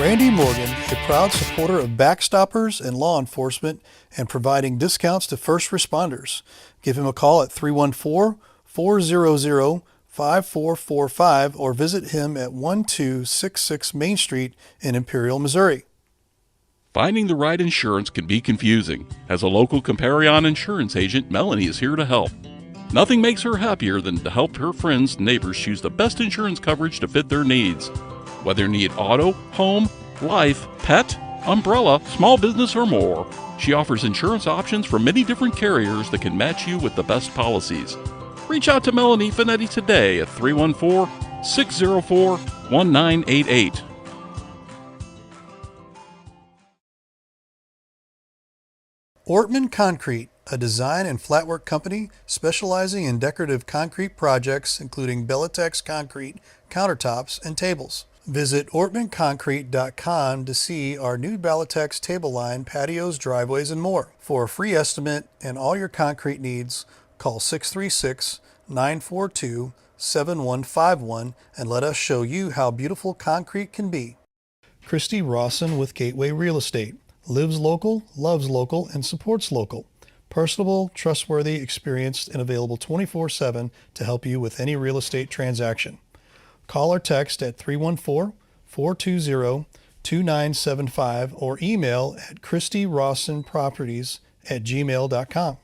Randy Morgan, a proud supporter of backstoppers and law enforcement and providing discounts to first responders. Give him a call at 314-400-5445 or visit him at 1266 Main Street in Imperial, Missouri. Finding the right insurance can be confusing. As a local Comparion insurance agent, Melanie is here to help. Nothing makes her happier than to help her friends and neighbors choose the best insurance coverage to fit their needs. Whether you need auto, home, life, pet, umbrella, small business, or more, she offers insurance options from many different carriers that can match you with the best policies. Reach out to Melanie Finetti today at 314-604-1988. Ortman Concrete, a design and flatwork company specializing in decorative concrete projects including Bellatex concrete, countertops, and tables. Visit ortmanconcrete.com to see our new Bellatex table line, patios, driveways, and more. For a free estimate and all your concrete needs, call 636-942-7151 and let us show you how beautiful concrete can be. Christy Rawson with Gateway Real Estate. Lives local, loves local, and supports local. Personable, trustworthy, experienced, and available 24/7 to help you with any real estate transaction. Call or text at 314-420-2975 or email at christyrawsonproperties@gmail.com.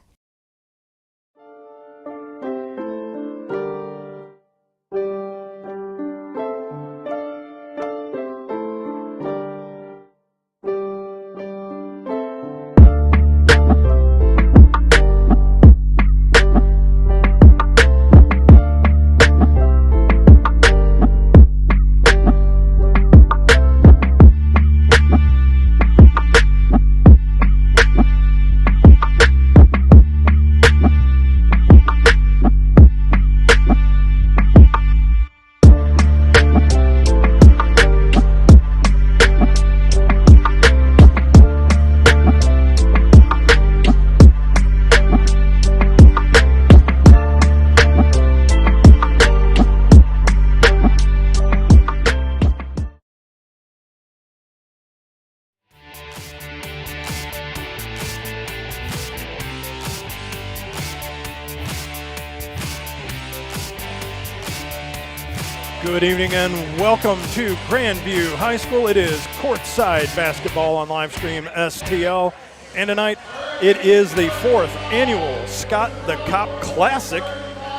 Good evening and welcome to Grandview High School. It is courtside basketball on Livestream STL. And tonight it is the 4th annual Scott the Cop Classic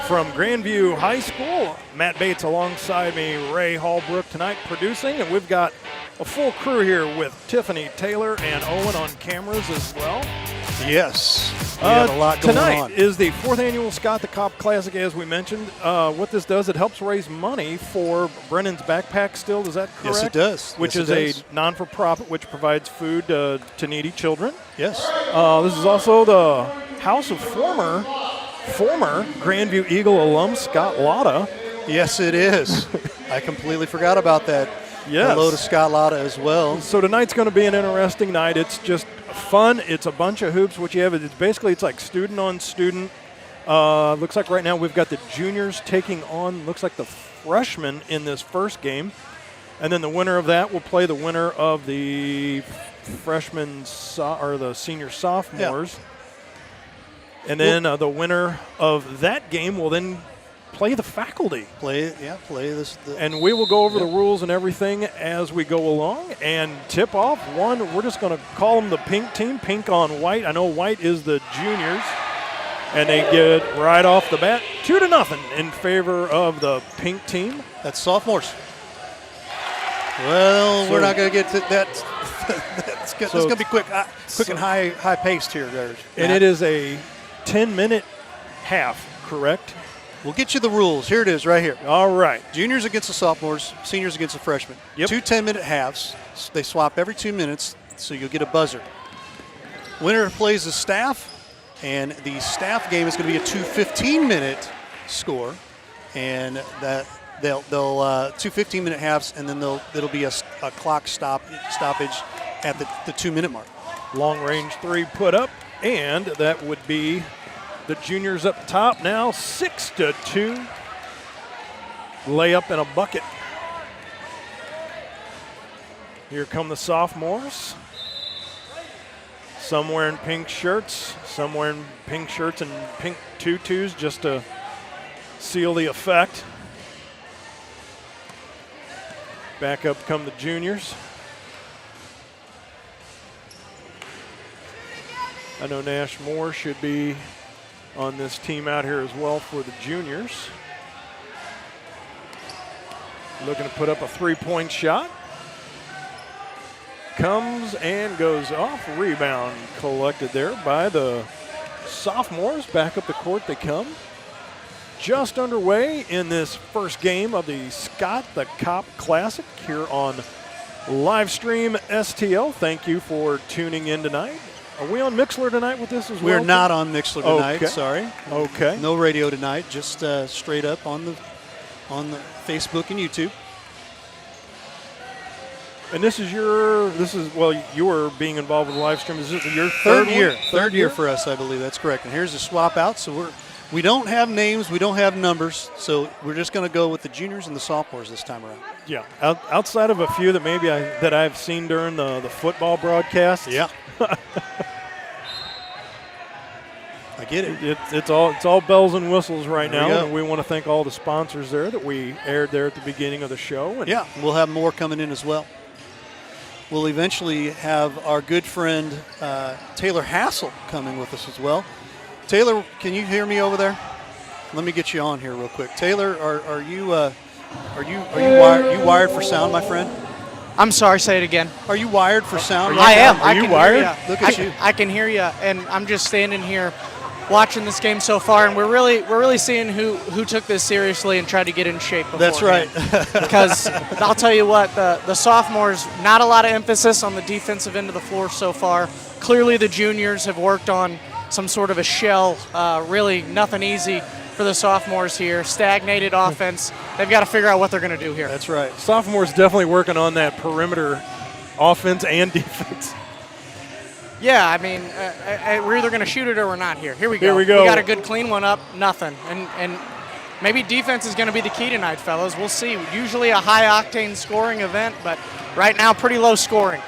from Grandview High School. Matt Bates alongside me, Ray Hallbrook tonight producing. And we've got a full crew here with Tiffany Taylor and Owen on cameras as well. Yes, we have a lot going on. Tonight is the 4th annual Scott the Cop Classic, as we mentioned. What this does, it helps raise money for Brenden's Backpack Still, is that correct? Yes, it does. Which is a non-for-profit which provides food to needy children. Yes. This is also the house of former Grandview Eagle alum Scott Lotta. Yes, it is. I completely forgot about that. Yes. Hello to Scott Lotta as well. So tonight's going to be an interesting night. It's just fun. It's a bunch of hoops. What you have is it's like student on student. Looks like right now we've got the juniors taking on, looks like the freshmen in this first game. And then the winner of that will play the winner of the freshmen or the senior sophomores. Yeah. And then the winner of that game will then play the faculty. Play this. And we will go over the rules and everything as we go along. And tip off one, we're just going to call them the pink team, pink on white. I know white is the juniors. And they get right off the bat 2-0 in favor of the pink team. That's sophomores. Well, we're not going to get to that. It's going to be quick and high paced here. And it is a 10-minute half, correct? We'll get you the rules. Here it is right here. All right. Juniors against the sophomores, seniors against the freshmen. Yep. 2 10-minute halves. They swap every 2 minutes, so you'll get a buzzer. Winner plays the staff, and the staff game is going to be a 2 15-minute score. And that they'll 2 15-minute halves, and then it'll be a clock stoppage at the 2-minute mark. Long range three put up, and that would be the juniors up top now, 6-2. Layup and a bucket. Here come the sophomores. Some wearing pink shirts, some wearing pink shirts and pink tutus just to seal the effect. Back up come the juniors. I know Nash Moore should be on this team out here as well for the juniors. Looking to put up a three-point shot. Comes and goes off. Rebound collected there by the sophomores. Back up the court they come. Just underway in this first game of the Scott the Cop Classic here on Livestream STL. Thank you for tuning in tonight. Are we on Mixler tonight with this as well? We're not on Mixler tonight, Okay. sorry. Okay. No radio tonight, just straight up on the Facebook and YouTube. And this is well, you were being involved with the live stream. Is this your Third one? year. Third year for us, I believe. That's correct. And here's the swap out. So we don't have names, we don't have numbers, so we're just going to go with the juniors and the sophomores this time around. Yeah. Outside of a few that maybe that I've seen during the football broadcast. Yeah. I get it. It's all bells and whistles right There we now, go. and we want to thank all the sponsors there that we aired there at the beginning of the show. And Yeah, we'll have more coming in as well. We'll eventually have our good friend Taylor Hassel coming with us as well. Taylor, can you hear me over there? Let me get you on here real quick. Taylor, are you wired for sound, my friend? I'm sorry, say it again. Are you wired for sound? I am. Are you wired? Hear Look at you. I can hear you, and I'm just standing here watching this game so far, and we're really seeing who took this seriously and tried to get in shape. That's right. Because I'll tell you what, the sophomores, not a lot of emphasis on the defensive end of the floor so far. Clearly, the juniors have worked on some sort of a shell. Really, nothing easy for the sophomores here. Stagnated offense. They've got to figure out what they're going to do here. That's right. Sophomores definitely working on that perimeter offense and defense. Yeah, I mean, we're either going to shoot it or we're not here. Here we go. Here we go. We got a good clean one up, nothing. And maybe defense is going to be the key tonight, fellas. We'll see. Usually a high-octane scoring event, but right now pretty low scoring.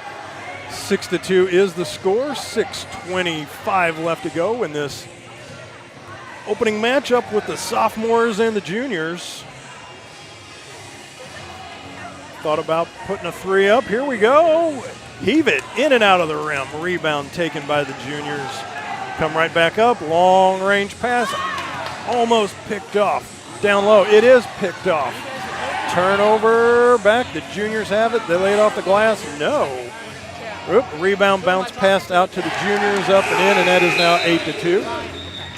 6-2 is the score. 6:25 left to go in this opening matchup with the sophomores and the juniors. Thought about putting a three up. Here we go. Heave it in and out of the rim. Rebound taken by the juniors. Come right back up. Long range pass. Almost picked off. Down low. It is picked off. Turnover back. The juniors have it. They lay it off the glass. No. Oop, rebound bounce passed out to the juniors up and in, and that is now 8-2.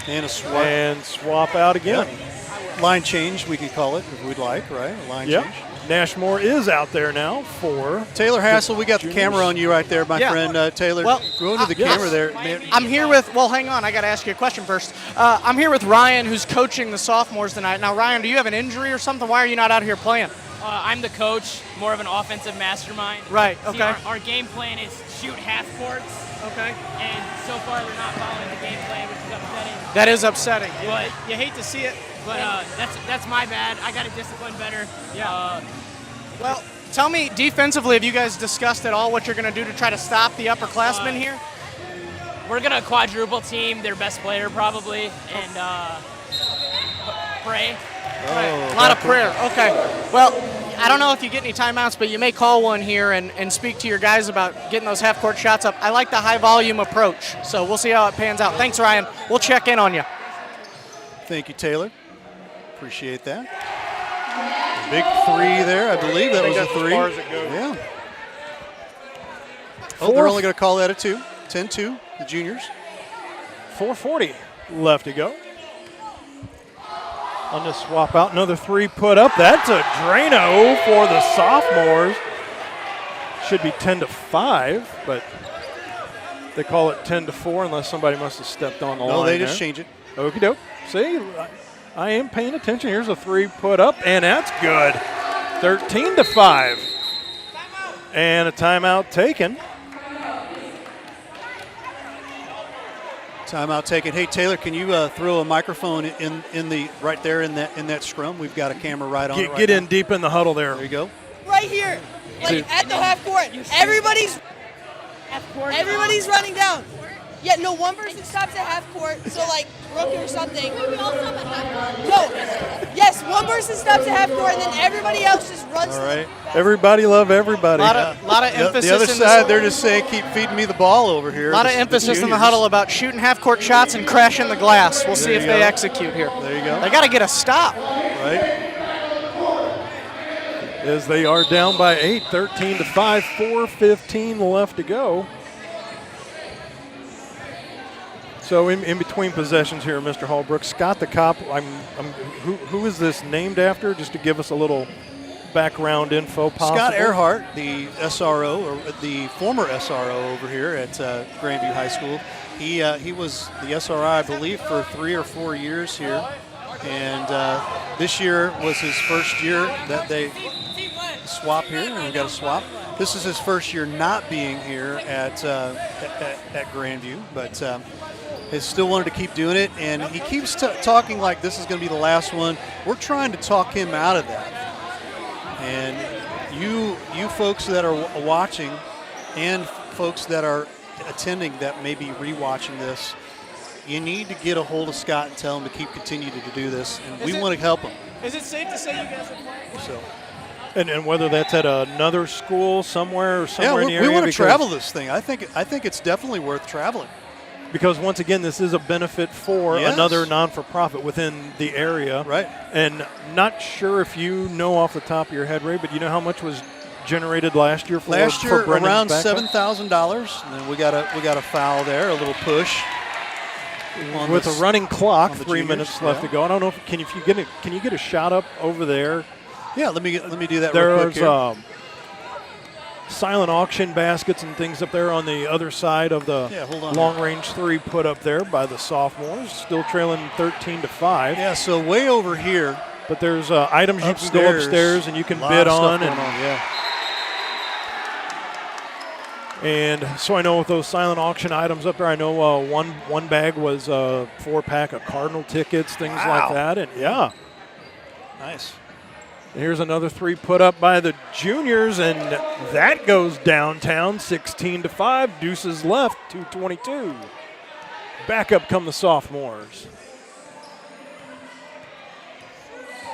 And a swap. And swap out again. Yep. Line change, we could call it if we'd like, right? A line Yep. change. Nashmore is out there now for Taylor Hassel, we got the juniors. camera on you right there, my Yeah. friend. Taylor, Well, go into the yes. camera there. I'm here with, well, hang on, I got to ask you a question first. I'm here with Ryan, who's coaching the sophomores tonight. Now, Ryan, do you have an injury or something? Why are you not out here playing? I'm the coach, more of an offensive mastermind. Right, See, okay. our game plan is shoot half courts, Okay. and so far they're not following the game plan, which is upsetting. That is upsetting. But You hate to see it. but that's my bad. I got to discipline better. Yeah. Well, tell me, defensively, have you guys discussed at all what you're going to do to try to stop the upperclassmen here? We're gonna quadruple team their best player probably, and pray. Right. A lot of prayer. Okay. Well, I don't know if you get any timeouts, but you may call one here and speak to your guys about getting those half-court shots up. I like the high-volume approach, so we'll see how it pans out. Thanks, Ryan. We'll check in on you. Thank you, Taylor. Appreciate that. A big three there, I believe that was a that's as three. far as it goes. Yeah. Oh, they're only going to call that a 2. 10-2, the juniors. 4:40 left to go. On this swap out, another three put up. That's a Drano for the sophomores. Should be 10-5, but they call it 10-4 unless somebody must have stepped on the line. No, they just there. change it. Okie doke. See, I am paying attention. Here's a three put up, and that's good. 13-5. And a timeout taken. Timeout taken. Hey, Taylor, can you throw a microphone in the right there in that scrum? We've got a camera right on it right Get now. in deep in the huddle there. There you go. right here, like at the half court. Everybody's running down. Yeah, no, one person stops at half court, so like rookie or something. No, yes, one person stops at half court, and then everybody else just runs. All right. Everybody love everybody. A lot of emphasis. The other in side, they're just saying, keep feeding me the ball over here. A lot of emphasis in the huddle about shooting half-court shots and crashing the glass. We'll see if they execute here. There you go. They got to get a stop. Right. As they are down by 8, 13 to 5, 4:15 left to go. So in between possessions here, Mr. Hallbrook, Scott the Cop. Who is this named after? Just to give us a little background info. Possible. Scott Earhart, the SRO, or the former SRO over here at Grandview High School. He was the SRI, I believe, for 3 or 4 years here, and this year was his first year that they swap here, and we got a swap. This is his first year not being here at Grandview, but has still wanted to keep doing it, and he keeps talking like this is going to be the last one. We're trying to talk him out of that. And you folks that are watching and folks that are attending that may be rewatching this, you need to get a hold of Scott and tell him to keep continuing to do this, and we want to help him. Is it safe to say you guys are playing? So. And whether that's at another school somewhere or somewhere in the area. We want to travel this thing. I think it's definitely worth traveling. Because once again, this is a benefit for another non-for-profit within the area. Right. And not sure if you know off the top of your head, Ray, but you know how much was generated last year for last year for around $7,000, and then we got a foul there, a little push. With a running clock, 3 juniors, minutes left to go. I don't know if can you get a shot up over there? Yeah, let me do that real quick here. There's silent auction baskets and things up there on the other side of the long-range 3 put up there by the sophomores, still trailing 13 to 5. Yeah, so way over here. But there's items you can go upstairs and you can bid on. And so I know with those silent auction items up there, I know one bag was a 4-pack of Cardinal tickets, things like that. And yeah. Nice. Here's another 3 put up by the juniors, and that goes downtown, 16 to 5. Deuces left, 2:22. Back up come the sophomores.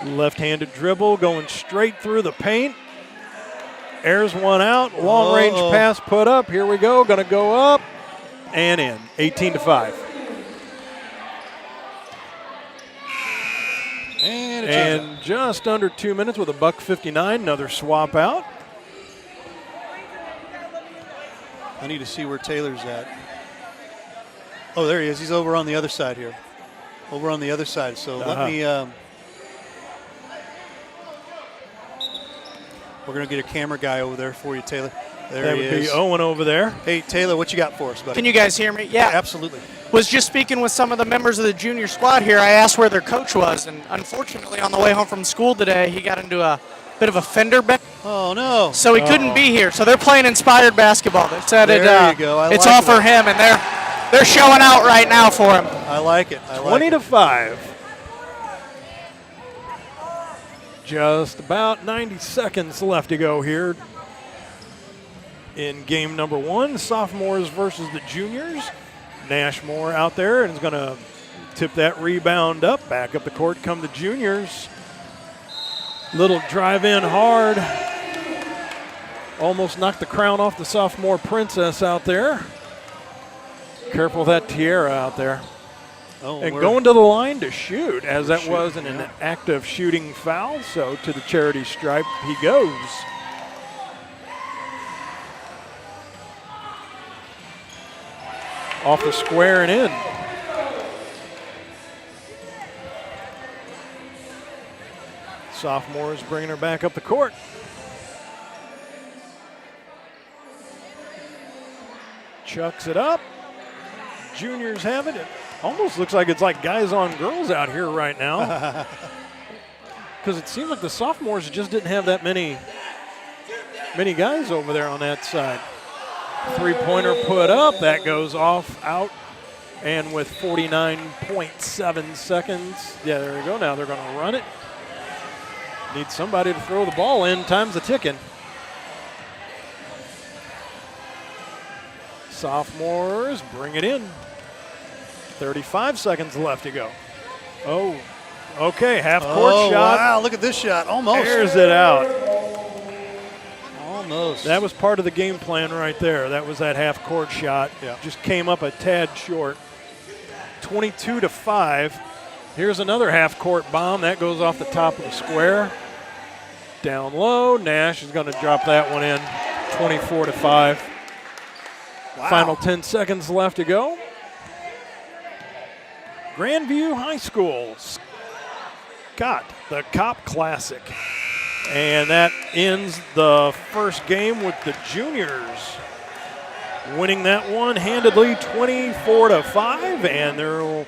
Left-handed dribble going straight through the paint. Airs one out. Long-range pass put up. Here we go. Going to go up and in. 18 to 5. And just under 2 minutes with a $1.59. Another swap out. I need to see where Taylor's at. Oh, there he is. He's over on the other side here. Over on the other side. So let me. We're going to get a camera guy over there for you, Taylor. There he is. That would be Owen over there. Hey, Taylor, what you got for us, buddy? Can you guys hear me? Yeah. Absolutely. Was just speaking with some of the members of the junior squad here. I asked where their coach was, and unfortunately on the way home from school today, he got into a bit of a fender bend. Oh, no. So he couldn't be here. So they're playing inspired basketball. They said there you go. it's all for him, and they're showing out right now for him. I like it. 20 to 5. Just about 90 seconds left to go here in game number 1, sophomores versus the juniors. Nashmore out there and is going to tip that rebound up. Back up the court come the juniors. Little drive in hard. Almost knocked the crown off the sophomore princess out there. Careful of that tiara out there. And going to the line to shoot, as that was an active shooting foul. So to the charity stripe he goes. Off the square and in. Sophomores bringing her back up the court. Chucks it up. Juniors have it. It almost looks like it's like guys on girls out here right now. Because it seems like the sophomores just didn't have that many guys over there on that side. 3-pointer put up. That goes off, out. And with 49.7 seconds. Yeah, there we go. Now they're going to run it. Need somebody to throw the ball in. Time's a ticking. Sophomores bring it in. 35 seconds left to go. Oh, okay, half-court shot. Wow, look at this shot. Almost. Airs it out. Almost. That was part of the game plan right there. That was that half-court shot. Yeah. Just came up a tad short. 22-5. Here's another half-court bomb. That goes off the top of the square. Down low. Nash is going to drop that one in. 24-5. Wow. Final 10 seconds left to go. Grandview High School got the Cop Classic. And that ends the first game with the juniors winning that one handedly 24-5. And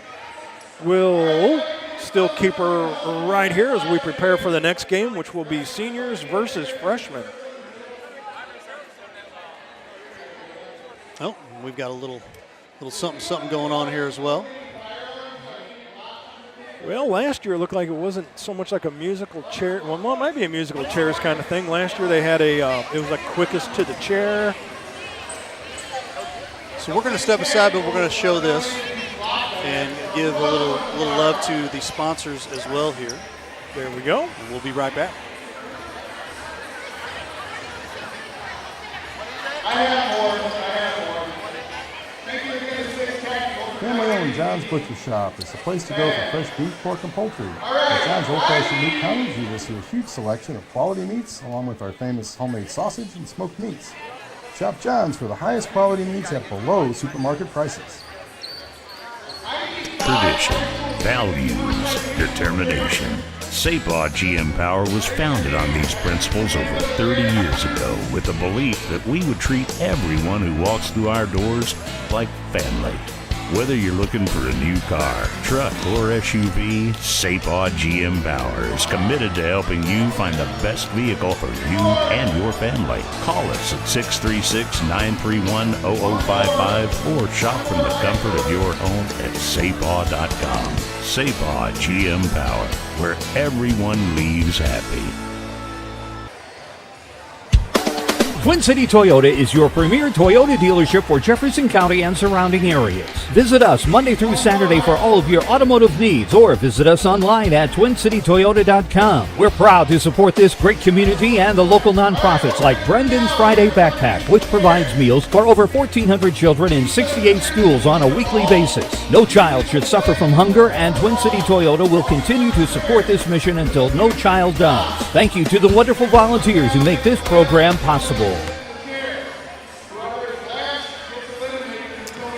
we'll still keep her right here as we prepare for the next game, which will be seniors versus freshmen. Oh, we've got a little something going on here as well. Well, last year it looked like it wasn't so much like a musical chair. Well, it might be a musical chairs kind of thing. Last year they had it was like quickest to the chair. So we're going to step aside, but we're going to show this and give a little love to the sponsors as well here. There we go. And we'll be right back. Family-owned John's Butcher Shop is the place to go for fresh beef, pork, and poultry. At John's old-fashioned meat counters, you will see a huge selection of quality meats, along with our famous homemade sausage and smoked meats. Shop John's for the highest quality meats at below supermarket prices. Tradition, values, determination. Sapah GM Power was founded on these principles over 30 years ago with the belief that we would treat everyone who walks through our doors like family. Whether you're looking for a new car, truck, or SUV, Sapah GM Power is committed to helping you find the best vehicle for you and your family. Call us at 636-931-0055 or shop from the comfort of your home at sapah.com. Sapah GM Power, where everyone leaves happy. Twin City Toyota is your premier Toyota dealership for Jefferson County and surrounding areas. Visit us Monday through Saturday for all of your automotive needs or visit us online at twincitytoyota.com. We're proud to support this great community and the local nonprofits like Brenden's Friday Backpack, which provides meals for over 1,400 children in 68 schools on a weekly basis. No child should suffer from hunger, and Twin City Toyota will continue to support this mission until no child does. Thank you to the wonderful volunteers who make this program possible.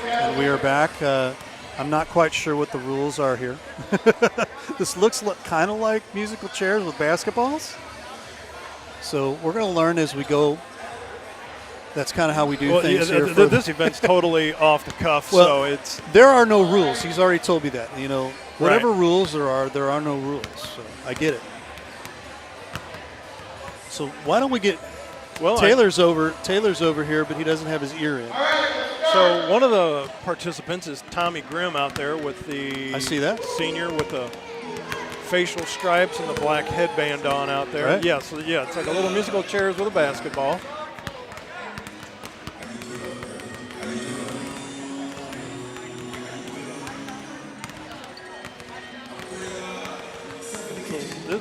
And we are back. I'm not quite sure what the rules are here. This looks kind of like musical chairs with basketballs. So we're going to learn as we go. That's kind of how we do things here. This event's totally off the cuff, so it's... There are no rules. He's already told me that. You know, whatever Right. rules there are no rules. So I get it. So why don't we get... Well, Taylor's over here, but he doesn't have his ear in. So one of the participants is Tommy Grimm out there with the I see that. senior with the facial stripes and the black headband on out there. Right. Yeah, so yeah, it's like a little musical chairs with a basketball.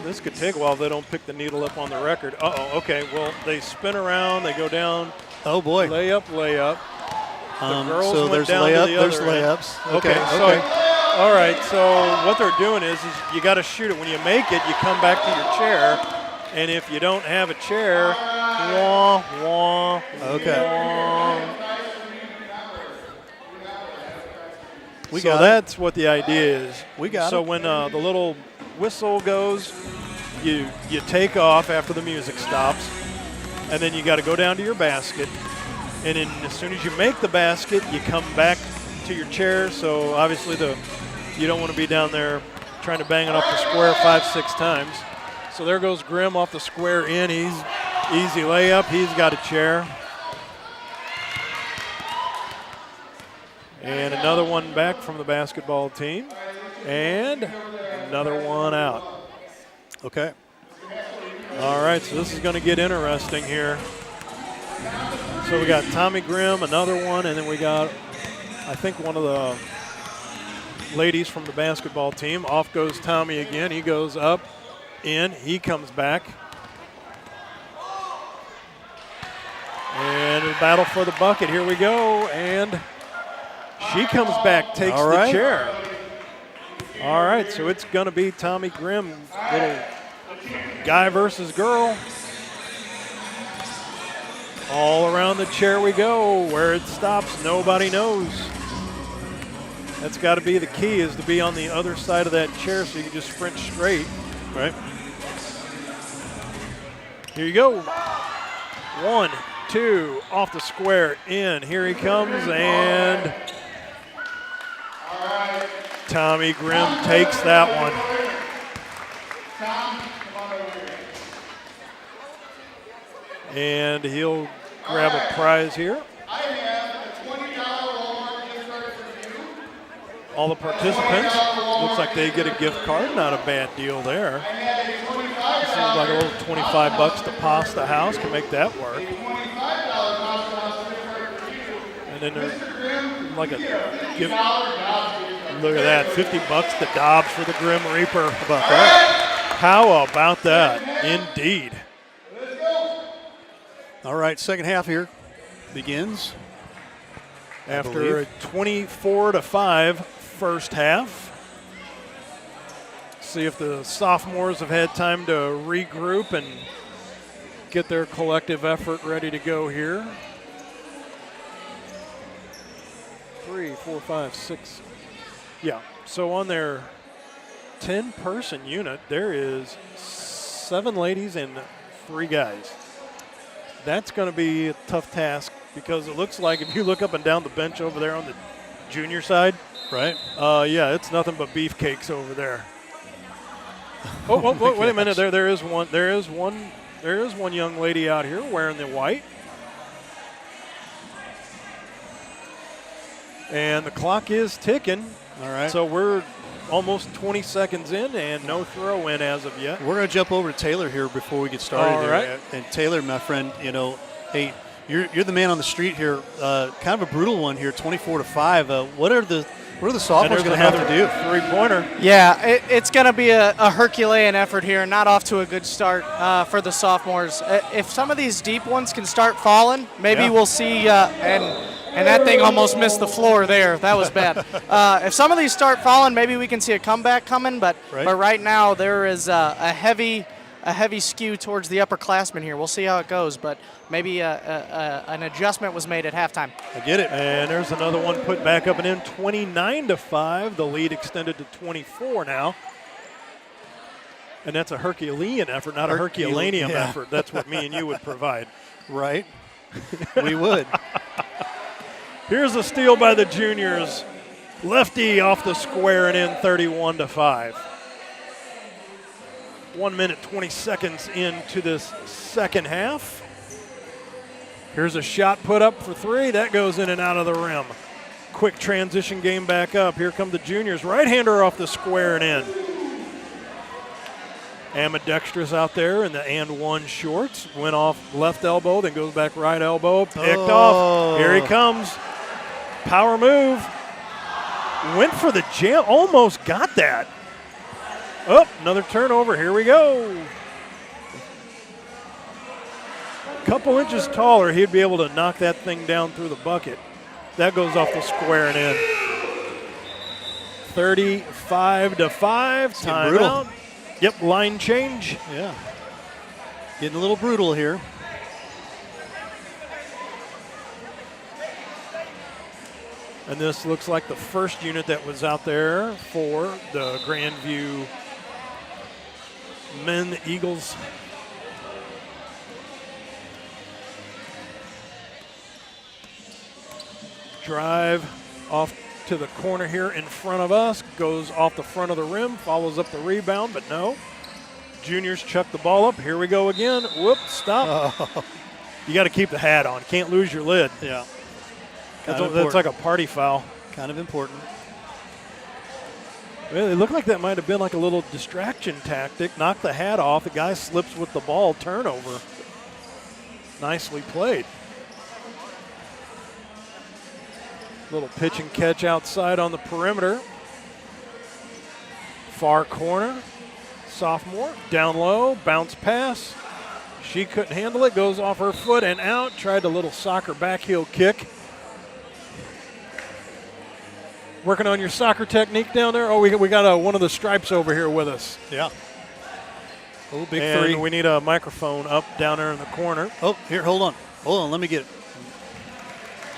This could take a while if they don't pick the needle up on the record. Uh-oh, okay, well, they spin around, they go down. Oh, boy. Layup. The girls so went there's down to the there's other end. layups. Okay, so all right, so what they're doing is you got to shoot it. When you make it, you come back to your chair, and if you don't have a chair, wah, wah, Okay. wah. We So got it. that's what the idea is. We got So it. when the little whistle goes, you take off after the music stops, and then you got to go down to your basket. And then as soon as you make the basket, you come back to your chair. So obviously you don't want to be down there trying to bang it off the square 5-6 times. So there goes Grimm off the square in. He's easy layup. He's got a chair. And another one back from the basketball team. And another one out. Okay. All right, so this is going to get interesting here. So we got Tommy Grimm, another one, and then we got, I think, one of the ladies from the basketball team. Off goes Tommy again. He goes up, in, he comes back. And the battle for the bucket. Here we go. And she comes back, takes the chair. All right, so it's going to be Tommy Grimm, little guy versus girl. All around the chair we go. Where it stops, nobody knows. That's got to be the key, is to be on the other side of that chair so you can just sprint straight. Right. Here you go. 1, 2, off the square, in. Here he comes, and Tommy Grimm takes that one. And he'll grab a prize here. All the participants, looks like they get a gift card. Not a bad deal there. Seems like a little $25 to Pasta House can make that work. And then there's like a gift. Look at that, $50 to Dobbs for the Grim Reaper. How about that? How about that? Indeed. All right, second half here begins. After a 24-5 first half. See if the sophomores have had time to regroup and get their collective effort ready to go here. 3, 4, 5, 6. Yeah, so on their 10-person unit, there is 7 ladies and 3 guys. That's going to be a tough task, because it looks like if you look up and down the bench over there on the junior side, right? Yeah, it's nothing but beefcakes over there. Oh, wait a minute. There is one young lady out here wearing the white. And the clock is ticking. All right. So we're almost 20 seconds in, and no throw in as of yet. We're going to jump over to Taylor here before we get started. All right. And Taylor, my friend, hey, you're the man on the street here. Kind of a brutal one here, 24-5. What are the sophomores going to have to do? 3-pointer. Yeah, it's going to be a Herculean effort here. Not off to a good start for the sophomores. If some of these deep ones can start falling, maybe we'll see. And that thing almost missed the floor there. That was bad. If some of these start falling, maybe we can see a comeback coming. But right now there is a heavy skew towards the upperclassmen here. We'll see how it goes, but maybe an adjustment was made at halftime. I get it. And there's another one put back up and in, 29-5. The lead extended to 24 now. And that's a Herculean effort, not a Herculaneum effort. That's what me and you would provide. Right. We would. Here's a steal by the juniors. Lefty off the square and in, 31-5. 1 minute, 20 seconds into this second half. Here's a shot put up for 3. That goes in and out of the rim. Quick transition game back up. Here come the juniors. Right-hander off the square and in. Ambidextrous out there in the and one shorts. Went off left elbow, then goes back right elbow. Picked off. Here he comes. Power move. Went for the jam. Almost got that. Oh, another turnover. Here we go. A couple inches taller, he'd be able to knock that thing down through the bucket. That goes off the square and in. 35-5. Timeout. Yep, line change. Yeah. Getting a little brutal here. And this looks like the first unit that was out there for the Grandview men Eagles. Drive off to the corner here in front of us, goes off the front of the rim, follows up the rebound, but no. Juniors chuck the ball up. Here we go again. Whoop, stop. Oh. You got to keep the hat on. Can't lose your lid. Yeah. That's like a party foul. Kind of important. Well, it looked like that might have been like a little distraction tactic. Knock the hat off. The guy slips with the ball. Turnover. Nicely played. Little pitch and catch outside on the perimeter. Far corner. Sophomore. Down low. Bounce pass. She couldn't handle it. Goes off her foot and out. Tried a little soccer back heel kick. Working on your soccer technique down there. Oh, we got one of the stripes over here with us. Yeah. Oh, big And three. we need a microphone up down there in the corner. Oh, here, hold on. Hold on, let me get it.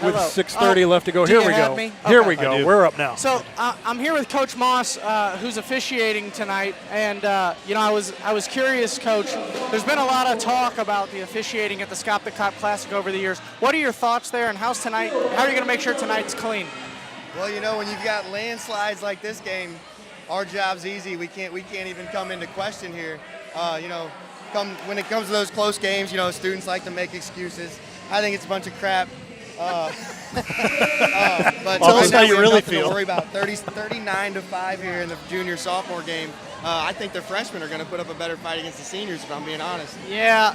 With Hello. 6:30 left to go. do Here you we have go. me? Here Okay. we I go. do. We're up now. So I'm here with Coach Moss, who's officiating tonight, and I was curious, Coach. There's been a lot of talk about the officiating at the Scott the Cop Classic over the years. What are your thoughts there, and how's tonight? How are you going to make sure tonight's clean? Well, when you've got landslides like this game, our job's easy. We can't even come into question here. When it comes to those close games, students like to make excuses. I think it's a bunch of crap. But Tell us how right now you we have really nothing feel. to worry about. 39-5 here in the junior-sophomore game. I think the freshmen are going to put up a better fight against the seniors, if I'm being honest. Yeah,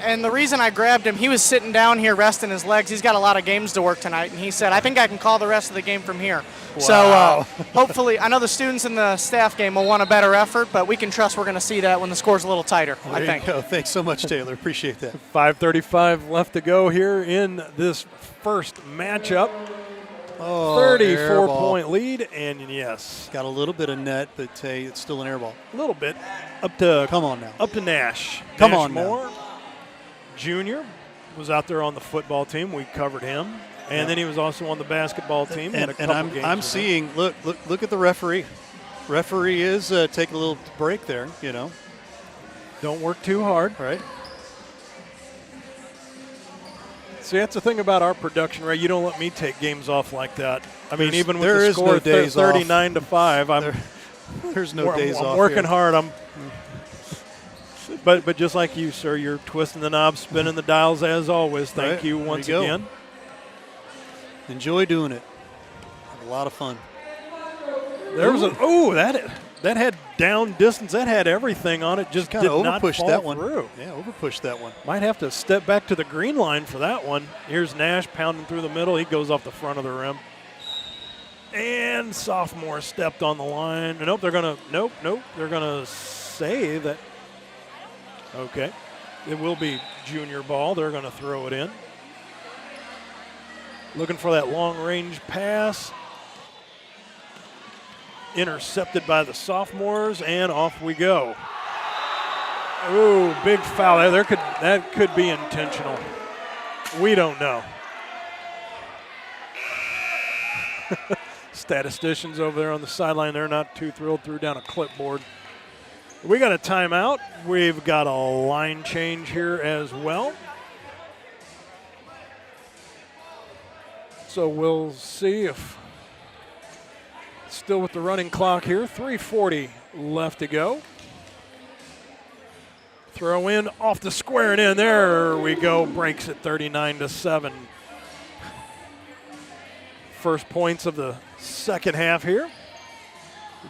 and the reason I grabbed him, he was sitting down here resting his legs. He's got a lot of games to work tonight, and he said, I think I can call the rest of the game from here. Wow. So hopefully, I know the students in the staff game will want a better effort, but we can trust we're going to see that when the score's a little tighter, There I you think. go. Thanks so much, Taylor. Appreciate that. 5:35 left to go here in this first matchup. Oh, 34-point lead, and yes, Got a little bit of net, but hey, it's still an air ball. a little bit up to Come on now. up to Nash. Come Nash on now. Moore, Junior, was out there on the football team. We covered him, and then he was also on the basketball team. Had a And couple I'm games I'm with seeing. Look at the referee. Referee is taking a little break there. them. Don't work too hard. Right. See, that's the thing about our production, Ray. You don't let me take games off like that. I mean, There's- even with there the is score no days off. 39-5, I'm There's no days I'm off. working here. hard. But just like you, sir, you're twisting the knobs, spinning the dials as always. Thank Right, you there once you go. again. Enjoy doing it. Have a lot of fun. There was that had down distance. That had everything on it. Just Kind did of not overpushed fall that one. through. Yeah, overpushed that one. Might have to step back to the green line for that one. Here's Nash pounding through the middle. He goes off the front of the rim. And sophomore stepped on the line. Nope, they're gonna say that. Okay, it will be junior ball. They're gonna throw it in. Looking for that long range pass. Intercepted by the sophomores, and off we go. Ooh, big foul. That could be intentional. We don't know. Statisticians over there on the sideline, they're not too thrilled. Threw down a clipboard. We got a timeout. We've got a line change here as well. So we'll see if still with the running clock here. 3:40 left to go. Throw in off the square and in. There we go. Breaks it 39-7. First points of the second half here.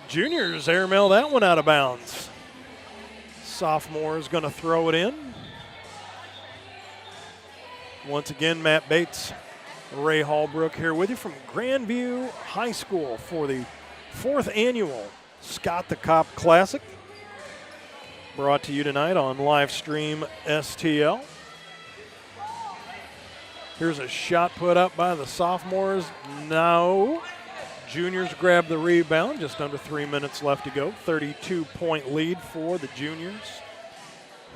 Juniors airmail that one out of bounds. Sophomore is going to throw it in. Once again, Matt Bates, Ray Hallbrook here with you from Grandview High School for the 4th annual Scott the Cop Classic. Brought to you tonight on live stream STL. Here's a shot put up by the sophomores. No. Juniors grab the rebound. Just under 3 minutes left to go. 32-point lead for the juniors.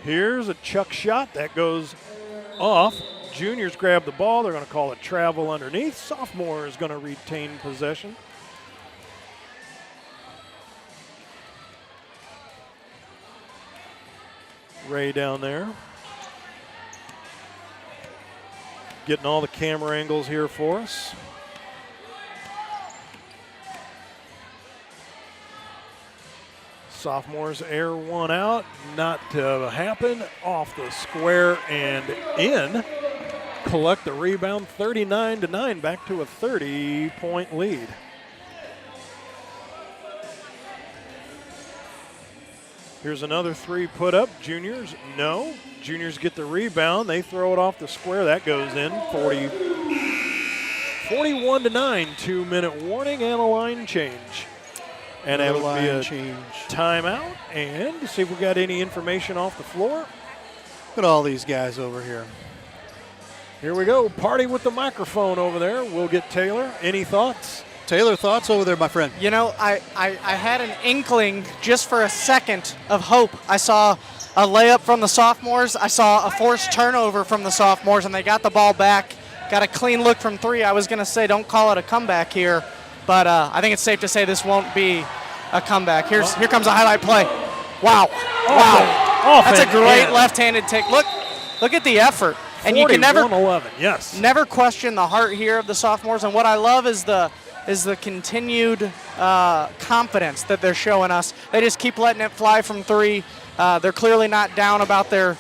Here's a chuck shot. That goes off. Juniors grab the ball. They're going to call it travel underneath. Sophomore is going to retain possession. Ray down there. Getting all the camera angles here for us. Sophomores air one out. Not to happen. Off the square and in. Collect the rebound. 39-9. Back to a 30-point lead. Here's another three put up. Juniors, no. Juniors get the rebound. They throw it off the square. That goes in. 41-9. 2-minute warning and a line change. And that would be a timeout. And to see if we got any information off the floor. Look at all these guys over here. Here we go. Party with the microphone over there. We'll get Taylor. Any thoughts? Taylor, thoughts over there, my friend? You know, I had an inkling just for a second of hope. I saw a layup from the sophomores. I saw a forced turnover from the sophomores, and they got the ball back. Got a clean look from three. I was going to say don't call it a comeback here, but I think it's safe to say this won't be a comeback. Here comes a highlight play. Wow. Wow. That's a great left-handed take. Look at the effort. And you can never 41-11, yes. Never question the heart here of the sophomores. And what I love is the continued confidence that they're showing us. They just keep letting it fly from three. They're clearly not down about their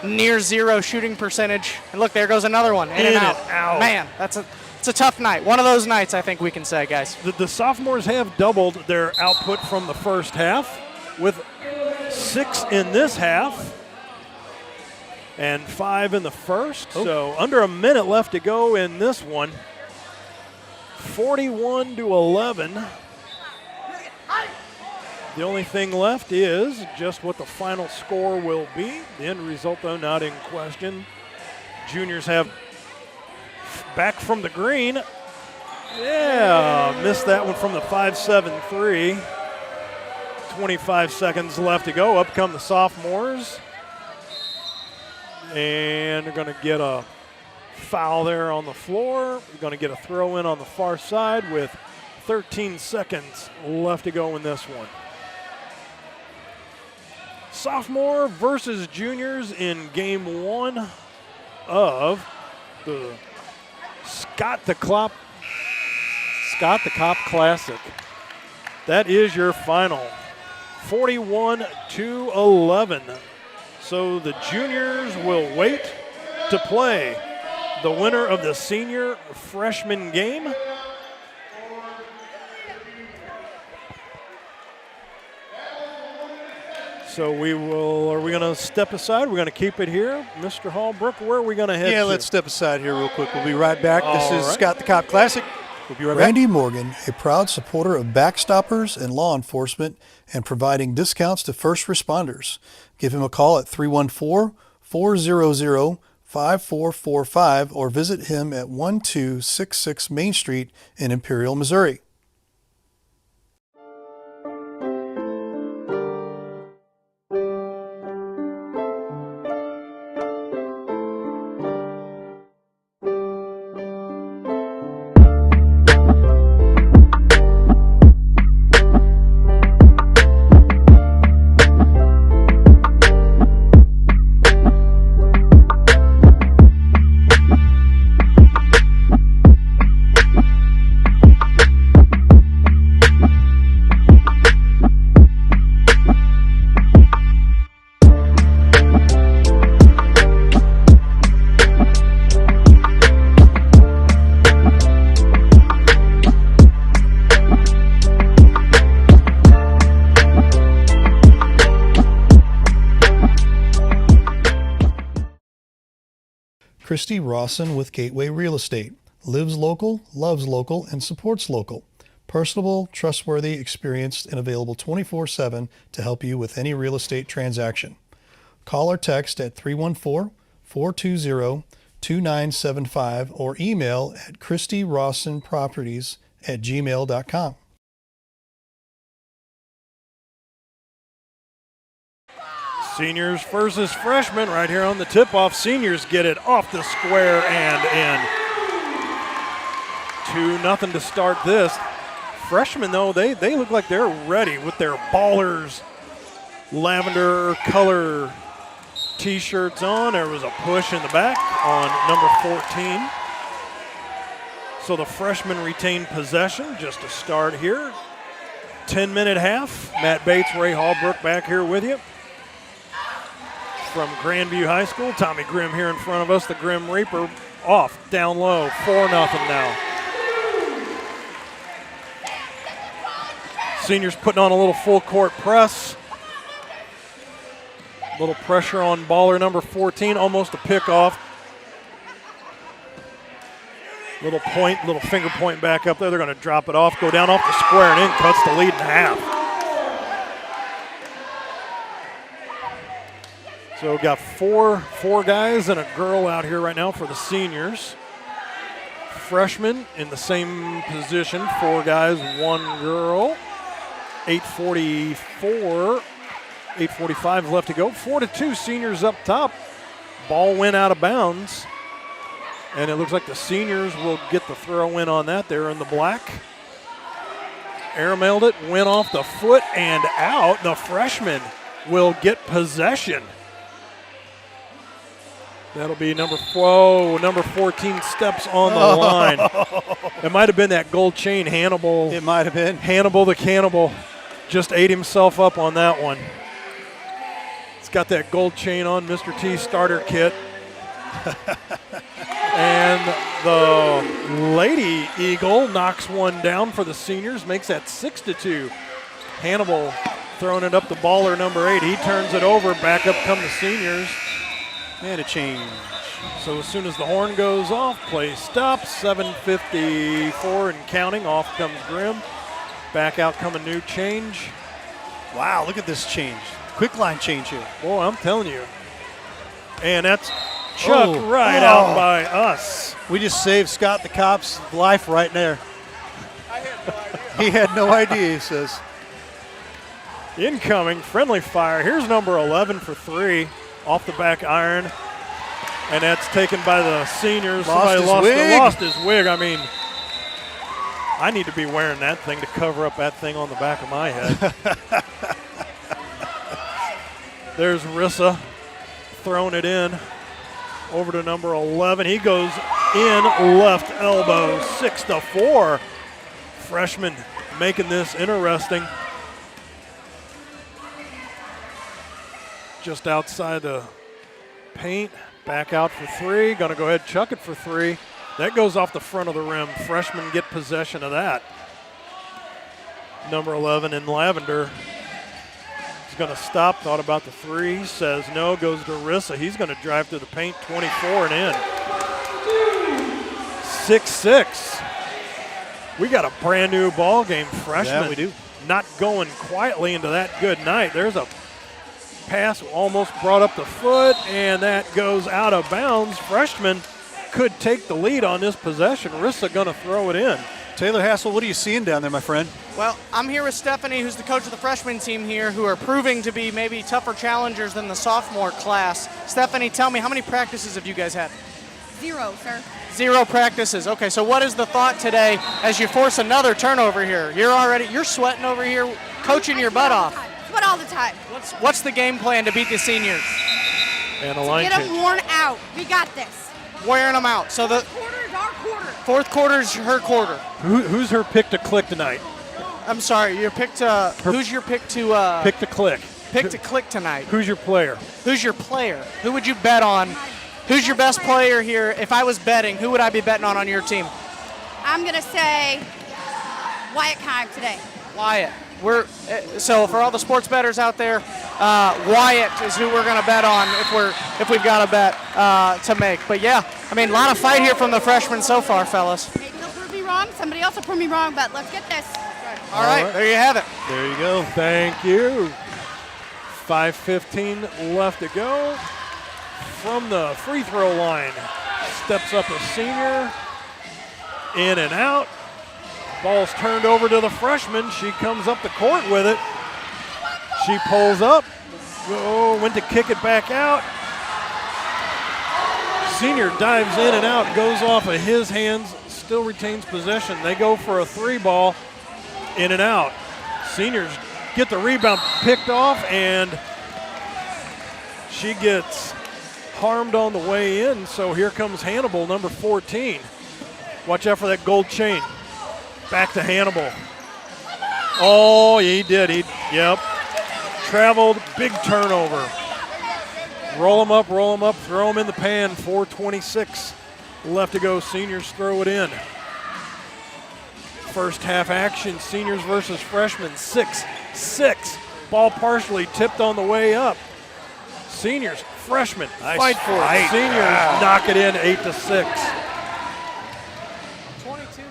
near zero shooting percentage. And look, there goes another one. In and out. Man, it's a tough night. One of those nights, I think we can say, guys. The sophomores have doubled their output from the first half with 6 in this half and 5 in the first. Oh. So under a minute left to go in this one. 41-11. The only thing left is just what the final score will be. The end result, though, not in question. Juniors have back from the green. Yeah, missed that one from the 5-7-3. 25 seconds left to go. Up come the sophomores. And they're going to get a foul there on the floor. We're going to get a throw in on the far side with 13 seconds left to go in this one. Sophomore versus juniors in game 1 of the Scott the Cop Classic. That is your final. 41-11. So the juniors will wait to play the winner of the senior freshman game. So are we going to step aside? We're going to keep it here. Mr. Hallbrook, where are we going to head to? Yeah, let's step aside here real quick. We'll be right back. This is Scott the Cop Classic. We'll be right back. Randy Morgan, a proud supporter of backstoppers and law enforcement and providing discounts to first responders. Give him a call at 314-400-5445 or visit him at 1266 Main Street in Imperial, Missouri. Christy Rawson with Gateway Real Estate. Lives local, loves local, and supports local. Personable, trustworthy, experienced, and available 24/7 to help you with any real estate transaction. Call or text at 314-420-2975 or email at christyrawsonproperties@gmail.com. Seniors versus freshmen right here on the tip-off. Seniors get it off the square and in. 2-0 to start this. Freshmen, though, they look like they're ready with their Ballers lavender color T-shirts on. There was a push in the back on number 14. So the freshmen retain possession just to start here. 10-minute half. Matt Bates, Ray Hallbrook back here with you. From Grandview High School, Tommy Grimm here in front of us, the Grimm Reaper off, down low, 4-0 now. Seniors putting on a little full court press. Little pressure on baller number 14, almost a pickoff. Little point, little finger point back up there. They're going to drop it off, go down off the square and in, cuts the lead in half. So we've got four guys and a girl out here right now for the seniors. Freshmen in the same position, 4 guys, 1 girl. 8:45 left to go. 4-2 seniors up top. Ball went out of bounds. And it looks like the seniors will get the throw in on that. They're in the black. Airmailed it, went off the foot and out. The freshman will get possession. That'll be number 14 steps on the line. It might have been that gold chain, Hannibal. It might have been. Hannibal the Cannibal just ate himself up on that one. It's got that gold chain on, Mr. T starter kit. And the Lady Eagle knocks one down for the seniors, makes that 6-2. Hannibal throwing it up to baller number 8. He turns it over, back up come the seniors. And a change. So as soon as the horn goes off, play stops. 7:54 and counting. Off comes Grimm. Back out come a new change. Wow, look at this change. Quick line change here. Boy, I'm telling you. And that's chucked right out by us. We just saved Scott the Cop's life right there. He had no idea, he says. Incoming, friendly fire. Here's number 11 for 3. Off the back iron. And that's taken by the seniors. Somebody lost his wig. I mean, I need to be wearing that thing to cover up that thing on the back of my head. There's Rissa throwing it in. Over to number 11. He goes in left elbow. 6-4. Freshman making this interesting. Just outside the paint. Back out for 3. Going to go ahead and chuck it for 3. That goes off the front of the rim. Freshmen get possession of that. Number 11 in lavender. He's going to stop. Thought about the 3. Says no. Goes to Rissa. He's going to drive through the paint. 24 and in. 6-6. We got a brand new ball game. Freshman. Yeah, we do. Not going quietly into that good night. There's a pass almost brought up the foot, and that goes out of bounds. Freshman could take the lead on this possession. Rissa going to throw it in. Taylor Hassel, what are you seeing down there, my friend? Well, I'm here with Stephanie, who's the coach of the freshman team here, who are proving to be maybe tougher challengers than the sophomore class. Stephanie, tell me, how many practices have you guys had? 0, sir. 0 practices. Okay, so what is the thought today as you force another turnover here? You're sweating over here, coaching your butt off. Sweat all the time. What's the game plan to beat the seniors? And a line Get them worn out. We got this. Wearing them out. So the fourth quarter is our quarter. Fourth quarter is her quarter. Who's her pick to click tonight? I'm sorry, your pick to who's your pick to pick to click? Pick to click tonight. Who's your player? Who's your player? Who would you bet on? Who's your best player here? If I was betting, who would I be betting on your team? I'm going to say Wyatt Kime today. Wyatt. So for all the sports bettors out there, Wyatt is who we're going to bet on if we've got a bet to make. But yeah, I mean, a lot of fight here from the freshmen so far, fellas. Maybe they'll prove me wrong. Somebody else will prove me wrong, but let's get this. All right, there you have it. There you go. Thank you. 5:15 left to go. From the free throw line, steps up a senior. In and out. Ball's turned over to the freshman. She comes up the court with it. She pulls up. Went to kick it back out. Senior dives in and out, goes off of his hands, still retains possession. They go for a 3 ball, in and out. Seniors get the rebound picked off, and she gets harmed on the way in. So here comes Hannibal, number 14. Watch out for that gold chain. Back to Hannibal. Oh, he did. Yep. Traveled, big turnover. Roll him up, throw him in the pan. 4:26 left to go. Seniors throw it in. First half action, seniors versus freshmen. 6-6. Ball partially tipped on the way up. Seniors, freshmen, Nice fight for it. fight. Seniors knock it in 8-6.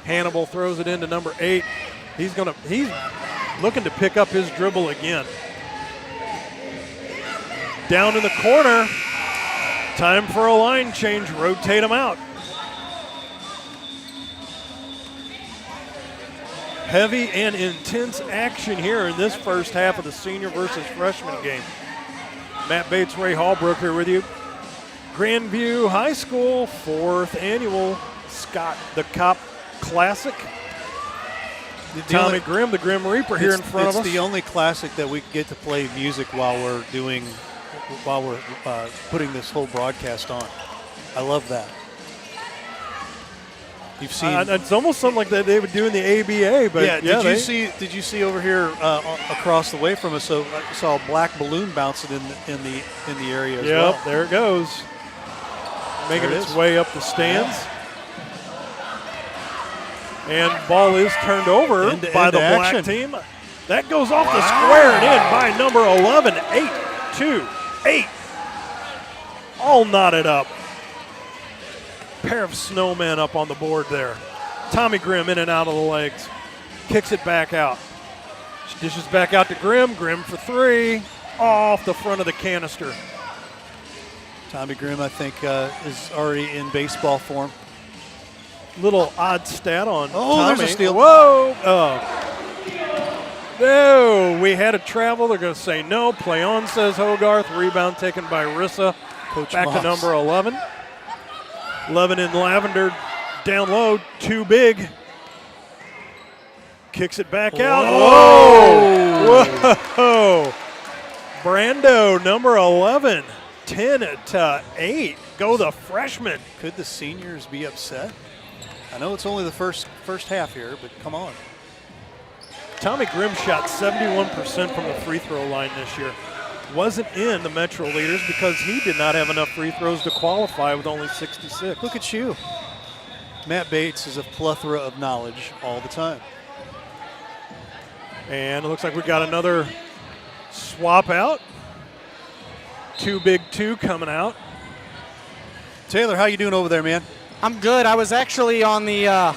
Hannibal throws it into number 8. He's looking to pick up his dribble again. Down in the corner. Time for a line change. Rotate him out. Heavy and intense action here in this first half of the senior versus freshman game. Matt Bates, Ray Hallbrook here with you. Grandview High School, 4th annual Scott the Cop Classic. Tommy Grimm, the Grim Reaper, here in front of us. It's the only classic that we get to play music while we're putting this whole broadcast on. I love that. You've seen it's almost something like that they would do in the ABA, but yeah. Did you see over here across the way from us? So I saw a black balloon bouncing in the area as well. Yep, there it goes, making its way up the stands. And ball is turned over by the black team. That goes off the square and in by number 11. 8-2-8. All knotted up. Pair of snowmen up on the board there. Tommy Grimm in and out of the legs. Kicks it back out. Dishes back out to Grimm. Grimm for 3. Off the front of the canister. Tommy Grimm, I think, is already in baseball form. Little odd stat on Tommy. There's a steal. Whoa! No, we had a travel. They're going to say no. Play on, says Hogarth. Rebound taken by Rissa. Coach back Moss. to number 11. 11 in lavender, down low, too big. Kicks it back out. Whoa! Whoa! Brando, number 11, 10-8. Go the freshman. Could the seniors be upset? I know it's only the first half here, but come on. Tommy Grimm shot 71% from the free throw line this year. Wasn't in the Metro Leaders because he did not have enough free throws to qualify with only 66. Look at you. Matt Bates is a plethora of knowledge all the time. And it looks like we got another swap out. 2 big 2 coming out. Taylor, how you doing over there, man? I'm good. I was actually on the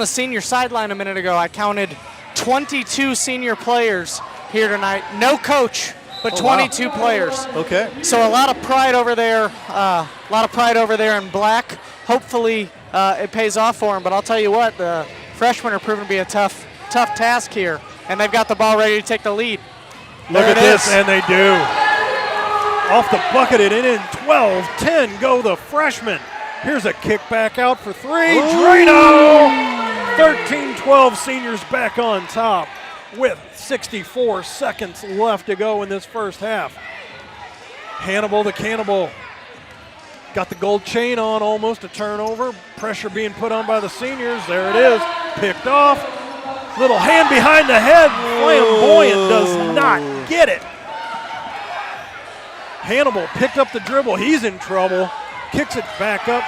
senior sideline a minute ago. I counted 22 senior players here tonight. No coach, but 22 players. Okay. So a lot of pride over there. In black. Hopefully it pays off for them. But I'll tell you what, the freshmen are proving to be a tough task here, and they've got the ball ready to take the lead. Look at this, and they do. Off the bucket and in 12-10 go the freshmen. Here's a kick back out for 3. Drano! 13-12 seniors back on top with 64 seconds left to go in this first half. Hannibal the Cannibal got the gold chain on, almost a turnover. Pressure being put on by the seniors. There it is, picked off. Little hand behind the head. Flamboyant does not get it. Hannibal picked up the dribble. He's in trouble. Kicks it back up.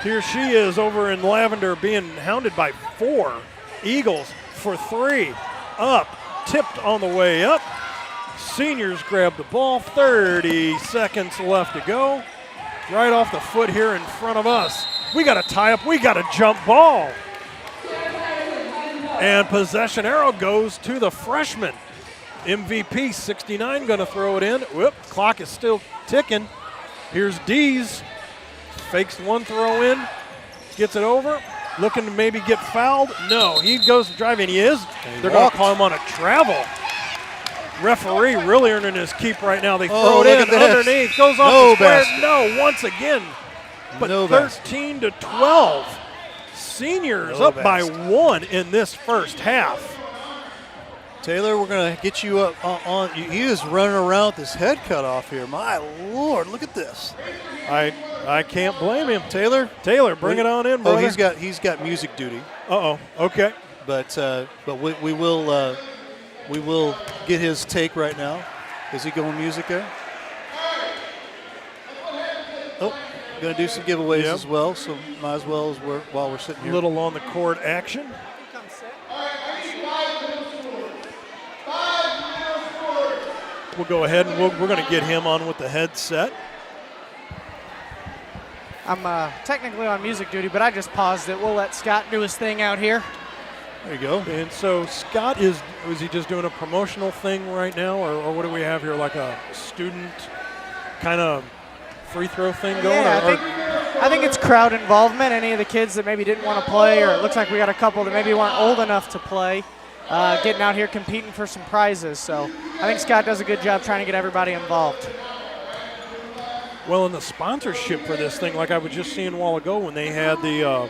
Here she is over in lavender being hounded by 4. Eagles for 3. Up, tipped on the way up. Seniors grab the ball. 30 seconds left to go. Right off the foot here in front of us. We got a tie up. We got a jump ball. And possession arrow goes to the freshman. MVP 69 going to throw it in. Whoop, clock is still ticking. Here's Dees. Fakes one throw in. Gets it over. Looking to maybe get fouled. No, he goes to drive, and he is. They're going to call him on a travel. Referee really earning his keep right now. They throw it in underneath. Goes off the square. No, once again. But 13-12. Seniors up by 1 in this first half. Taylor, we're going to get you up on. He is running around with his head cut off here. My Lord, look at this. I can't blame him. Taylor, bring it on in, brother. Oh, he's got music duty. Okay. But we will get his take right now. Is he going music there? Oh, going to do some giveaways as well. So might as well while we're sitting here. Little on the court action. we'll go ahead and we're going to get him on with the headset. I'm technically on music duty, but I just paused it. We'll let Scott do his thing out here. There you go. And so Scott is he just doing a promotional thing right now, or what do we have here, like a student kind of free throw thing going? Yeah, I think it's crowd involvement. Any of the kids that maybe didn't want to play, or it looks like we got a couple that maybe weren't old enough to play, getting out here competing for some prizes. So I think Scott does a good job trying to get everybody involved. Well, in the sponsorship for this thing, like I was just seeing a while ago when they had the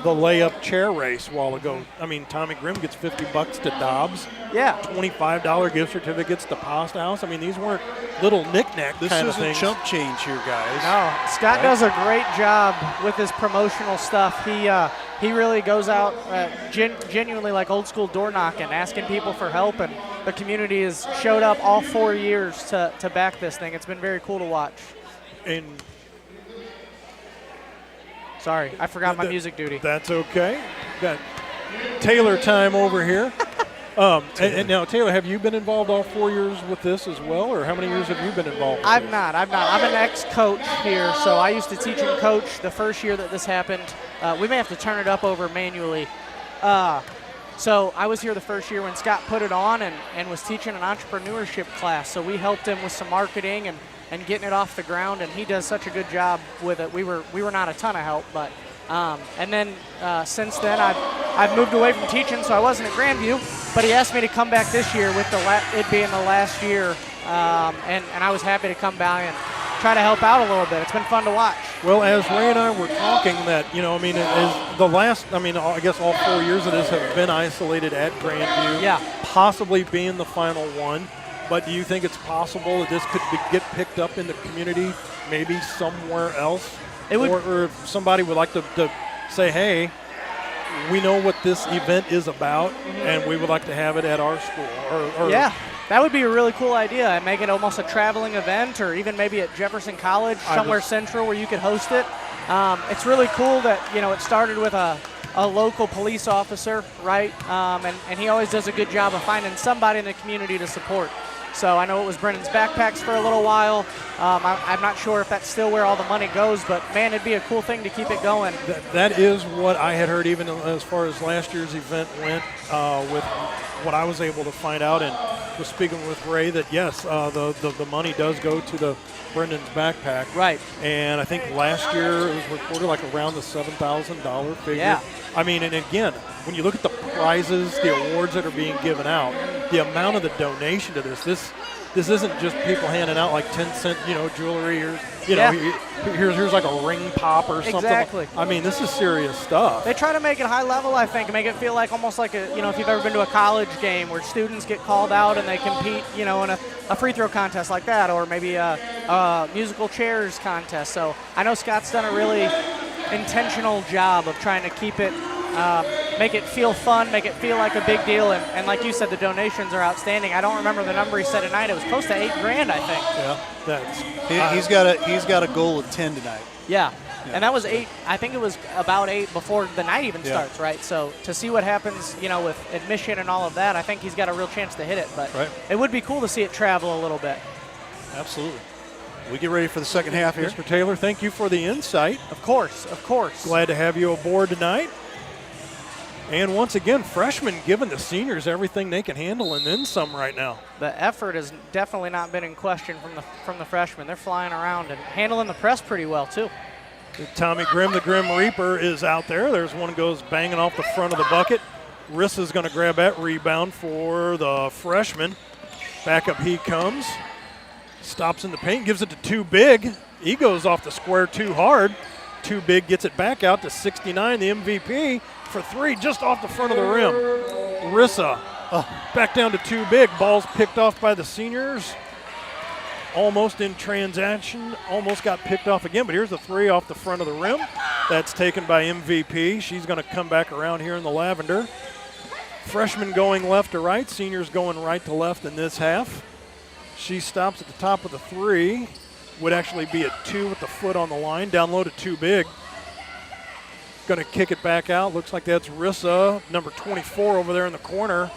layup chair race a while ago. I mean, Tommy Grimm gets $50 to Dobbs. Yeah. $25 gift certificates to Pasta House. I mean, these weren't little knick-knack kind of things. This isn't chump change here, guys. No, Scott does a great job with his promotional stuff. He really goes out genuinely like old school door knocking, asking people for help, and the community has showed up all 4 years to back this thing. It's been very cool to watch. And sorry, I forgot my music duty. That's okay. Got Taylor time over here. And now, Taylor, have you been involved all 4 years with this as well, or how many years have you been involved with I've not. I'm an ex-coach here, so I used to teach and coach the first year that this happened. We may have to turn it up over manually. So I was here the first year when Scott put it on and was teaching an entrepreneurship class. So we helped him with some marketing and getting it off the ground, and he does such a good job with it. We were not a ton of help, but and then since then I've moved away from teaching, so I wasn't at Grandview. But he asked me to come back this year with it being the last year, and I was happy to come by and try to help out a little bit. It's been fun to watch. Well, as Ray and I were talking, that I guess all 4 years of this have been isolated at Grandview. Yeah. Possibly being the final one. But do you think it's possible that this could get picked up in the community, maybe somewhere else? Or if somebody would like to say, hey, we know what this event is about, and we would like to have it at our school. Yeah, that would be a really cool idea. And make it almost a traveling event, or even maybe at Jefferson College, somewhere central where you could host it. It's really cool that, it started with a local police officer, right? And he always does a good job of finding somebody in the community to support. So I know it was Brendan's backpacks for a little while. I'm not sure if that's still where all the money goes, but man, it'd be a cool thing to keep it going. That is what I had heard, even as far as last year's event went, with what I was able to find out, and was speaking with Ray that yes, the money does go to the Brendan's backpack. Right. And I think last year it was reported like around the $7,000 figure. Yeah. I mean, and again, when you look at the prizes, the awards that are being given out, the amount of the donation to this isn't just people handing out like 10-cent, jewelry, or here's like a ring pop or something. Exactly. I mean, this is serious stuff. They try to make it high level, I think, and make it feel like almost like if you've ever been to a college game where students get called out and they compete, in a free throw contest like that, or maybe a musical chairs contest. So I know Scott's done a really intentional job of trying to keep it, make it feel fun, make it feel like a big deal, and like you said, the donations are outstanding. I don't remember the number he said tonight. It was close to $8,000, I think. Yeah, he's got a goal of 10 tonight. Yeah. And that was 8. I think it was about 8 before the night even starts, right? So to see what happens, with admission and all of that, I think he's got a real chance to hit it. But it would be cool to see it travel a little bit. Absolutely. We get ready for the second half here. Mr. Taylor, thank you for the insight. Of course. Glad to have you aboard tonight. And once again, freshmen giving the seniors everything they can handle and then some right now. The effort has definitely not been in question from the freshmen. They're flying around and handling the press pretty well, too. Tommy Grimm, the Grim Reaper, is out there. There's one goes banging off the front of the bucket. Rissa's going to grab that rebound for the freshman. Back up he comes. Stops in the paint, gives it to Too Big. He goes off the square too hard. Too Big gets it back out to 69, the MVP, for 3 just off the front of the rim. Rissa back down to Too Big. Ball's picked off by the seniors. Almost in transaction, almost got picked off again, but here's a 3 off the front of the rim. That's taken by MVP. She's going to come back around here in the lavender. Freshmen going left to right, seniors going right to left in this half. She stops at the top of the 3. Would actually be a 2 with the foot on the line. Down low to Too Big. Going to kick it back out. Looks like that's Rissa, number 24 over there in the corner.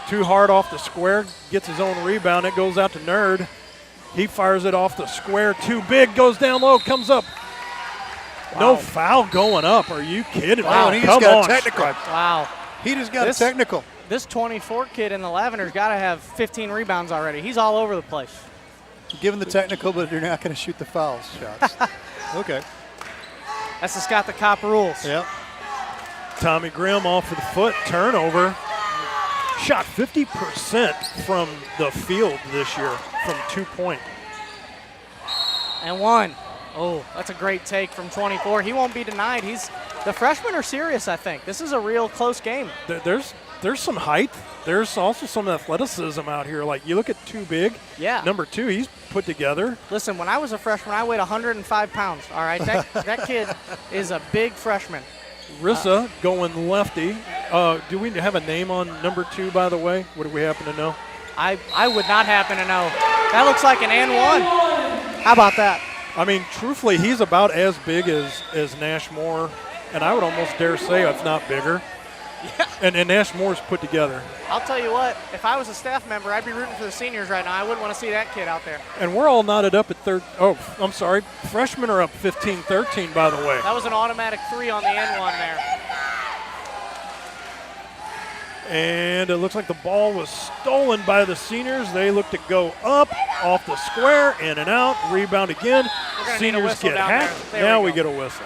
too hard off the square, gets his own rebound. It goes out to Nerd. He fires it off the square, too big, goes down low, comes up. Wow. No foul going up. Are you kidding me? Wow, and he just Come got on, technical. Stripes. Wow. He just got This- technical. This 24 kid in the Lavender's got to have 15 rebounds already. He's all over the place. Give him the technical, but you're not going to shoot the foul shots. Okay. That's the Scott the Cop rules. Yep. Tommy Grimm off of the foot, turnover. Shot 50% from the field this year from 2-point. And one. Oh, that's a great take from 24. He won't be denied. The freshmen are serious, I think. This is a real close game. There's some height. There's also some athleticism out here. Like, you look at Too Big. Yeah. Number 2, he's put together. Listen, when I was a freshman, I weighed 105 pounds. All right, that kid is a big freshman. Rissa going lefty. Do we have a name on number 2, by the way? What do we happen to know? I would not happen to know. That looks like an N1. How about that? I mean, truthfully, he's about as big as Nash Moore, and I would almost dare say if not bigger. Yeah. And Nash Moore's put together. I'll tell you what, if I was a staff member, I'd be rooting for the seniors right now. I wouldn't want to see that kid out there. And we're all knotted up at third. Oh, I'm sorry. Freshmen are up 15-13, by the way. That was an automatic 3 on the N1 there. And it looks like the ball was stolen by the seniors. They look to go up, off the square, in and out, rebound again. We're gonna need a Seniors whistle get down hacked. there. Now we get a whistle.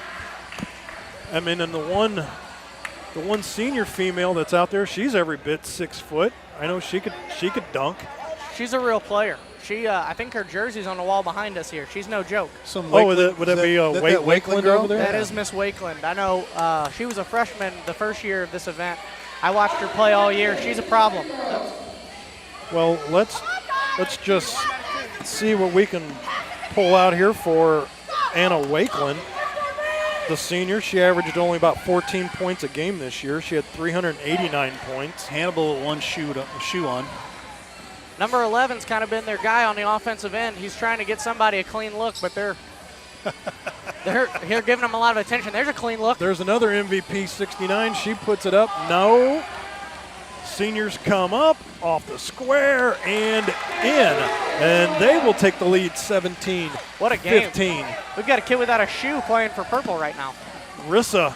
I mean, and the one senior female that's out there, she's every bit 6 foot. I know she could dunk. She's a real player. I think her jersey's on the wall behind us here. She's no joke. Would that be Wakeland over there? That is Miss Wakeland. I know she was a freshman the first year of this event. I watched her play all year. She's a problem. Well, let's just see what we can pull out here for Anna Wakeland. The senior, she averaged only about 14 points a game this year. She had 389 points. Hannibal with one shoe on. Number 11's kind of been their guy on the offensive end. He's trying to get somebody a clean look, but they're giving him a lot of attention. There's a clean look. There's another MVP, 69. She puts it up. No. Seniors come up off the square and in, and they will take the lead 17-15. What a game. We've got a kid without a shoe playing for purple right now. Rissa,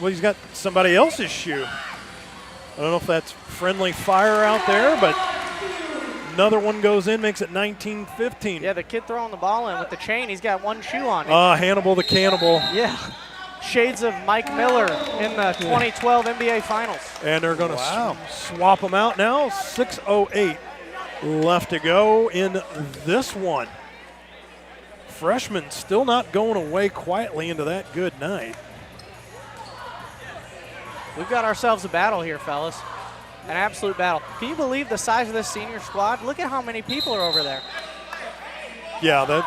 he's got somebody else's shoe. I don't know if that's friendly fire out there, but another one goes in, makes it 19-15. Yeah, the kid throwing the ball in with the chain, he's got one shoe on. Hannibal the Cannibal. Yeah. Shades of Mike Miller in the 2012 NBA Finals. And they're going to swap them out now. 6:08 left to go in this one. Freshmen still not going away quietly into that good night. We've got ourselves a battle here, fellas. An absolute battle. Can you believe the size of this senior squad? Look at how many people are over there. Yeah,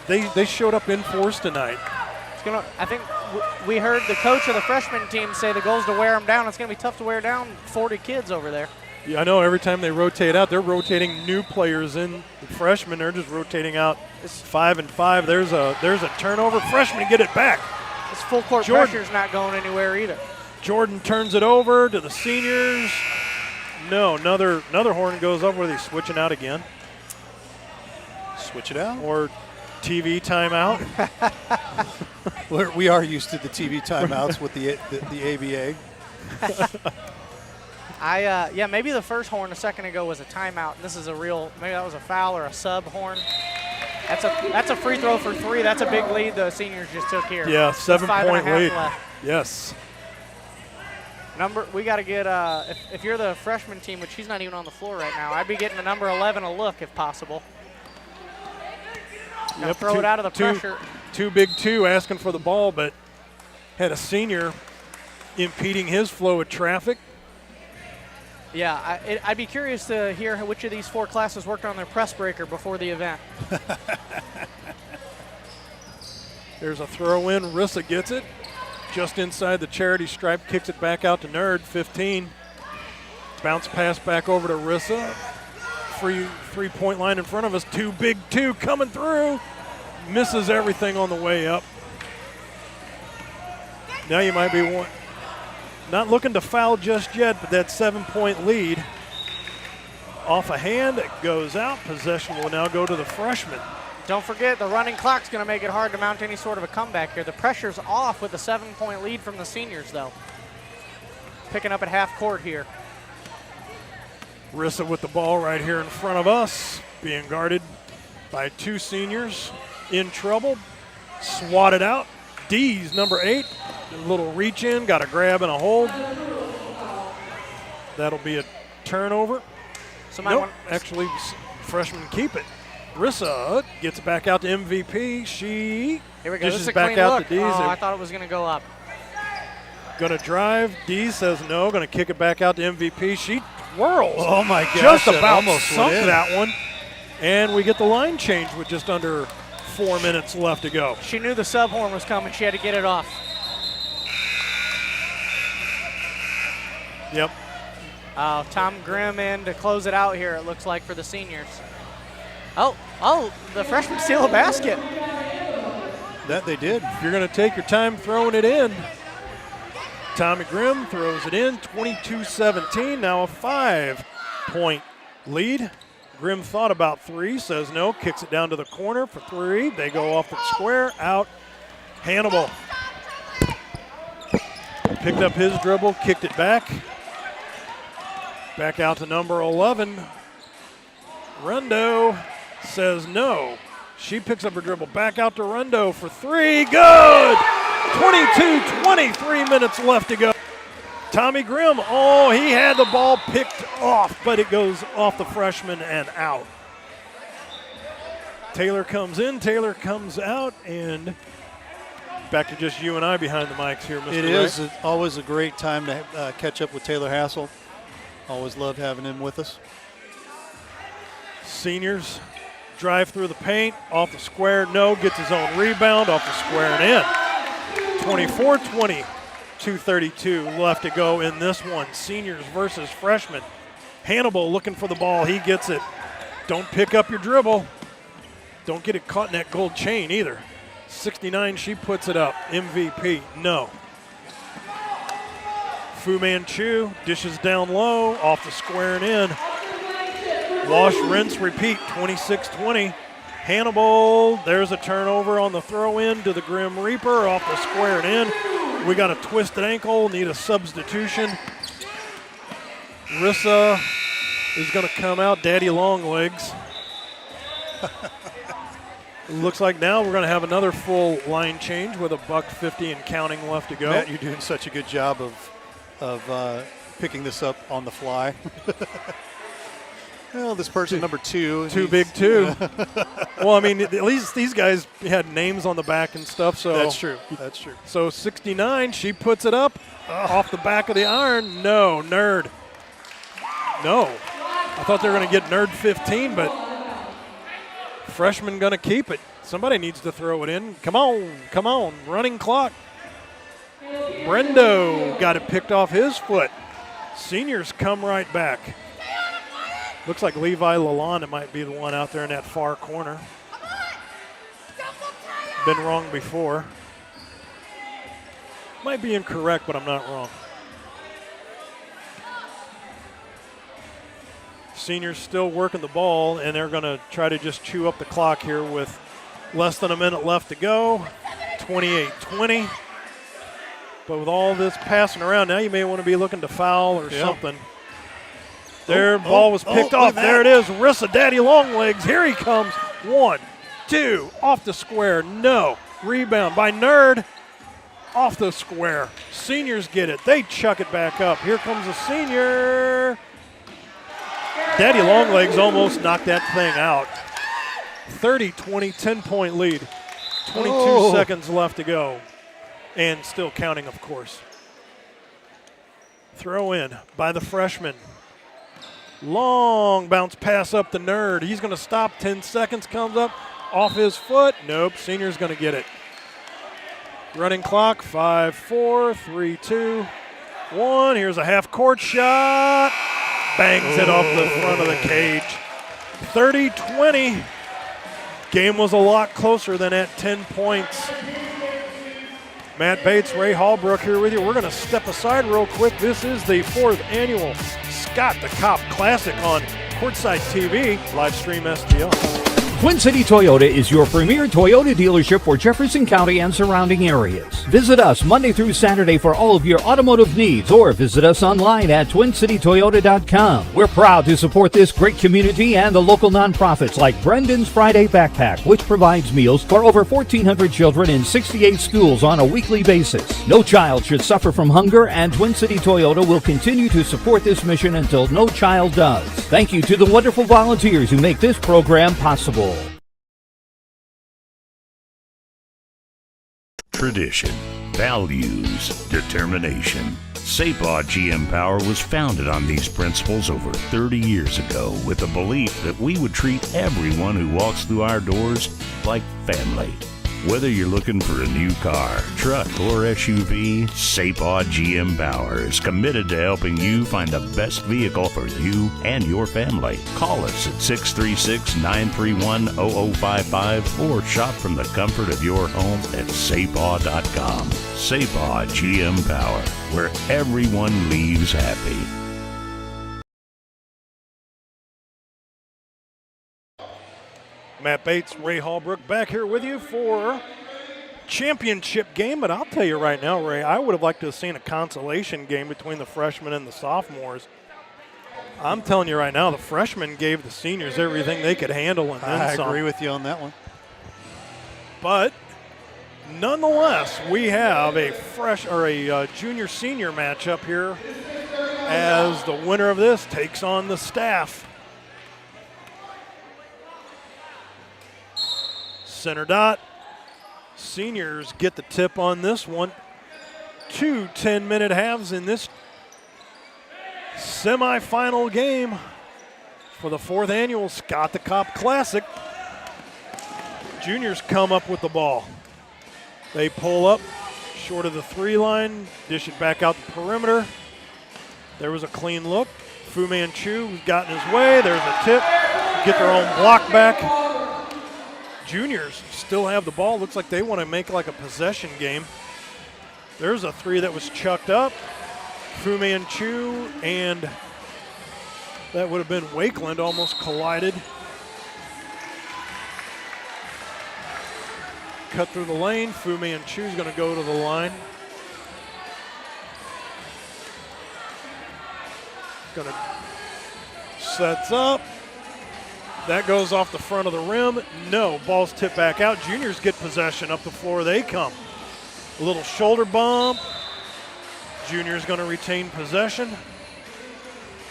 they showed up in force tonight. I think we heard the coach of the freshman team say the goal is to wear them down. It's going to be tough to wear down 40 kids over there. Yeah, I know every time they rotate out, they're rotating new players in. The freshmen, they're just rotating out 5 and 5. There's a turnover. Freshmen get it back. This full court pressure's not going anywhere either. Jordan turns it over to the seniors. No, another horn goes up where they're switching out again. Switch it out? Or TV timeout. We are used to the TV timeouts with the ABA. Maybe the first horn a second ago was a timeout. And this is maybe that was a foul or a sub horn. That's a free throw for 3. That's a big lead the seniors just took here. Yeah, 7-point lead. Left. Yes. We got to get, if you're the freshman team, which he's not even on the floor right now, I'd be getting the number 11 a look if possible. Yep, throw it out of the pressure. Too big asking for the ball, but had a senior impeding his flow of traffic. Yeah, I'd be curious to hear which of these 4 classes worked on their press breaker before the event. There's a throw in. Rissa gets it. Just inside the charity stripe, kicks it back out to Nerd, 15. Bounce pass back over to Rissa. Free three-point line in front of us. Too big coming through. Misses everything on the way up. Now you might be Not looking to foul just yet, but that 7-point lead. Off a hand, it goes out. Possession will now go to the freshman. Don't forget, the running clock's going to make it hard to mount any sort of a comeback here. The pressure's off with a 7-point lead from the seniors, though. Picking up at half court here. Rissa with the ball right here in front of us, being guarded by 2 seniors. In trouble, swatted out. D's number 8, a little reach in, got a grab and a hold. That'll be a turnover. Nope, actually, freshmen keep it. Rissa gets it back out to MVP. She here we go. dishes This is a back clean out look. to D's. Oh, I thought it was going to go up. Gonna drive. D says no. Gonna kick it back out to MVP. She twirls. Oh my gosh! Just that about almost sunk went in. that one. And we get the line change with just under 4 minutes left to go. She knew the sub horn was coming. She had to get it off. Yep. Tom Grimm in to close it out here, it looks like, for the seniors. Oh, the freshmen steal a basket. That they did. If you're going to take your time throwing it in, Tommy Grimm throws it in, 22-17, now a 5-point lead. Grimm thought about 3, says no, kicks it down to the corner for 3. They go off the square, out. Hannibal picked up his dribble, kicked it back. Back out to number 11. Rundo says no. She picks up her dribble back out to Rundo for 3. Good! 23 minutes left to go. Tommy Grimm, he had the ball picked off, but it goes off the freshman and out. Taylor comes in, Taylor comes out, and back to just you and I behind the mics here, Mr. It Wright. is always a great time to catch up with Taylor Hassel. Always love having him with us. Seniors drive through the paint, off the square, no, gets his own rebound, off the square and in. 24-20, 2:32 left to go in this one. Seniors versus freshmen. Hannibal looking for the ball, he gets it. Don't pick up your dribble. Don't get it caught in that gold chain either. 69, she puts it up. MVP, no. Fu Manchu dishes down low, off the square and in. Wash, rinse, repeat, 26-20. Hannibal, there's a turnover on the throw in to the Grim Reaper, off the square and in. We got a twisted ankle, need a substitution. Rissa is gonna come out, daddy long legs. Looks like now we're gonna have another full line change with a $1.50 and counting left to go. Matt, you're doing such a good job of picking this up on the fly. Well, this person number 2. Too big too. Well, I mean, at least these guys had names on the back and stuff. So that's true. That's true. So 69, she puts it up off the back of the iron. No, nerd. No. I thought they were going to get nerd 15, but freshman going to keep it. Somebody needs to throw it in. Come on. Running clock. Brendo got it picked off his foot. Seniors come right back. Looks like Levi Lalonde might be the one out there in that far corner. Been wrong before. Might be incorrect, but I'm not wrong. Seniors still working the ball, and they're going to try to just chew up the clock here with less than a minute left to go. 28-20. But with all this passing around, now you may want to be looking to foul or something. Their ball was picked off. There it is. Rissa, daddy long legs. Here he comes. 1, 2, off the square. No. Rebound by Nerd. Off the square. Seniors get it. They chuck it back up. Here comes a senior. Daddy long legs almost knocked that thing out. 30-20, 10-point lead. 22 seconds left to go. And still counting, of course. Throw in by the freshman. Long bounce pass up the Nerd. He's going to stop. 10 seconds comes up off his foot. Nope, senior's going to get it. Running clock, 5, 4, 3, 2, 1. Here's a half-court shot. Bangs it off the front of the cage. 30-20. Game was a lot closer than at 10 points. Matt Bates, Ray Hallbrook here with you. We're going to step aside real quick. This is the 4th annual Scott the Cop Classic on Courtside TV, live stream STL. Twin City Toyota is your premier Toyota dealership for Jefferson County and surrounding areas. Visit us Monday through Saturday for all of your automotive needs or visit us online at twincitytoyota.com. We're proud to support this great community and the local nonprofits like Brenden's Friday Backpack, which provides meals for over 1,400 children in 68 schools on a weekly basis. No child should suffer from hunger, and Twin City Toyota will continue to support this mission until no child does. Thank you to the wonderful volunteers who make this program possible. Tradition, values, determination. Sapah GM Power was founded on these principles over 30 years ago with the belief that we would treat everyone who walks through our doors like family. Whether you're looking for a new car, truck, or SUV, Sapah GM Power is committed to helping you find the best vehicle for you and your family. Call us at 636-931-0055 or shop from the comfort of your home at sapah.com. Sapah GM Power, where everyone leaves happy. Matt Bates, Ray Hallbrook back here with you for championship game, but I'll tell you right now, Ray, I would have liked to have seen a consolation game between the freshmen and the sophomores. I'm telling you right now, the freshmen gave the seniors everything they could handle and then some. I agree with you on that one. But nonetheless, we have a junior-senior matchup here as the winner of this takes on the staff. Center dot. Seniors get the tip on this one. 2 10-minute halves in this semifinal game for the 4th annual Scott the Cop Classic. Juniors come up with the ball. They pull up short of the 3 line, dish it back out the perimeter. There was a clean look. Fu Manchu got in his way. There's a tip. Get their own block back. Juniors still have the ball. Looks like they want to make like a possession game. There's a 3 that was chucked up. Fu Manchu and that would have been Wakeland almost collided. Cut through the lane. Fu Manchu's going to go to the line. Going to sets up. That goes off the front of the rim. No, ball's tipped back out. Juniors get possession. Up the floor they come. A little shoulder bump. Juniors going to retain possession.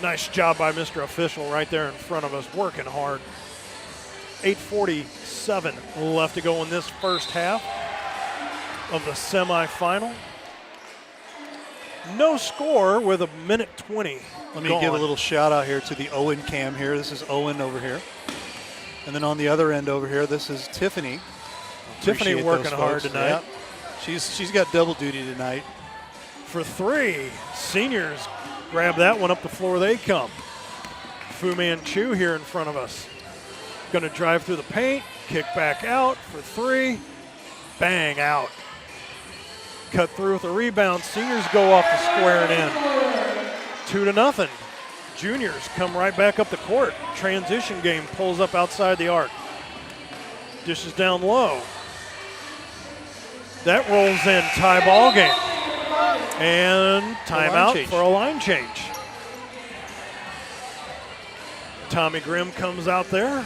Nice job by Mr. Official right there in front of us, working hard. 8:47 left to go in this first half of the semifinal. No score with a minute 20. Let me give a little shout out here to the Owen cam here. This is Owen over here. And then on the other end over here, this is Tiffany. Tiffany working hard tonight. Yeah. She's got double duty tonight. For 3, seniors grab that one, up the floor they come. Fu Manchu here in front of us. Going to drive through the paint, kick back out for 3, bang out. Cut through with a rebound. Seniors go off the square and in. 2-0. Juniors come right back up the court. Transition game, pulls up outside the arc. Dishes down low. That rolls in, tie ball game. And timeout for a line change. Tommy Grimm comes out there.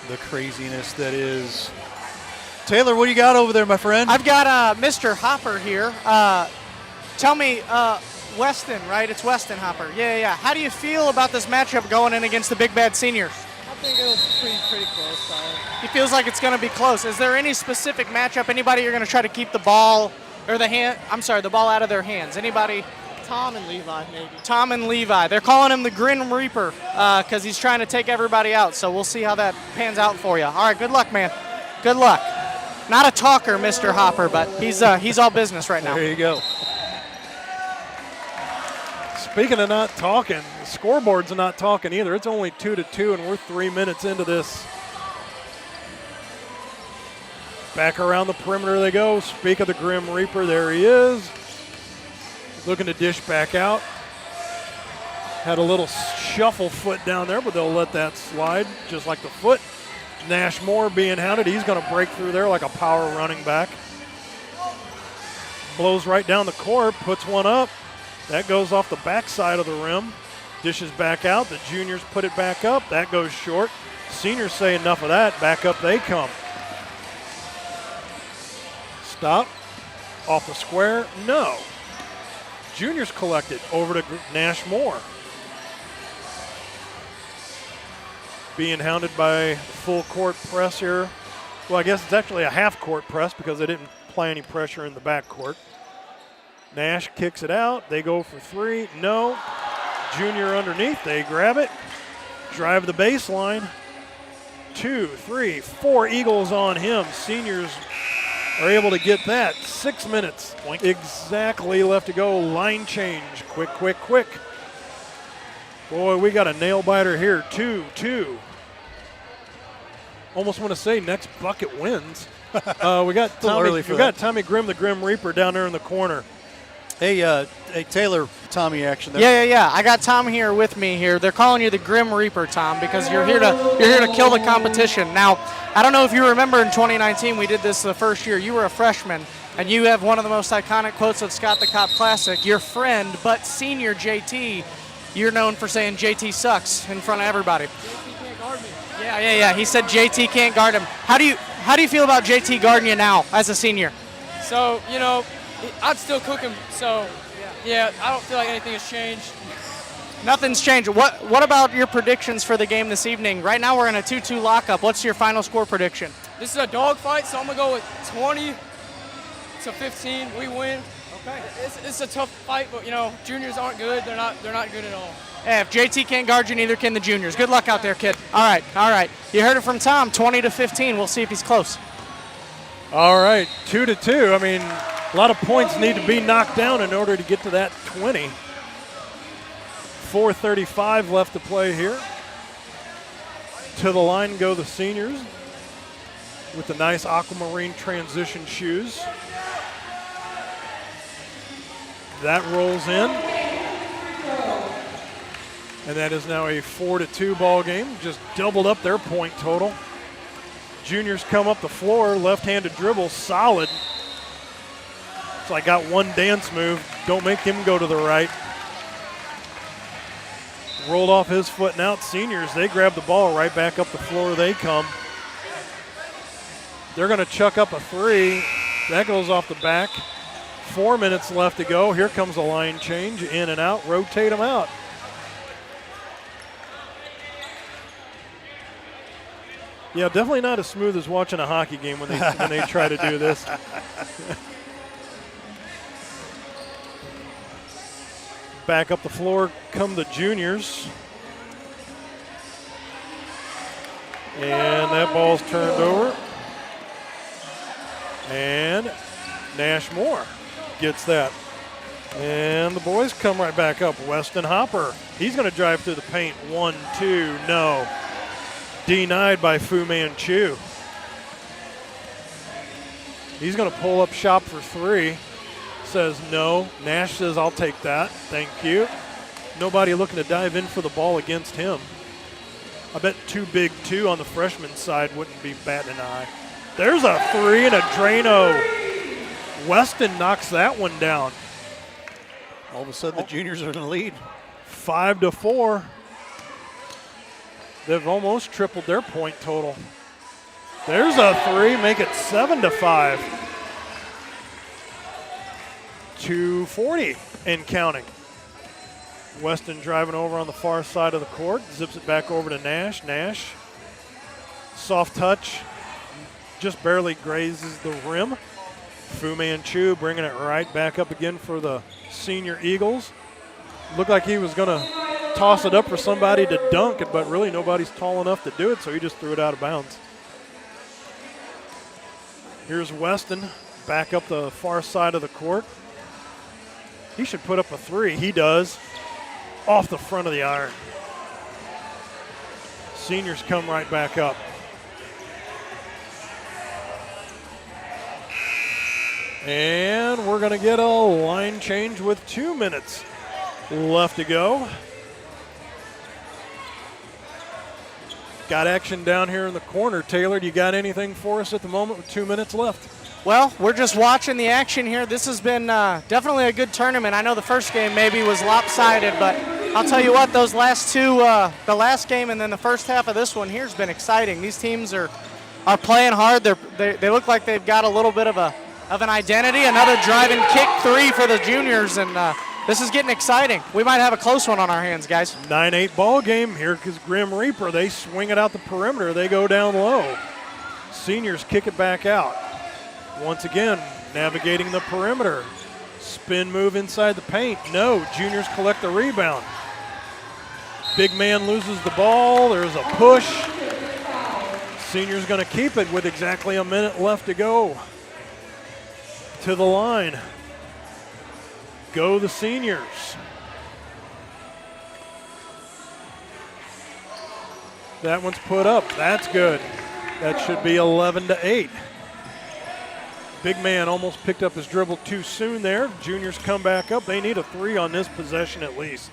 The craziness that is. Taylor, what do you got over there, my friend? I've got Mr. Hopper here. Tell me, Weston, right? It's Weston Hopper. Yeah. How do you feel about this matchup going in against the Big Bad Seniors? I think it was pretty close. He feels like it's going to be close. Is there any specific matchup? Anybody you're going to try to keep the ball or the ball out of their hands? Anybody? Tom and Levi, maybe. Tom and Levi. They're calling him the Grim Reaper because he's trying to take everybody out. So we'll see how that pans out for you. All right, good luck, man. Good luck. Not a talker, Mr. Hopper, but he's all business right now. There you go. Speaking of not talking, the scoreboards are not talking either. It's only 2-2, and we're 3 minutes into this Back around the perimeter they go. Speak of the Grim Reaper, there he is. Looking to dish back out. Had a little shuffle foot down there, but they'll let that slide just like the foot. Nash Moore being hounded. He's going to break through there like a power running back. Blows right down the court, puts one up. That goes off the backside of the rim. Dishes back out. The juniors put it back up. That goes short. Seniors say enough of that. Back up they come. Stop. Off the square. No. Juniors collect it. Over to Nash Moore. Being hounded by full court press here. Well, I guess it's actually a half court press because they didn't apply any pressure in the backcourt. Nash kicks it out. They go for three. No. Junior underneath. They grab it. Drive the baseline. 2, 3, 4 Eagles on him. Seniors are able to get that. 6 minutes exactly left to go. Line change. Quick, quick, quick. Boy, we got a nail biter here. 2-2. Almost want to say next bucket wins. We got Tommy Grimm, the Grim Reaper, down there in the corner. Hey, Taylor, Tommy action there. Yeah. I got Tom here with me here. They're calling you the Grim Reaper, Tom, because you're here to kill the competition. Now, I don't know if you remember in 2019 we did this the first year. You were a freshman, and you have one of the most iconic quotes of Scott the Cop Classic. Your friend, but senior JT, you're known for saying JT sucks in front of everybody. JT can't guard me. Yeah. He said JT can't guard him. How do you feel about JT guarding you now as a senior? So, I'd still cook him. So, yeah, I don't feel like anything has changed. Nothing's changed. What about your predictions for the game this evening? Right now we're in a 2-2 lockup. What's your final score prediction? This is a dog fight, so I'm going to go with 20-15. We win. Okay. It's a tough fight, but, juniors aren't good. They're not good at all. Hey, if JT can't guard you, neither can the juniors. Good luck out there, kid. All right. You heard it from Tom, 20-15. We'll see if he's close. All right, 2-2. I mean, a lot of points need to be knocked down in order to get to that 20. 4:35 left to play here. To the line go the seniors with the nice aquamarine transition shoes. That rolls in. And that is now a 4-2 ball game. Just doubled up their point total. Juniors come up the floor, left-handed dribble, solid. So I got one dance move. Don't make him go to the right. Rolled off his foot and out. Seniors, they grab the ball right back up the floor they come. They're going to chuck up a three. That goes off the back. 4 minutes left to go. Here comes a line change. In and out. Rotate them out. Yeah, definitely not as smooth as watching a hockey game when they try to do this. Back up the floor come the juniors. And that ball's turned over. And Nash Moore gets that. And the boys come right back up. Weston Hopper, he's going to drive through the paint. 1-2, no. Denied by Fu Manchu. He's going to pull up shop for three. Says no. Nash says, I'll take that. Thank you. Nobody looking to dive in for the ball against him. I bet too big two on the freshman side wouldn't be batting an eye. There's a three and a Drano. Weston knocks that one down. All of a sudden, the juniors are going to lead. 5-4. They've almost tripled their point total. There's a three, make it 7-5. 2:40 and counting. Weston driving over on the far side of the court, zips it back over to Nash. Nash, soft touch, just barely grazes the rim. Fu Manchu bringing it right back up again for the senior Eagles. Looked like he was going to toss it up for somebody to dunk it, but really nobody's tall enough to do it, so he just threw it out of bounds. Here's Weston back up the far side of the court. He should put up a three. He does. Off the front of the iron. Seniors come right back up. And we're going to get a line change with 2 minutes left to go. Got action down here in the corner. Taylor, do you got anything for us at the moment with 2 minutes left? Well, we're just watching the action here. This has been definitely a good tournament. I know the first game maybe was lopsided, but I'll tell you what, those last two, the last game and then the first half of this one here has been exciting. These teams are playing hard. They look like they've got a little bit of an identity. Another driving kick 3 for the juniors, and this is getting exciting. We might have a close one on our hands, guys. 9-8 ball game. Here because Grim Reaper, they swing it out the perimeter. They go down low. Seniors kick it back out. Once again, navigating the perimeter. Spin move inside the paint. No, juniors collect the rebound. Big man loses the ball. There's a push. Seniors going to keep it with exactly a minute left to go. To the line. Go the seniors. That one's put up. That's good. That should be 11-8. Big man almost picked up his dribble too soon there. Juniors come back up. They need a 3 on this possession at least.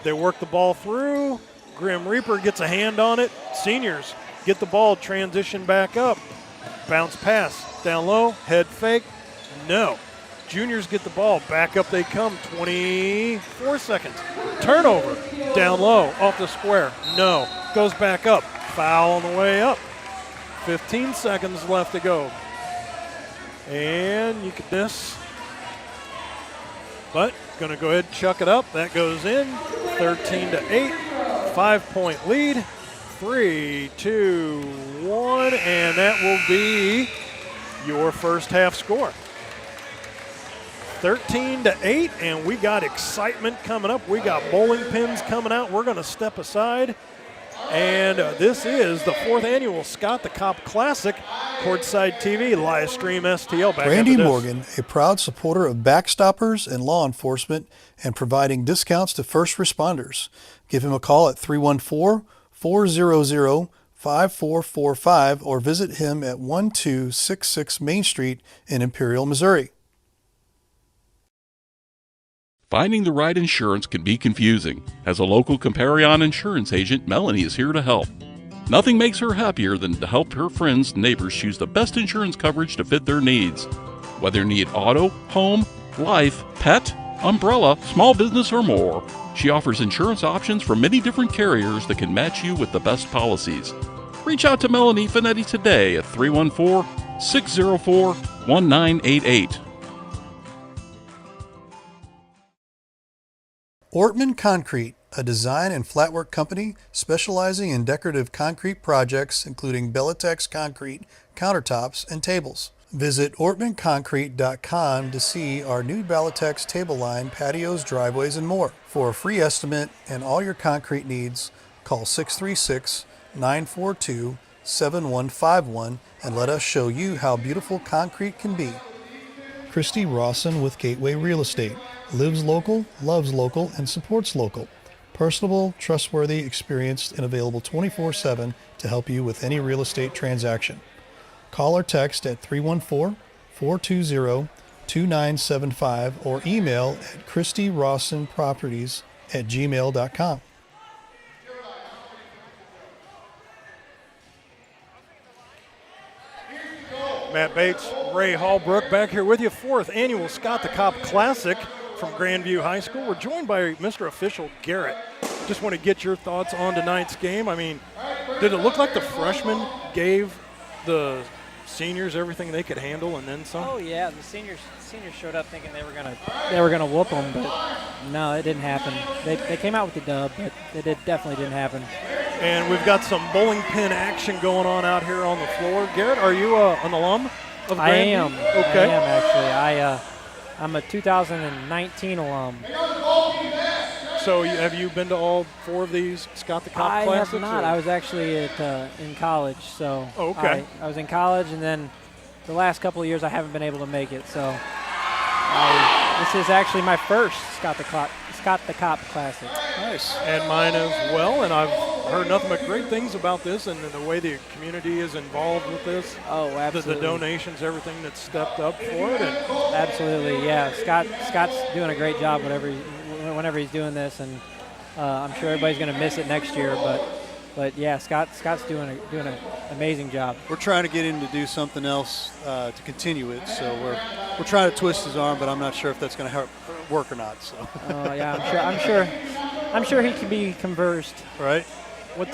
They work the ball through. Grim Reaper gets a hand on it. Seniors get the ball, transition back up. Bounce pass, down low, head fake. No. Juniors get the ball, back up they come, 24 seconds. Turnover, down low, off the square. No. Goes back up, foul on the way up. 15 seconds left to go. And you can miss. But going to go ahead and chuck it up. That goes in. 13-8. 5-point lead. 3, 2, 1. And that will be your first half score. 13-8. And we got excitement coming up. We got bowling pins coming out. We're going to step aside. And this is the 4th annual Scott the Cop Classic, Courtside TV, live stream STL. Back Randy after this. Morgan, a proud supporter of backstoppers and law enforcement and providing discounts to first responders. Give him a call at 314-400-5445 or visit him at 1266 Main Street in Imperial, Missouri. Finding the right insurance can be confusing. As a local Comparion insurance agent, Melanie is here to help. Nothing makes her happier than to help her friends and neighbors choose the best insurance coverage to fit their needs. Whether you need auto, home, life, pet, umbrella, small business, or more, she offers insurance options from many different carriers that can match you with the best policies. Reach out to Melanie Finetti today at 314-604-1988. Ortman Concrete, a design and flatwork company specializing in decorative concrete projects including Bellatex concrete, countertops, and tables. Visit ortmanconcrete.com to see our new Bellatex table line, patios, driveways, and more. For a free estimate and all your concrete needs, call 636-942-7151 and let us show you how beautiful concrete can be. Christy Rawson with Gateway Real Estate. Lives local, loves local, and supports local. Personable, trustworthy, experienced, and available 24/7 to help you with any real estate transaction. Call or text at 314-420-2975 or email at christyrawsonproperties@gmail.com. Matt Bates, Ray Hallbrook back here with you. 4th annual Scott the Cop Classic from Grandview High School. We're joined by Mr. Official Garrett. Just want to get your thoughts on tonight's game. I mean, did it look like the freshmen gave the seniors everything they could handle and then some? Oh yeah, the seniors showed up thinking they were gonna whoop them, but no, it didn't happen. They came out with the dub, but it definitely didn't happen. And we've got some bowling pin action going on out here on the floor. Garrett, are you an alum of Grandview? I am. Okay. I am actually. I'm a 2019 alum. So have you been to all 4 of these Scott the Cop Classics? I have not. I was actually in college, so okay. I was in college, and then the last couple of years I haven't been able to make it. So this is actually my first Scott the Cop Classic. Nice. And mine as well, and I've heard nothing but great things about this and the way the community is involved with this. Oh, absolutely. The donations, everything that's stepped up for it. And Absolutely, yeah. Scott's doing a great job whenever he's doing this, and I'm sure everybody's going to miss it next year. But yeah, Scott's doing an amazing job. We're trying to get him to do something else to continue it, so we're trying to twist his arm, but I'm not sure if that's going to work or not. So. Yeah, I'm sure he can be conversed. Right. what's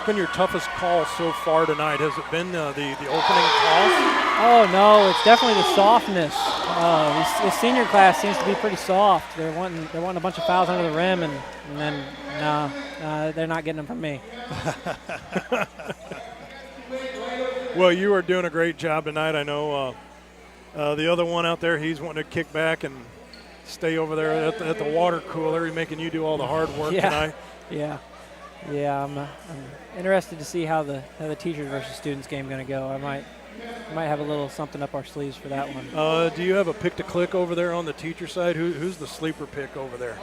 been your toughest call so far tonight? Has it been the opening toss? Oh no, it's definitely the softness. This senior class seems to be pretty soft. They're wanting a bunch of fouls under the rim, and then they're not getting them from me. Well, you are doing a great job tonight. I know the other one out there, he's wanting to kick back and stay over there at the water cooler. He's making you do all the hard work tonight. Yeah. I'm interested to see how the teachers versus students game going to go. I might have a little something up our sleeves for that one. Do you have a pick to click over there on the teacher side? Who's the sleeper pick over there?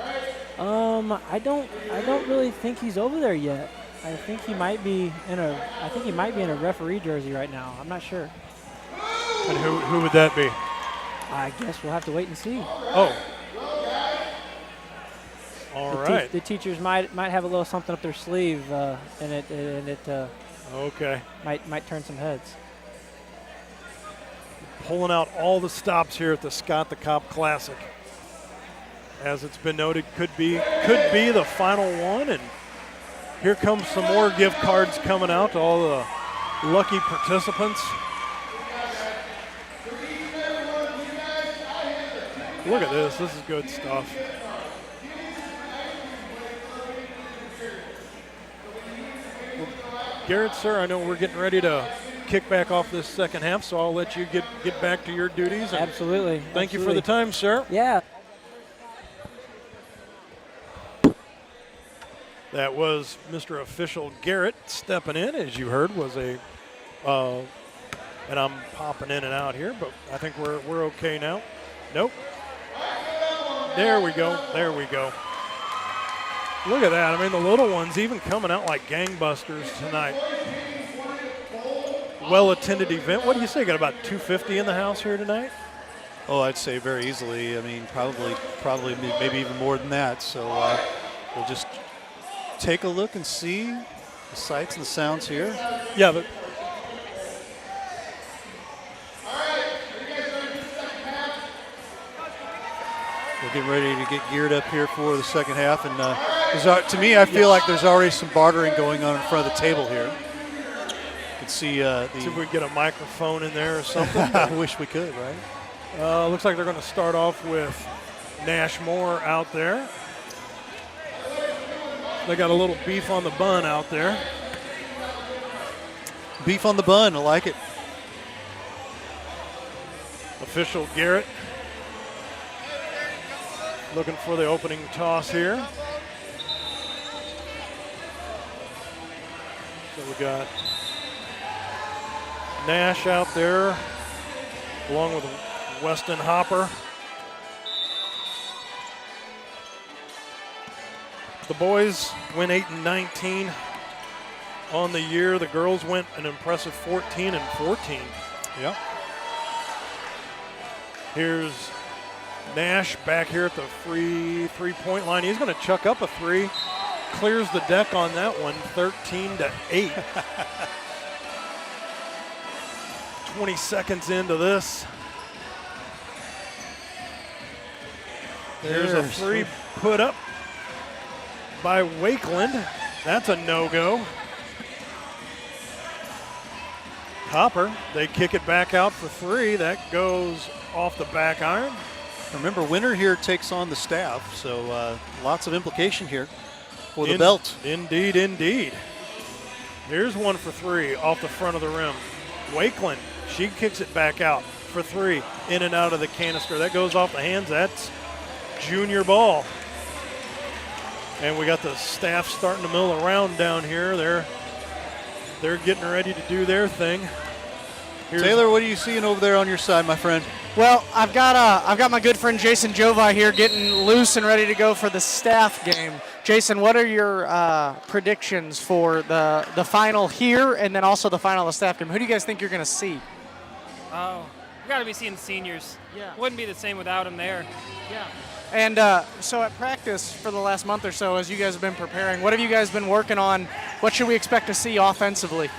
I don't really think he's over there yet. I think he might be in a referee jersey right now. I'm not sure. And who would that be? I guess we'll have to wait and see. Oh. All right. The teachers might have a little something up their sleeve, and it okay. Might turn some heads. Pulling out all the stops here at the Scott the Cop Classic. As it's been noted, could be the final one, and here comes some more gift cards coming out to all the lucky participants. Look at this. This is good stuff. Well, Garrett, sir, I know we're getting ready to kick back off this second half, so I'll let you get back to your duties. Absolutely. Thank you for the time, sir. Yeah. That was Mr. Official Garrett stepping in, as you heard, was and I'm popping in and out here, but I think we're okay now. Nope. There we go. There we go. Look at that. I mean, the little ones even coming out like gangbusters tonight. Well-attended event. What do you say? Got about 250 in the house here tonight? Oh, I'd say very easily. I mean, probably maybe even more than that. So we'll just take a look and see the sights and the sounds here. Yeah, but we're getting ready to get geared up here for the second half. And to me, I feel like there's already some bartering going on in front of the table here. You can see see if we can get a microphone in there or something. I wish we could, right? Looks like they're going to start off with Nash Moore out there. They got a little beef on the bun out there. Beef on the bun, I like it. Official Garrett looking for the opening toss here. So we got Nash out there along with Weston Hopper. The boys went 8-19 on the year. The girls went an impressive 14-14. Yeah. Here's Nash back here at the free three-point line. He's going to chuck up a three. Clears the deck on that one, 13-8. 20 seconds into this. There's a three put up by Wakeland. That's a no-go. Hopper, they kick it back out for three. That goes off the back iron. Remember, winner here takes on the staff, so lots of implication here for the belt. Indeed, indeed. Here's one for three off the front of the rim. Wakeland, she kicks it back out for three, in and out of the canister. That goes off the hands. That's junior ball. And we got the staff starting to mill around down here. They're getting ready to do their thing. Taylor, what are you seeing over there on your side, my friend? Well, I've got my good friend Jason Jovi here getting loose and ready to go for the staff game. Jason, what are your predictions for the final here and then also the final of the staff game? Who do you guys think you're going to see? Oh, we got to be seeing the seniors. Yeah. Wouldn't be the same without them there. Yeah. And so at practice for the last month or so, as you guys have been preparing, what have you guys been working on? What should we expect to see offensively?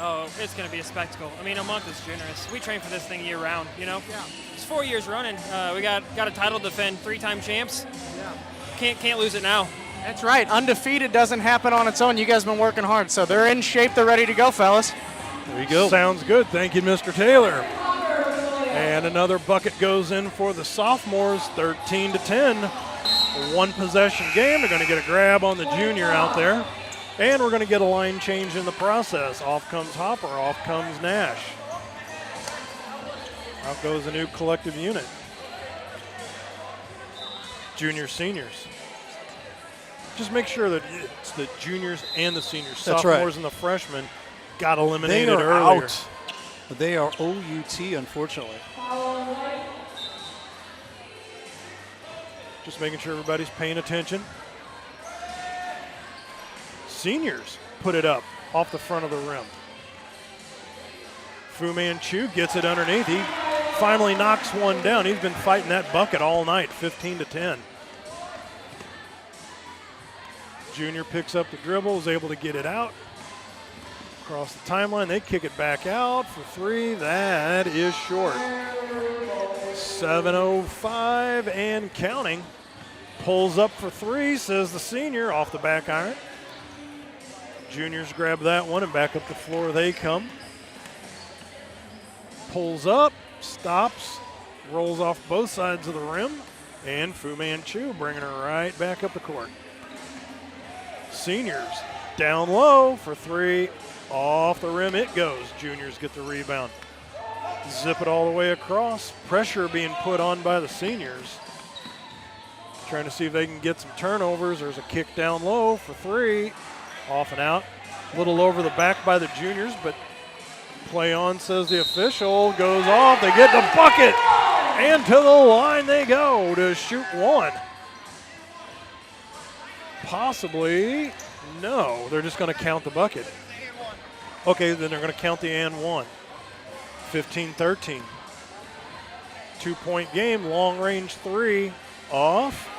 Oh, it's going to be a spectacle. I mean, a month is generous. We train for this thing year round, you know? Yeah. It's 4 years running. We got a title to defend, 3-time champs. Yeah. Can't lose it now. That's right. Undefeated doesn't happen on its own. You guys have been working hard, so they're in shape. They're ready to go, fellas. There you go. Sounds good. Thank you, Mr. Taylor. And another bucket goes in for the sophomores, 13-10. A one-possession game. They're going to get a grab on the junior out there. And we're going to get a line change in the process. Off comes Hopper. Off comes Nash. Out goes a new collective unit. Juniors, seniors. Just make sure that it's the juniors and the seniors. That's Sophomores right. and the freshmen got eliminated They are earlier. out. They are OUT, unfortunately. Just making sure everybody's paying attention. Seniors put it up off the front of the rim. Fu Manchu gets it underneath. He finally knocks one down. He's been fighting that bucket all night, 15-10. Junior picks up the dribble, is able to get it out. Across the timeline, they kick it back out for three. That is short. 7:05 and counting. Pulls up for three, says the senior, off the back iron. Juniors grab that one and back up the floor they come. Pulls up, stops, rolls off both sides of the rim, and Fu Manchu bringing her right back up the court. Seniors down low for three. Off the rim it goes. Juniors get the rebound. Zip it all the way across. Pressure being put on by the seniors. Trying to see if they can get some turnovers. There's a kick down low for three. Off and out. A little over the back by the juniors, but play on, says the official. Goes off. They get the bucket. And to the line they go to shoot one. Possibly. No, they're just going to count the bucket. Okay, then they're going to count the and one. 15-13. 2-point game, long range three, off.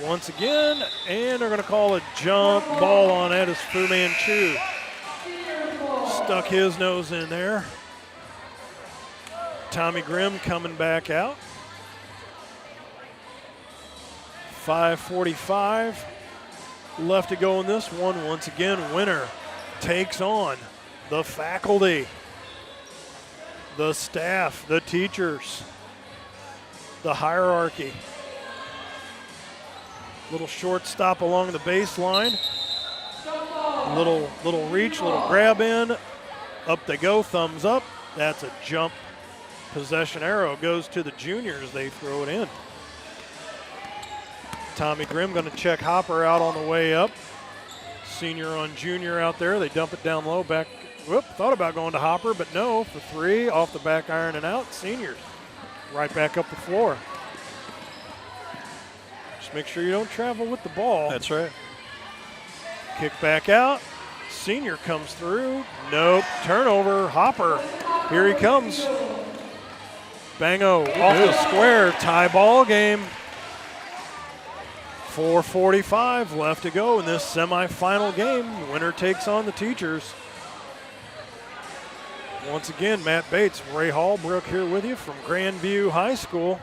Once again, and they're going to call a jump ball on it as Fu Manchu stuck his nose in there. Tommy Grimm coming back out. 5:45 left to go in this one. Once again, winner takes on the faculty, the staff, the teachers, the hierarchy. Little short stop along the baseline. Little reach, little grab in. Up they go, thumbs up. That's a jump. Possession arrow goes to the juniors. They throw it in. Tommy Grimm going to check Hopper out on the way up. Senior on junior out there. They dump it down low. Back. Whoop, thought about going to Hopper, but no, for three. Off the back iron and out. Seniors right back up the floor. Just make sure you don't travel with the ball. That's right. Kick back out. Senior comes through. Nope. Turnover. Hopper. Here he comes. Bango off the square. Tie ball game. 4:45 left to go in this semifinal game. Winner takes on the teachers. Once again, Matt Bates, Ray Hallbrook here with you from Grandview High School.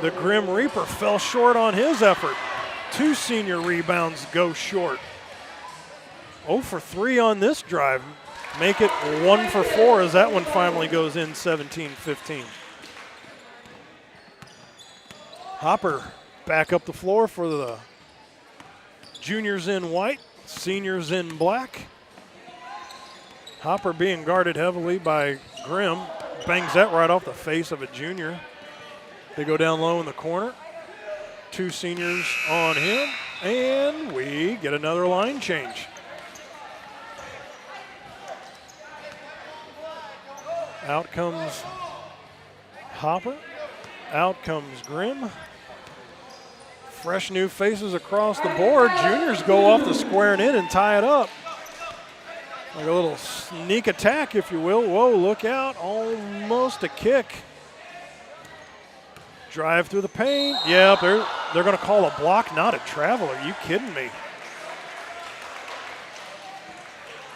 The Grim Reaper fell short on his effort. 2 senior rebounds go short. 0 for 3 on this drive. Make it 1 for 4 as that one finally goes in 17-15. Hopper back up the floor for the juniors in white, seniors in black. Hopper being guarded heavily by Grimm. Bangs that right off the face of a junior. They go down low in the corner. 2 seniors on him, and we get another line change. Out comes Hopper. Out comes Grimm. Fresh new faces across the board. Juniors go off the square and in and tie it up. Like a little sneak attack, if you will. Whoa, look out. Almost a kick. Drive through the paint. Yep, they're going to call a block, not a travel. Are you kidding me?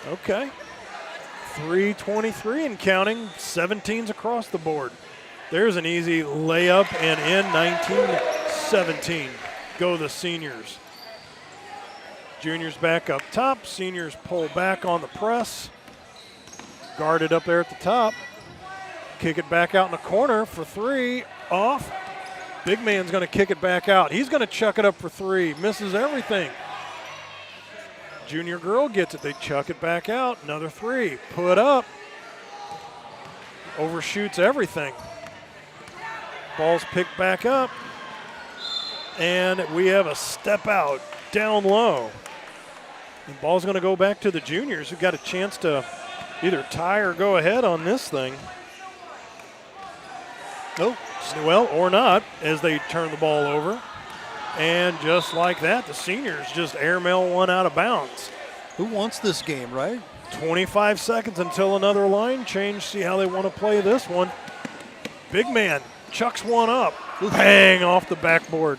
Okay. 3:23 and counting. 17s across the board. There's an easy layup and in. 19-17. Go the seniors. Juniors back up top. Seniors pull back on the press. Guarded up there at the top. Kick it back out in the corner for three. Off. Big man's going to kick it back out. He's going to chuck it up for three. Misses everything. Junior girl gets it. They chuck it back out. Another three. Put up. Overshoots everything. Ball's picked back up. And we have a step out down low. The ball's going to go back to the juniors who got a chance to either tie or go ahead on this thing. Nope. Well, or not, as they turn the ball over. And just like that, the seniors just airmail one out of bounds. Who wants this game, right? 25 seconds until another line change. See how they want to play this one. Big man chucks one up. Bang off the backboard.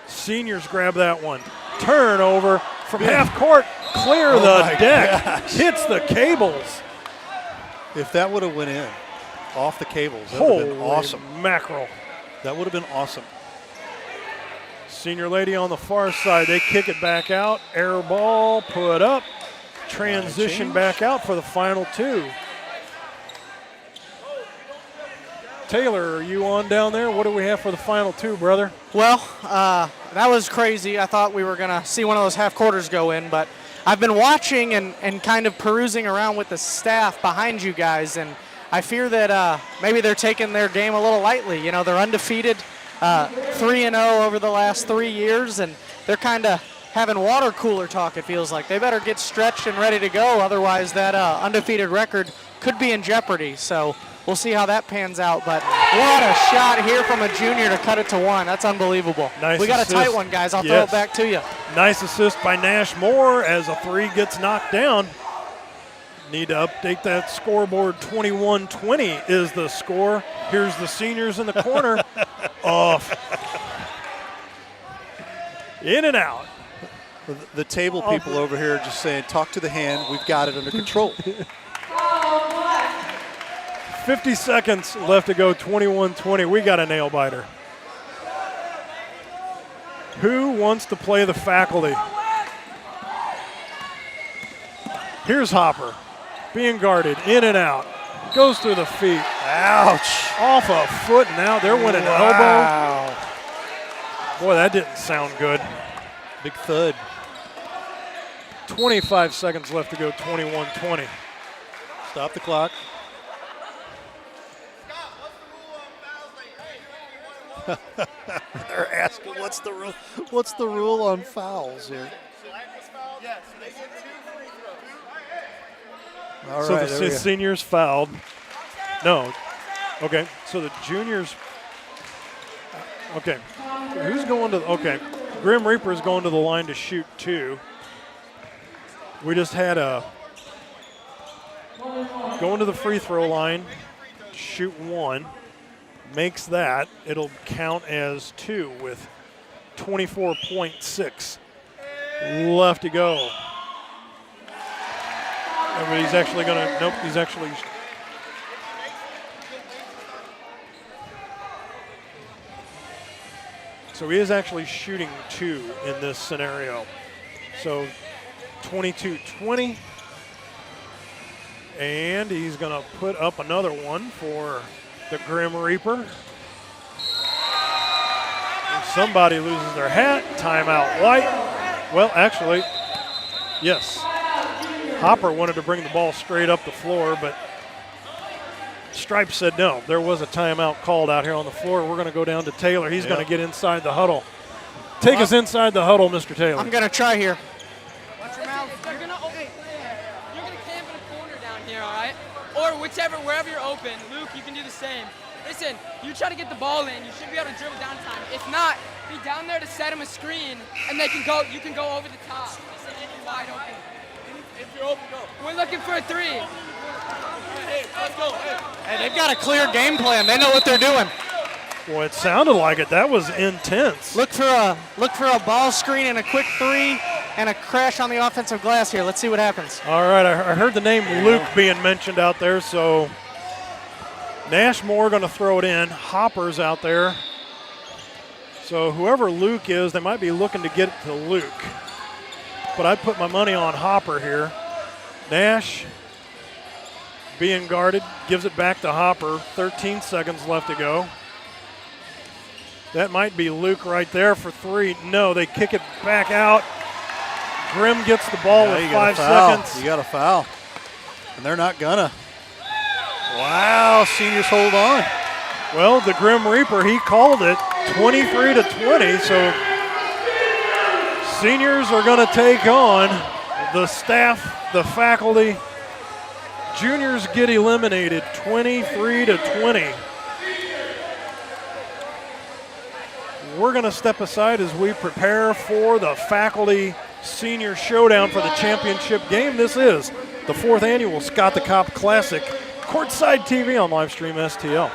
Seniors grab that one. Turnover from half court. Clear the deck. Gosh. Hits the cables. If that would have went in off the cables, that would have been awesome. Mackerel. That would have been awesome. Senior lady on the far side. They kick it back out. Air ball, put up. Transition back out for the final two. Taylor, are you on down there? What do we have for the final two, brother? Well, that was crazy. I thought we were going to see one of those half quarters go in, but I've been watching and kind of perusing around with the staff behind you guys, and I fear that maybe they're taking their game a little lightly. You know, they're undefeated, 3-0 over the last 3 years, and they're kind of having water cooler talk, it feels like. They better get stretched and ready to go, otherwise that undefeated record could be in jeopardy. So we'll see how that pans out. But what a shot here from a junior to cut it to one. That's unbelievable. Nice we got assist. a tight one, guys. I'll throw it back to you. Nice assist by Nash Moore as a three gets knocked down. Need to update that scoreboard. 21-20 is the score. Here's the seniors in the corner. Off. In and out. The table people over here are just saying, talk to the hand. We've got it under control. 50 seconds left to go, 21-20. We got a nail biter. Who wants to play the faculty? Here's Hopper being guarded, in and out. Goes through the feet. Ouch. Off a foot and out. They're winning elbow. Boy, that didn't sound good. Big thud. 25 seconds left to go, 21-20. Stop the clock. They're asking, what's the rule? What's the rule on fouls here? All so right, the seniors fouled. No. Okay. So the juniors. Okay. Who's going to? Okay. Grim Reaper is going to the line to shoot two. We just had a going to the free throw line, shoot one. Makes that. It'll count as two with 24.6 left to go. But he's actually going to, nope, he's actually. So he is actually shooting two in this scenario. So 22-20. And he's going to put up another one for the Grim Reaper. If somebody loses their hat, timeout White. Well, actually, yes. Hopper wanted to bring the ball straight up the floor, but Stripes said no. There was a timeout called out here on the floor. We're going to go down to Taylor. He's going to get inside the huddle. Take us inside the huddle, Mr. Taylor. I'm going to try here. Watch your mouth. You're going to camp in a corner down here, all right? Or wherever you're open. Luke, you can do the same. Listen, you try to get the ball in. You should be able to dribble down time. If not, be down there to set him a screen, and they can go. You can go over the top. Wide open. If you're open, go. We're looking for a three. Hey, let's go. Hey, they've got a clear game plan. They know what they're doing. Well, it sounded like it. That was intense. Look for a ball screen and a quick three and a crash on the offensive glass here. Let's see what happens. All right, I heard the name Luke being mentioned out there, so Nash Moore going to throw it in. Hopper's out there. So whoever Luke is, they might be looking to get it to Luke. But I'd put my money on Hopper here. Nash being guarded, gives it back to Hopper. 13 seconds left to go. That might be Luke right there for three. No, they kick it back out. Grimm gets the ball with 5 seconds. You got a foul. And they're not gonna. Wow, seniors hold on. Well, the Grim Reaper, he called it 23-20, so seniors are going to take on the staff, the faculty. Juniors get eliminated 23-20. We're going to step aside as we prepare for the faculty senior showdown for the championship game. This is the 4th annual Scott the Cop Classic, Courtside TV on Livestream STL.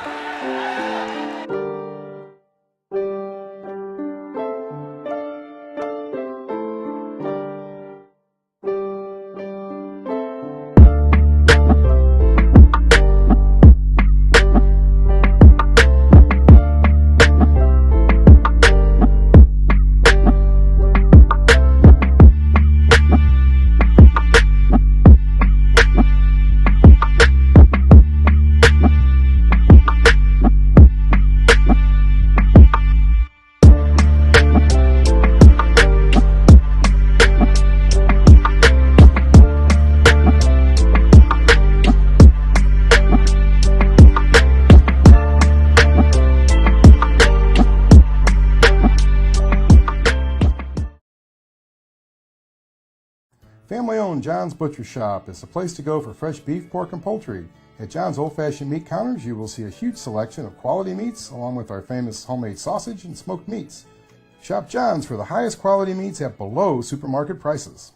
Family-owned John's Butcher Shop is the place to go for fresh beef, pork, and poultry. At John's old-fashioned meat counters, you will see a huge selection of quality meats, along with our famous homemade sausage and smoked meats. Shop John's for the highest quality meats at below supermarket prices.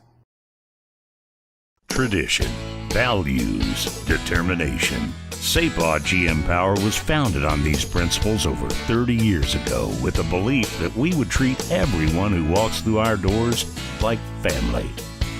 Tradition, values, determination. Sapah GM Power was founded on these principles over 30 years ago with the belief that we would treat everyone who walks through our doors like family.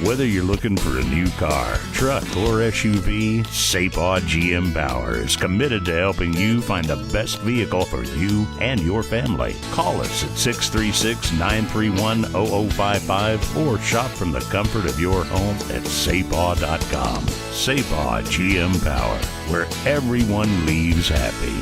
Whether you're looking for a new car, truck, or SUV, Sapah GM Power is committed to helping you find the best vehicle for you and your family. Call us at 636-931-0055 or shop from the comfort of your home at sapah.com. Sapah GM Power, where everyone leaves happy.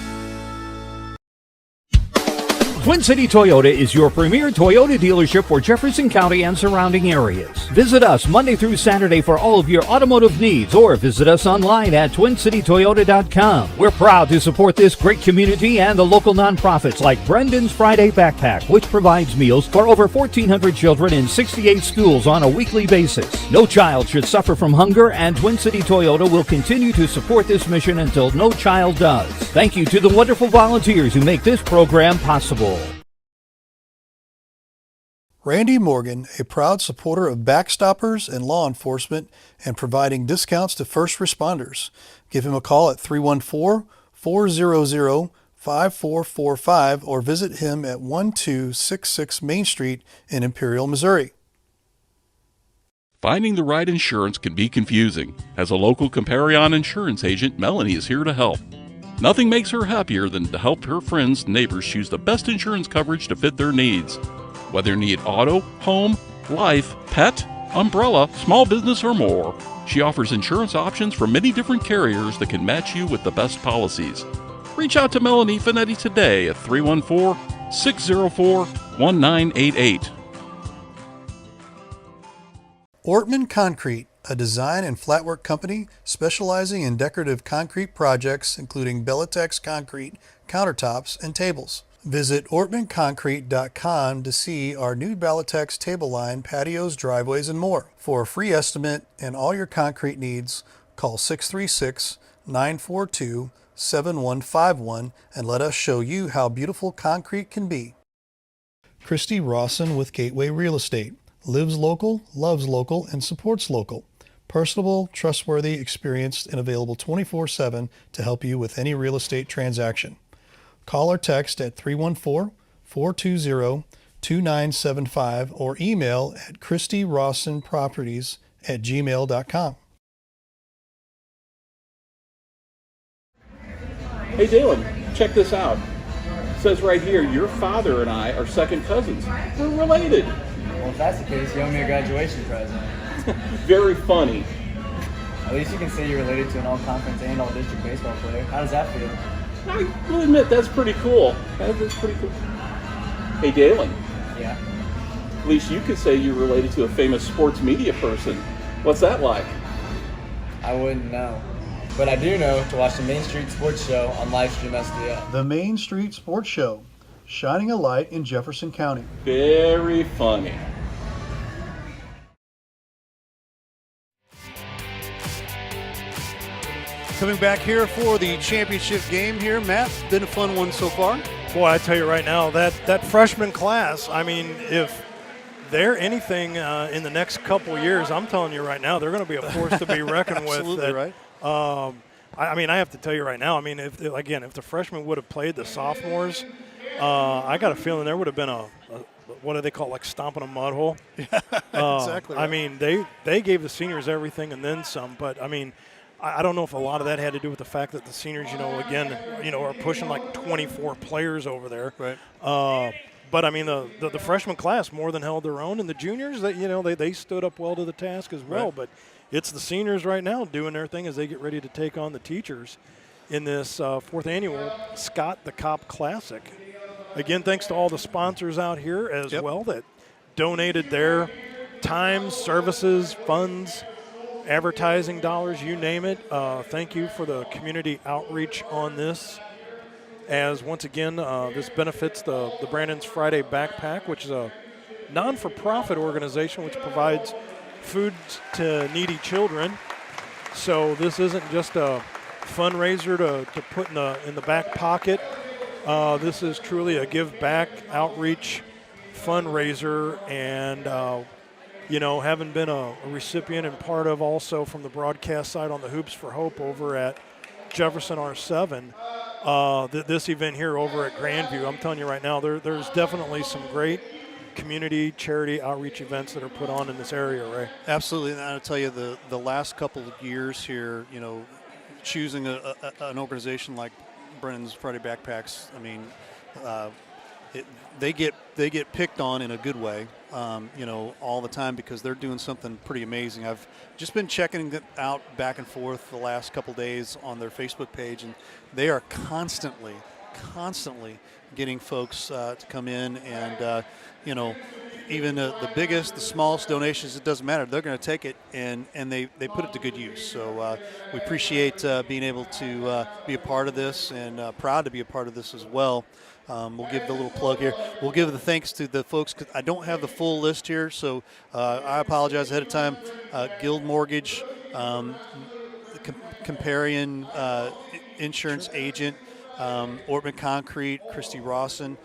Twin City Toyota is your premier Toyota dealership for Jefferson County and surrounding areas. Visit us Monday through Saturday for all of your automotive needs or visit us online at twincitytoyota.com. We're proud to support this great community and the local nonprofits like Brenden's Friday Backpack, which provides meals for over 1,400 children in 68 schools on a weekly basis. No child should suffer from hunger, and Twin City Toyota will continue to support this mission until no child does. Thank you to the wonderful volunteers who make this program possible. Randy Morgan, a proud supporter of backstoppers and law enforcement and providing discounts to first responders. Give him a call at 314-400-5445 or visit him at 1266 Main Street in Imperial, Missouri. Finding the right insurance can be confusing. As a local Comparion insurance agent, Melanie is here to help. Nothing makes her happier than to help her friends and neighbors choose the best insurance coverage to fit their needs. Whether you need auto, home, life, pet, umbrella, small business, or more, she offers insurance options from many different carriers that can match you with the best policies. Reach out to Melanie Finetti today at 314-604-1988. Ortman Concrete, a design and flatwork company specializing in decorative concrete projects including Bellatex concrete, countertops, and tables. Visit ortmanconcrete.com to see our new Bellatex table line, patios, driveways, and more. For a free estimate and all your concrete needs, call 636-942-7151 and let us show you how beautiful concrete can be. Christy Rawson with Gateway Real Estate. Lives local, loves local, and supports local. Personable, trustworthy, experienced, and available 24/7 to help you with any real estate transaction. Call or text at 314-420-2975 or email at christyrawsonproperties@gmail.com. Hey Dalen, check this out. It says right here, your father and I are second cousins. We're related. Well, if that's the case, you owe me a graduation present. Very funny. At least you can say you're related to an all-conference and all-district baseball player. How does that feel? I will admit, that's pretty cool. That's pretty cool. Hey Dalen. Yeah? At least you could say you're related to a famous sports media person. What's that like? I wouldn't know. But I do know to watch the Main Street Sports Show on Livestream SDL. The Main Street Sports Show, shining a light in Jefferson County. Very funny. Coming back here for the championship game here, Matt. Been a fun one so far. Boy, I tell you right now, that freshman class, I mean, if they're anything in the next couple years, I'm telling you right now, they're going to be a force to be reckoned with. Absolutely right. I mean, I have to tell you right now, I mean, if the freshmen would have played the sophomores, I got a feeling there would have been a what do they call it, like stomping a mud hole? Exactly. I mean, they gave the seniors everything and then some, but, I mean, I don't know if a lot of that had to do with the fact that the seniors, are pushing like 24 players over there. Right. But I mean, the freshman class more than held their own, and the juniors, they stood up well to the task as well. Right. But it's the seniors right now doing their thing as they get ready to take on the teachers in this fourth annual Scott the Cop Classic. Again, thanks to all the sponsors out here as well that donated their time, services, funds, advertising dollars, you name it. Thank you for the community outreach on this. As once again, this benefits the Brandon's Friday Backpack, which is a non-for-profit organization which provides food to needy children. So this isn't just a fundraiser to put in the back pocket. This is truly a give back outreach fundraiser, and having been a recipient and part of also from the broadcast side on the Hoops for Hope over at Jefferson R7, this event here over at Grandview, I'm telling you right now, there's definitely some great community charity outreach events that are put on in this area, Ray. Absolutely, and I'll tell you, the last couple of years here, choosing an organization like Brennan's Friday Backpacks, I mean, they get picked on in a good way, all the time, because they're doing something pretty amazing. I've just been checking it out back and forth the last couple days on their Facebook page, and they are constantly getting folks to come in, and even the biggest, the smallest donations, it doesn't matter. They're going to take it, and they put it to good use. So we appreciate being able to be a part of this, and proud to be a part of this as well. We'll give the little plug here. We'll give the thanks to the folks. I don't have the full list here, so I apologize ahead of time. Guild Mortgage, Comparian Insurance Agent, Ortman Concrete, Christy Rawson,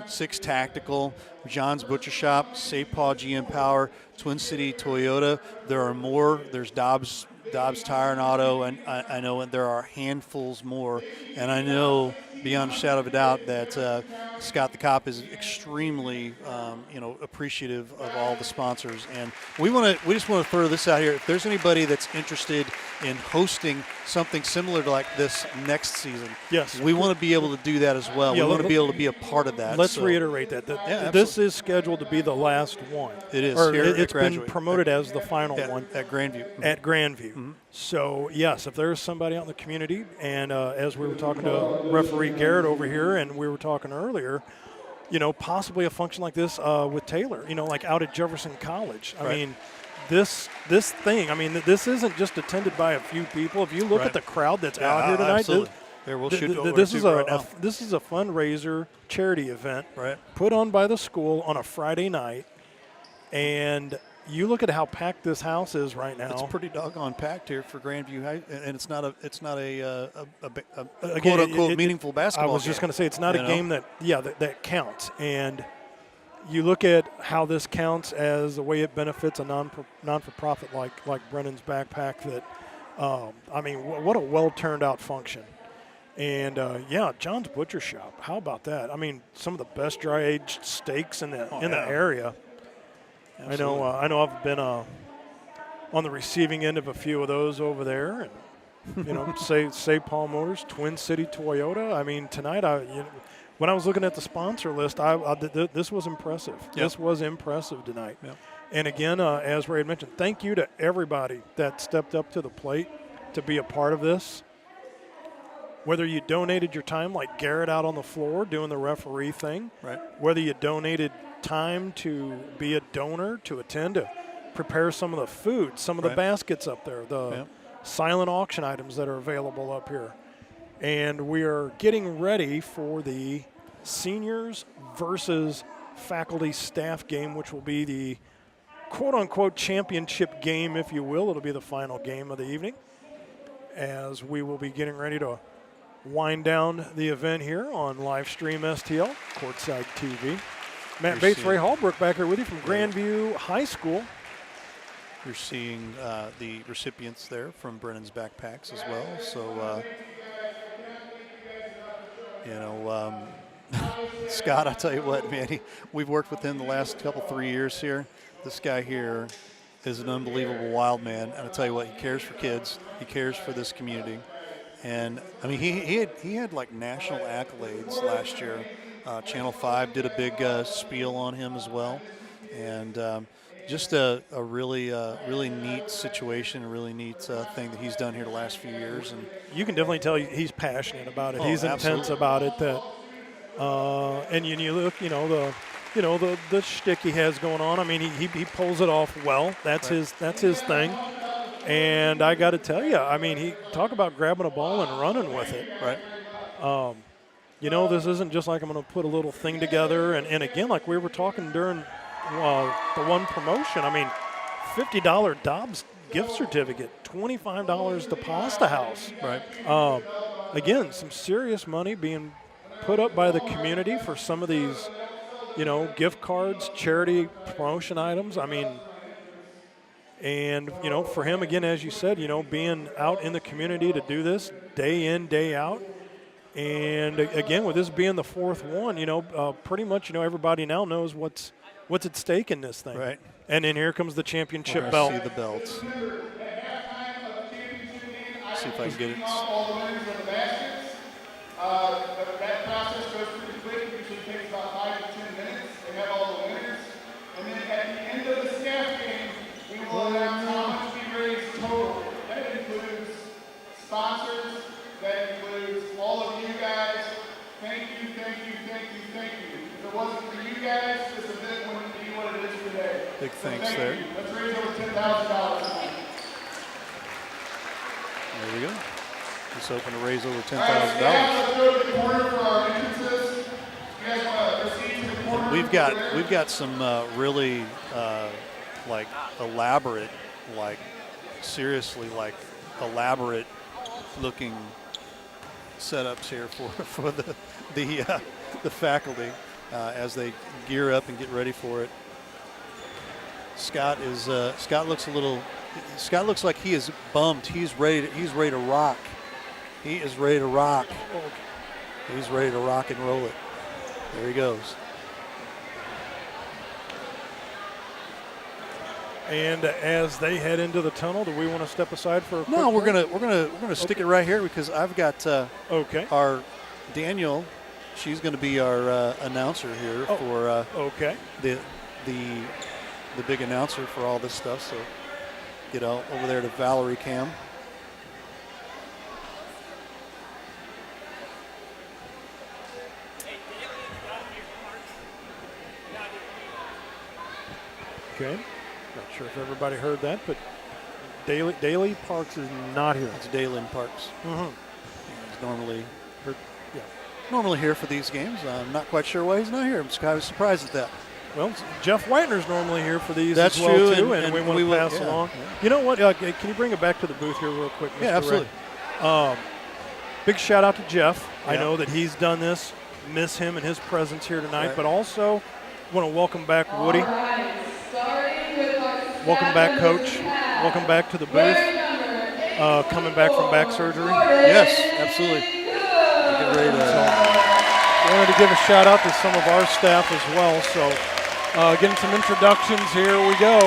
Six Tactical, John's Butcher Shop, St. Paul GM Power, Twin City Toyota. There are more. There's Dobbs Tire and Auto, and I know there are handfuls more. And I know beyond a shadow of a doubt that Scott the Cop is extremely, appreciative of all the sponsors. And we just want to throw this out here. If there's anybody that's interested in hosting something similar to like this next season, yes, we want to be able to do that as well. Yeah, we want to be able to be a part of that. Let's reiterate that. This is scheduled to be the last one. It is. Or here it's been promoted as the final one at Grandview. At Grandview. Mm-hmm. So yes, if there's somebody out in the community, and as we were talking to referee Garrett over here, and we were talking earlier, possibly a function like this with Taylor, like out at Jefferson College. I mean, this thing, this isn't just attended by a few people. If you look at the crowd that's out here tonight, this is a fundraiser charity event put on by the school on a Friday night, and you look at how packed this house is right now. It's pretty doggone packed here for Grandview High, and it's not a again, quote unquote meaningful basketball. I was just going to say it's not a game that counts, and you look at how this counts as the way it benefits a non-for-profit like Brennen's Backpack. That I mean, what a well-turned-out function. And John's Butcher Shop. How about that? I mean, some of the best dry-aged steaks in the area. Absolutely. I know I've been on the receiving end of a few of those over there, and say Paul Motors, Twin City Toyota. I mean, tonight when I was looking at the sponsor list, this was impressive. Yep. This was impressive tonight. Yep. And again, as Ray had mentioned, thank you to everybody that stepped up to the plate to be a part of this. Whether you donated your time like Garrett out on the floor doing the referee thing, right? Whether you donated time to be a donor, to attend, to prepare some of the food, some of the baskets up there, the silent auction items that are available up here. And we are getting ready for the seniors versus faculty staff game, which will be the quote-unquote championship game, if you will. It'll be the final game of the evening, as we will be getting ready to wind down the event here on live stream STL, Courtside TV. Matt Bates, Ray Hallbrook back here with you from Grandview High School. You're seeing the recipients there from Brennen's Backpacks as well. So, Scott, I tell you what, man, we've worked with him the last 3 years here. This guy here is an unbelievable wild man. And I tell you what, he cares for kids. He cares for this community. And, I mean, he had like national accolades last year. Channel 5 did a big spiel on him as well. And just a really neat situation, a really neat thing that he's done here the last few years. And you can definitely tell he's passionate about it. Oh, he's absolutely. intense about it. That and you look, the shtick he has going on. I mean, he pulls it off well. That's his thing. And I got to tell you, I mean, he talk about grabbing a ball and running with it. Right. This isn't just like I'm going to put a little thing together. And again, like we were talking during the one promotion, I mean, $50 Dobbs gift certificate, $25 to Pasta House. Right. Again, some serious money being put up by the community for some of these, gift cards, charity promotion items. I mean, and, for him, again, as you said, being out in the community to do this day in, day out. And, again, with this being the fourth one, pretty much, everybody now knows what's at stake in this thing. Right. And then here comes the championship We're belt. gonna see the belts. See if I can get it. All the winners of the baskets. That process goes pretty quick. Usually takes about 5 to 10 minutes. They have all the winners. And then at the end of the staff game, we will announce how much we raised total. That includes sponsors. That includes all of you guys. Thank you. If it wasn't for you guys, this event wouldn't be what it is today. Big So thanks thank there. you. Let's raise over $10,000 tonight. There we go. Just hoping to raise over $10,000. Let's go to the corner for our entrances. You guys want to proceed to the corner? We've got some really elaborate, seriously elaborate looking setups here for the faculty as they gear up and get ready for it. Scott looks like he is bummed. He's ready to rock. He is ready to rock. He's ready to rock and roll it. There he goes. And as they head into the tunnel, do we want to step aside for a quick No, we're break? gonna stick it right here because I've got our Daniel. She's going to be our announcer here for the big announcer for all this stuff. So get over there to Valerie Cam. Okay. Not sure if everybody heard that, but Daly Parks is not here. It's Dalen Parks. Mm-hmm. He's normally here for these games. I'm not quite sure why he's not here. I'm kind of surprised at that. Well, Jeff Whitener's normally here for these That's as well, true, too, and we want to will- pass yeah, along. yeah. You know what? Can you bring it back to the booth here real quick, Mr. Yeah, absolutely. Ray? Big shout out to Jeff. I Yeah. know that he's done this. Miss him and his presence here tonight, Right. but also Want to welcome back Woody. Welcome back, Coach. Welcome back to the booth. Coming back from back surgery. Yes, absolutely. Get ready to wanted to give a shout out to some of our staff as well. So getting some introductions. Here we go.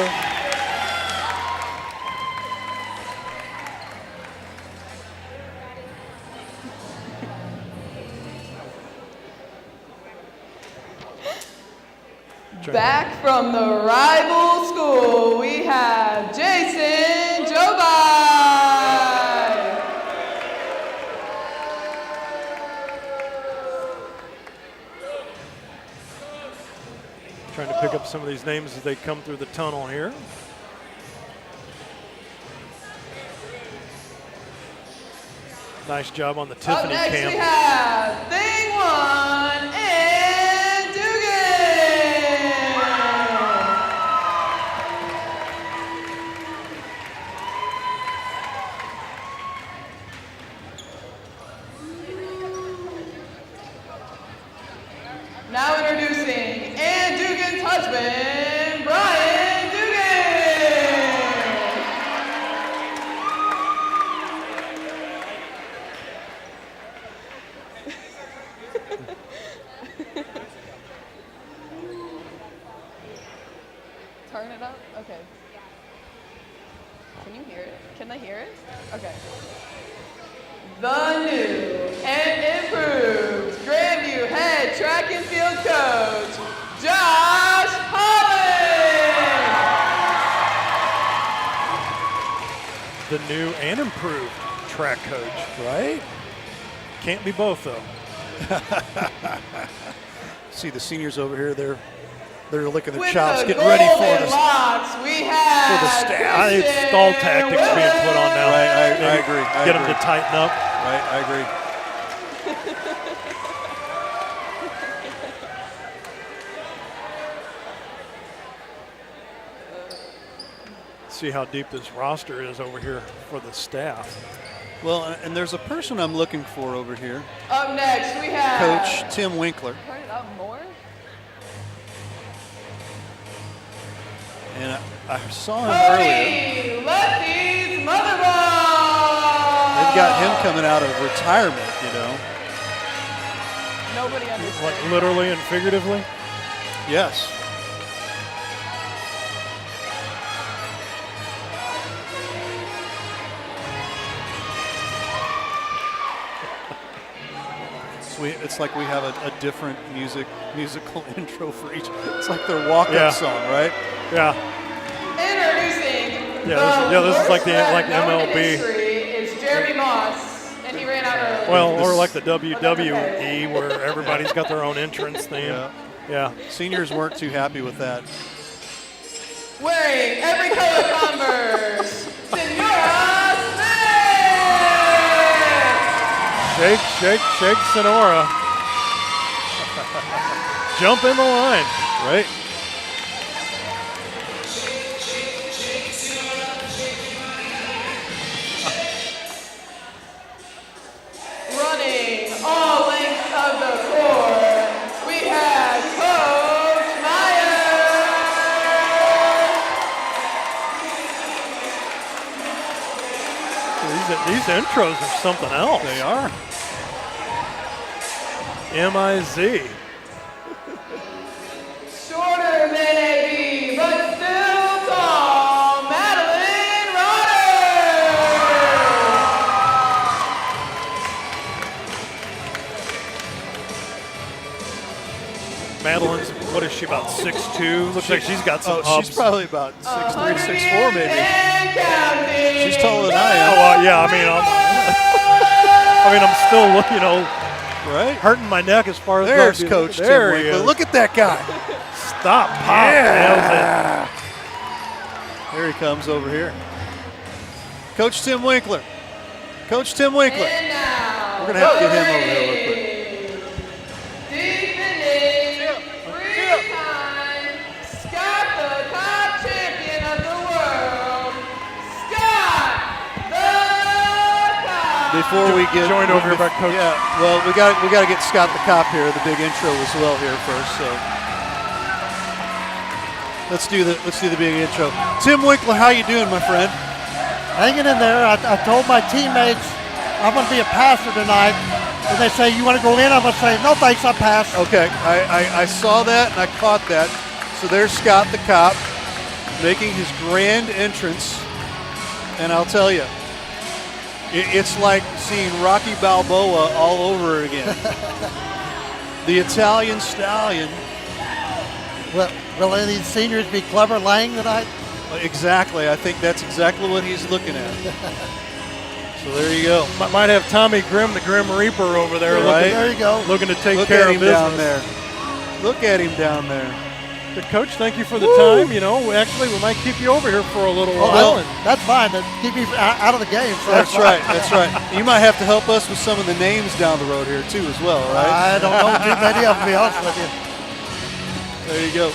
Back from the rival school, we have Jason Jobai. Trying to pick up some of these names as they come through the tunnel here. Nice job on the Tiffany Up next cam. we have Thing One and Dugan. Now introducing Ann Dugan's husband, Brian Dugan. Turn it up? Okay. Can you hear it? Can I hear it? Okay. The new and improved Grandview head track and field coach, Josh Holland. The new and improved track coach, right? Can't be both though. see the seniors over here. They're licking the With chops, the getting ready for golden the locks, we have For the staff. It's stall tactics being put on now. Right, I Maybe agree. I Get agree. them to tighten up. Right, I agree. See how deep this roster is over here for the staff. Well, and there's a person I'm looking for over here. Up next, we have Coach Tim Winkler. Turn it up more. And I saw him earlier. Cody Lefty's mother-ball. They've got him coming out of retirement, you know. Nobody understands. Like literally and figuratively? Yes. So it's like we have a different musical intro for each. It's like their walk-up song, right? Yeah. Introducing This is like the worst rep known in MLB. history is Jeremy Moss, and he ran out early. Well, or like the WWE where everybody's got their own entrance theme. Yeah. Seniors weren't too happy with that. Wearing every color Converse, Senora Smith. Shake, Sonora. Jump in the line. Right. Running all lengths of the court, we have Coach Meyer. These intros are something else. They are. M-I-Z. Shorter than AB, but still tall, Madeline Madeline's, what is she, about 6'2"? Looks like she's got some she's ups. probably about 6'3", 6'4", maybe. and counting. She's taller than I am. Oh, yeah, I'm still, right? hurting my neck as far as There's those- Coach there Tim he Winkler. is. Look at that guy. Stop, pop. Yeah. There he comes over here. Coach Tim Winkler. Coach Tim Winkler. And now, We're going to have to get him over here real quick. defending three-time Scott the Cop champion of the world, Scott the Cop. Before we get Joined over here by Coach. Yeah, well, we got to get Scott the Cop here, the big intro as well here first. So Let's do the big intro. Tim Winkler, how you doing, my friend? Hanging in there. I told my teammates I'm going to be a passer tonight. And they say, you want to go in? I'm going to say, no thanks, I pass. Okay, I saw that and I caught that. So there's Scott the cop making his grand entrance. And I'll tell you, it's like seeing Rocky Balboa all over again. The Italian Stallion. Will any of these seniors be Clever Lang tonight? Exactly. I think that's exactly what he's looking at. So there you go. Might have Tommy Grimm, the Grim Reaper, over there. Right. There you go. Looking to take Look care at of him business. down there. Look at him down there. But Coach, thank you for the time. You know, actually, we might keep you over here for a little while. Well, that's fine. Keep me out of the game. So That's right. That's right. You might have to help us with some of the names down the road here too, as well, right? I don't know too many of them, to be honest with you. There you go.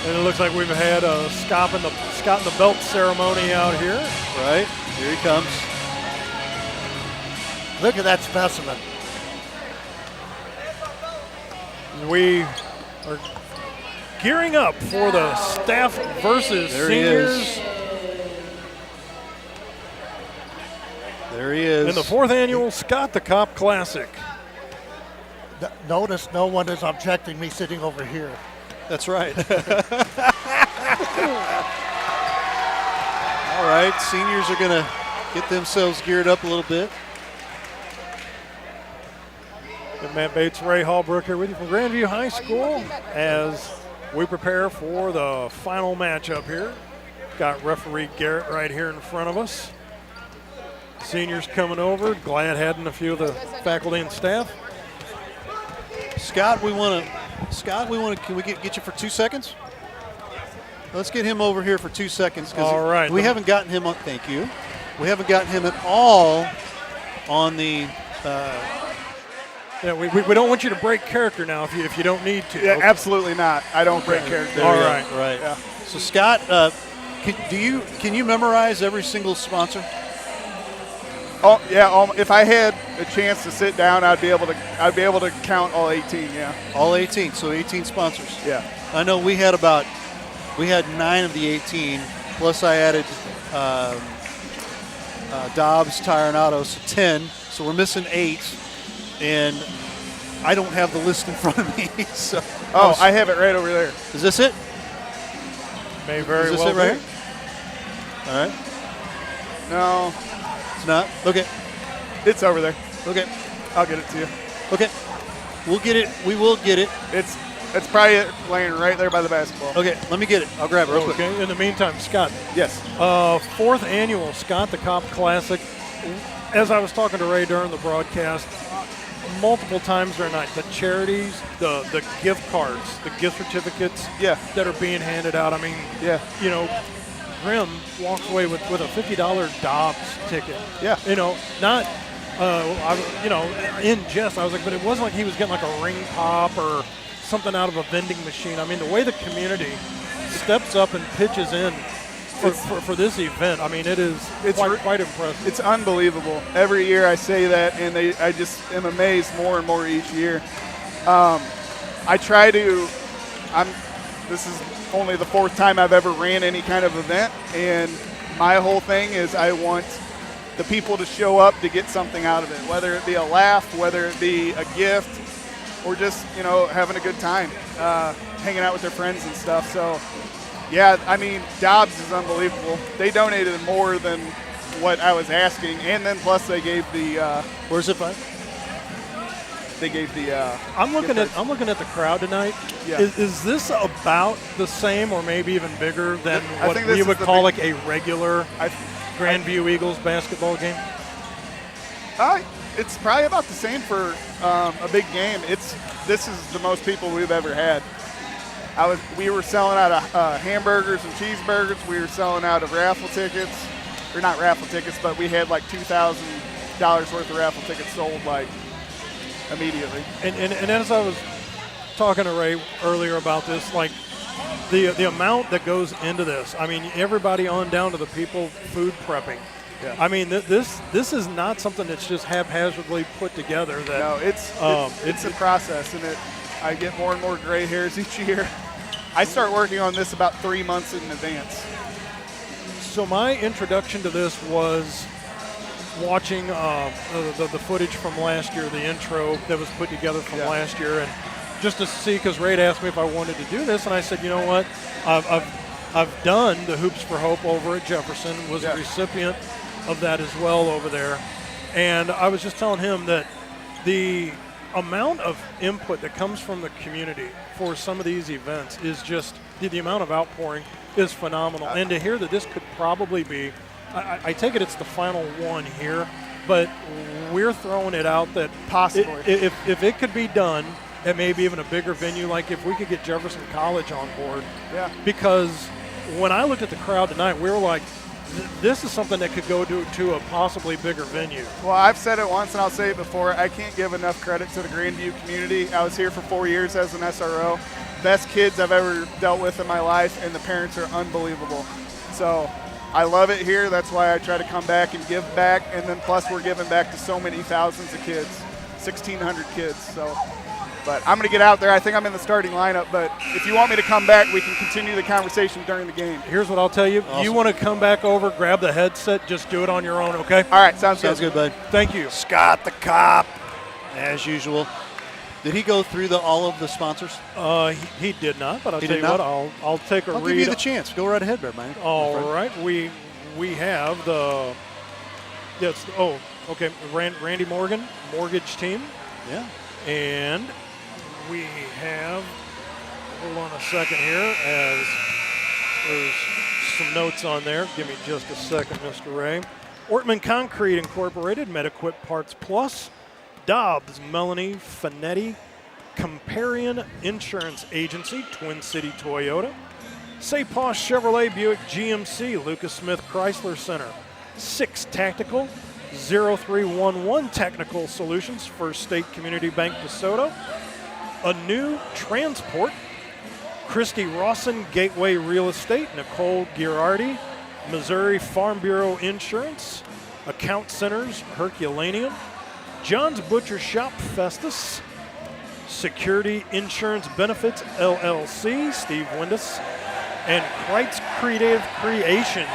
And it looks like we've had a Scott in the belt ceremony out here. Right. Here he comes. Look at that specimen. We are gearing up for the staff versus There he seniors. is. There he is. In the 4th annual Scott the Cop Classic. Notice no one is objecting me sitting over here. That's right. All right, seniors are going to get themselves geared up a little bit. And Matt Bates, Ray Hallbrook here with you from Grandview High School as we prepare for the final matchup here. Got referee Garrett right here in front of us. Seniors coming over, glad having a few of the faculty and staff. Scott, can we get you for 2 seconds? Let's get him over here for 2 seconds. All right. We haven't gotten him on, thank you. We haven't gotten him at all on the. Yeah, we don't want you to break character now if you don't need to. Yeah, absolutely not. I don't break character. All right. Right. Yeah. So Scott, can you memorize every single sponsor? Oh yeah. If I had a chance to sit down, I'd be able to count all 18. Yeah. All 18. So 18 sponsors. Yeah. I know we had 9 of the 18. Plus I added Dobbs, Tire and Auto, so 10. So we're missing 8. And I don't have the list in front of me. So I have it right over there. Is this it? May very Is this well it right be. here? All right. No, It's not? Okay. it's over there. Okay. I'll get it to you. Okay. We'll get it. We will get it. It's probably laying right there by the basketball. Okay. Let me get it. I'll grab it real quick. Okay. In the meantime, Scott. Yes. 4th annual Scott the Cop Classic. As I was talking to Ray during the broadcast, multiple times during the night, the charities, the gift cards, the gift certificates that are being handed out. I mean, you know, Grimm walks away with a $50 Dobbs ticket. Yeah. You know, not, in jest, I was like, but it wasn't like he was getting like a ring pop or something out of a vending machine. I mean, the way the community steps up and pitches in for this event, I mean, it's quite impressive. It's unbelievable. Every year I say that, and I just am amazed more and more each year. This is only the 4th time I've ever ran any kind of event, and my whole thing is I want the people to show up to get something out of it, whether it be a laugh, whether it be a gift, or just, having a good time, hanging out with their friends and stuff. So, yeah, I mean, Dobbs is unbelievable. They donated more than what I was asking, and then plus they gave the. Where's it by? They gave the. I'm looking at the crowd tonight. Yeah. Is this about the same, or maybe even bigger than I what think this we is would the call big- like a regular Grandview Eagles basketball game? It's probably about the same for a big game. This is the most people we've ever had. We were selling out of hamburgers and cheeseburgers. We were selling out of raffle tickets, or not raffle tickets, but we had like $2,000 worth of raffle tickets sold like immediately. And as I was talking to Ray earlier about this, like the amount that goes into this. I mean, everybody on down to the people food prepping. Yeah. I mean, this is not something that's just haphazardly put together. No, it's a process, and I get more and more gray hairs each year. I start working on this about 3 months in advance. So my introduction to this was watching the footage from last year, the intro that was put together from last year, and just to see, because Ray had asked me if I wanted to do this, and I said, you know what, I've done the Hoops for Hope over at Jefferson, was a recipient of that as well over there, and I was just telling him that the amount of input that comes from the community for some of these events is just, the amount of outpouring is phenomenal, and to hear that this could probably be, I take it it's the final one here, but we're throwing it out that possibly if it could be done at maybe even a bigger venue, like if we could get Jefferson College on board. Yeah. Because when I looked at the crowd tonight, we were like, this is something that could go to a possibly bigger venue. Well, I've said it once and I'll say it before. I can't give enough credit to the Grandview community. I was here for 4 years as an SRO. Best kids I've ever dealt with in my life, and the parents are unbelievable. So I love it here. That's why I try to come back and give back. And then plus we're giving back to so many thousands of kids, 1,600 kids. So, but I'm going to get out there. I think I'm in the starting lineup. But if you want me to come back, we can continue the conversation during the game. Here's what I'll tell you. Awesome. You want to come back over, grab the headset, just do it on your own, okay? All right, sounds good, bud. Thank you. Scott the Cop, as usual. Did he go through all of the sponsors? He did not, but I'll He tell did you not? what, I'll take a I'll read. give you the chance. Go right ahead, man. All right, we have the Randy Morgan mortgage team. Yeah. And we have, hold on a second here, as there's some notes on there. Give me just a second, Mr. Ray. Ortman Concrete Incorporated, MedEquip Parts Plus, Dobbs, Melanie Finetti, Comparion Insurance Agency, Twin City Toyota, Saypaw Chevrolet Buick GMC, Lucas Smith Chrysler Center, 6 Tactical, 0311 Technical Solutions, First State Community Bank DeSoto, A New Transport, Christy Rawson Gateway Real Estate, Nicole Girardi, Missouri Farm Bureau Insurance, Account Centers, Herculaneum, John's Butcher Shop Festus, Security Insurance Benefits LLC, Steve Windus, and Kreitz Creative Creations,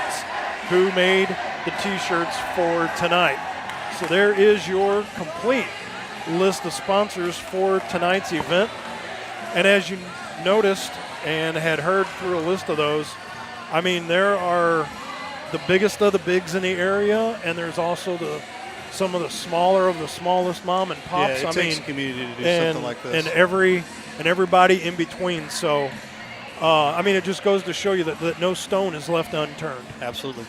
who made the t-shirts for tonight. So there is your complete list of sponsors for tonight's event. And as you noticed and had heard through a list of those, I mean, there are the biggest of the bigs in the area, and there's also some of the smaller of the smallest mom and pops. Yeah, it takes a community to do something like this. And everybody in between. So, I mean, it just goes to show you that no stone is left unturned. Absolutely.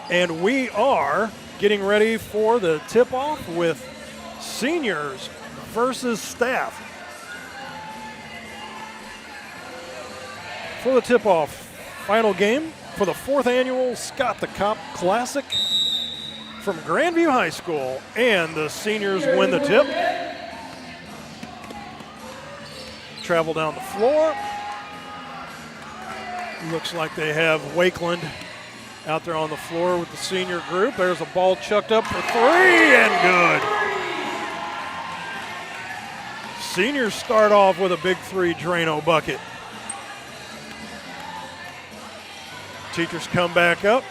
And we are getting ready for the tip-off with seniors versus staff. For the tip-off, final game for the 4th annual Scott the Cop Classic from Grandview High School, and the seniors win the tip. Travel down the floor. Looks like they have Wakeland out there on the floor with the senior group. There's a ball chucked up for 3 and good. Seniors start off with a big 3 Drano bucket. Teachers come back up.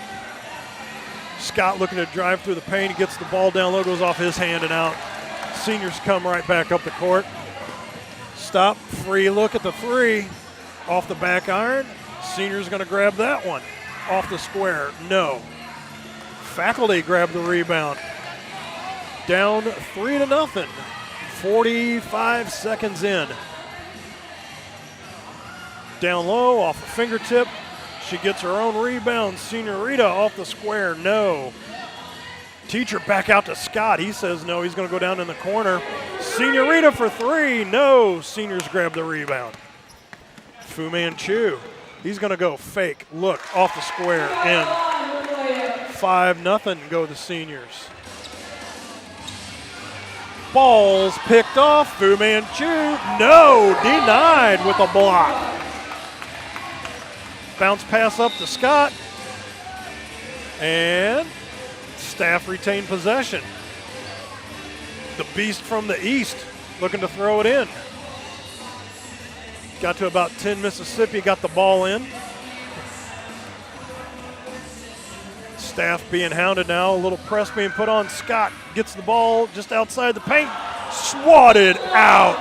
Scott looking to drive through the paint. He gets the ball down low, goes off his hand and out. Seniors come right back up the court. Stop, free look at the 3. Off the back iron. Seniors going to grab that one. Off the square, no. Faculty grab the rebound. Down 3-0. 45 seconds in. Down low, off the fingertip. She gets her own rebound. Senorita off the square, no. Teacher back out to Scott. He says no, he's going to go down in the corner. Senorita for 3, no. Seniors grab the rebound. Fu Manchu, he's going to go fake, look, off the square, in. 5-0 go the seniors. Ball's picked off. Fu Manchu, no, denied with a block. Bounce pass up to Scott. And staff retain possession. The beast from the east looking to throw it in. Got to about 10 Mississippi, got the ball in. Staff being hounded now, a little press being put on. Scott gets the ball just outside the paint, swatted out.